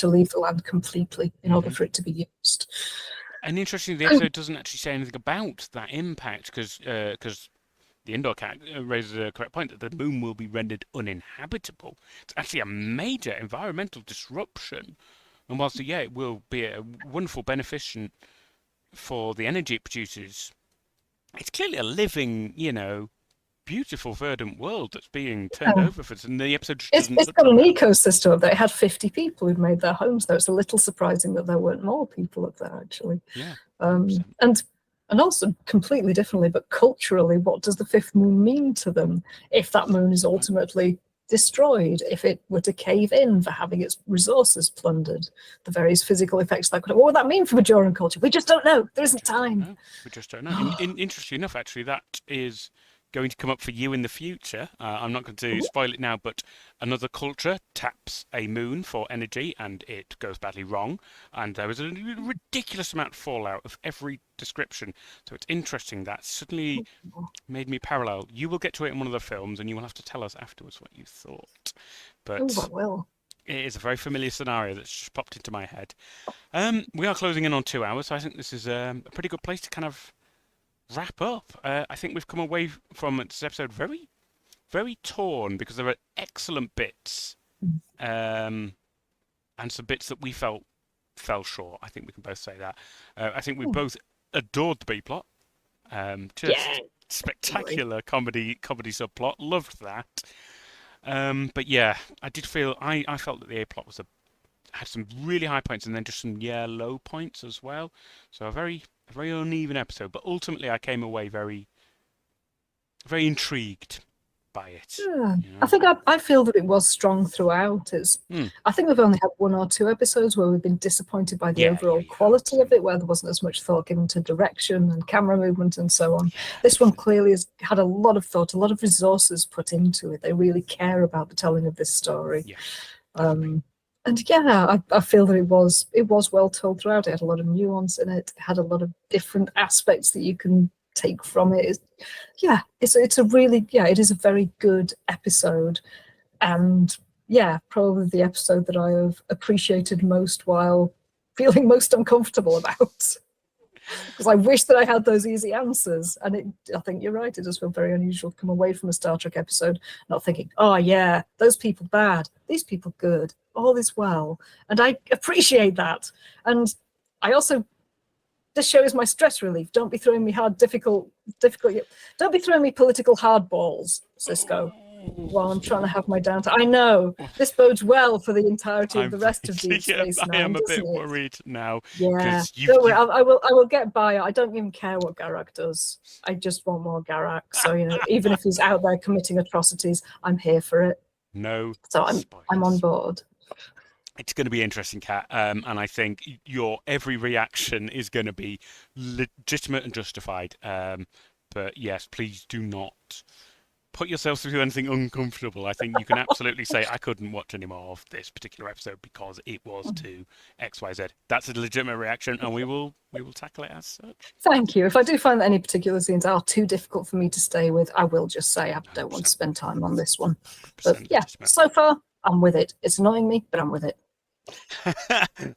leave the land completely in order for it to be used. And interestingly, the episode doesn't actually say anything about that impact because the indoor cat raises a correct point that the moon will be rendered uninhabitable. It's actually a major environmental disruption. And whilst, yeah, it will be a wonderful beneficent for the energy it produces, it's clearly a living, beautiful, verdant world that's being turned over for us. And the episode just doesn't. It's got an ecosystem up there. It had 50 people who'd made their homes there. It's a little surprising that there weren't more people up there, actually. Yeah. And also completely differently, but culturally, what does the fifth moon mean to them if that moon is ultimately destroyed, if it were to cave in for having its resources plundered, the various physical effects that could have, what would that mean for Bajoran culture? We just don't know. There isn't time. No, we just don't know. Interestingly enough, actually, that is going to come up for you in the future. I'm not going to spoil it now, but another culture taps a moon for energy and it goes badly wrong. And there was a ridiculous amount of fallout of every description. So it's interesting. That suddenly made me parallel. You will get to it in one of the films and you will have to tell us afterwards what you thought. But I will. It is a very familiar scenario that's just popped into my head. We are closing in on 2 hours, so I think this is a pretty good place to kind of wrap up. I think we've come away from this episode very, very torn because there are excellent bits and some bits that we felt fell short. I think we can both say that. I think we both adored the B plot. Just spectacular comedy subplot. Loved that. But yeah, I did feel I felt that the A plot had some really high points and then just some low points as well. So a very uneven episode, but ultimately I came away very, very intrigued by it. Yeah. I think I feel that it was strong throughout. I think we've only had 1 or 2 episodes where we've been disappointed by the overall quality of it, where there wasn't as much thought given to direction and camera movement and so on. This one clearly has had a lot of thought, a lot of resources put into it. They really care about the telling of this story. And yeah, I feel that it was well told throughout. It had a lot of nuance in it. It had a lot of different aspects that you can take from it. It is a very good episode, and probably the episode that I have appreciated most while feeling most uncomfortable about. Because I wish that I had those easy answers, and I think you're right. It does feel very unusual to come away from a Star Trek episode not thinking, "Oh yeah, those people bad, these people good, all is well," and I appreciate that. And I also, this show is my stress relief. Don't be throwing me difficult. Don't be throwing me political hardballs, Cisco, while I'm trying to have my downtime. I know this bodes well for the entirety of the rest of Deep Space Nine. I am a bit worried now. Yeah, don't worry. I will get by. I don't even care what Garak does. I just want more Garak. So even if he's out there committing atrocities, I'm here for it. No. So I'm on board. It's going to be interesting, Kat, and I think your every reaction is going to be legitimate and justified. But yes, please do not put yourself through anything uncomfortable. I think you can absolutely say, I couldn't watch any more of this particular episode because it was to X, Y, Z. That's a legitimate reaction, and we will tackle it as such. Thank you. If I do find that any particular scenes are too difficult for me to stay with, I will just say I don't want to spend time on this one. But yeah, so far, I'm with it. It's annoying me, but I'm with it.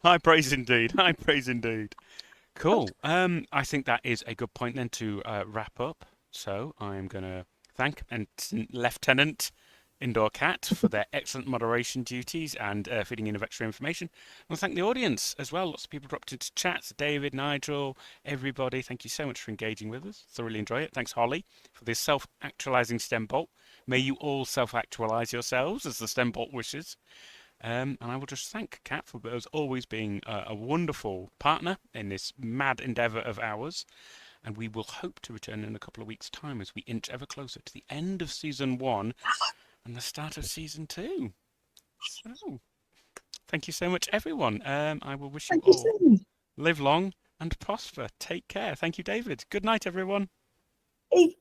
High praise indeed. High praise indeed. Cool. I think that is a good point then to wrap up. So I'm going to thank Lieutenant Indoor Cat for their excellent moderation duties and feeding in of extra information. And thank the audience as well. Lots of people dropped into chats. David, Nigel, everybody. Thank you so much for engaging with us. Thoroughly enjoy it. Thanks, Holly, for this self-actualizing STEM bolt. May you all self-actualize yourselves as the STEM bolt wishes. And I will just thank Kat for as always being a wonderful partner in this mad endeavour of ours. And we will hope to return in a couple of weeks' time as we inch ever closer to the end of Season 1 and the start of Season 2. So, Thank you so much, everyone. I will wish you Thank you, all Tim. live long and prosper. Take care. Thank you, David. Good night, everyone. Hey.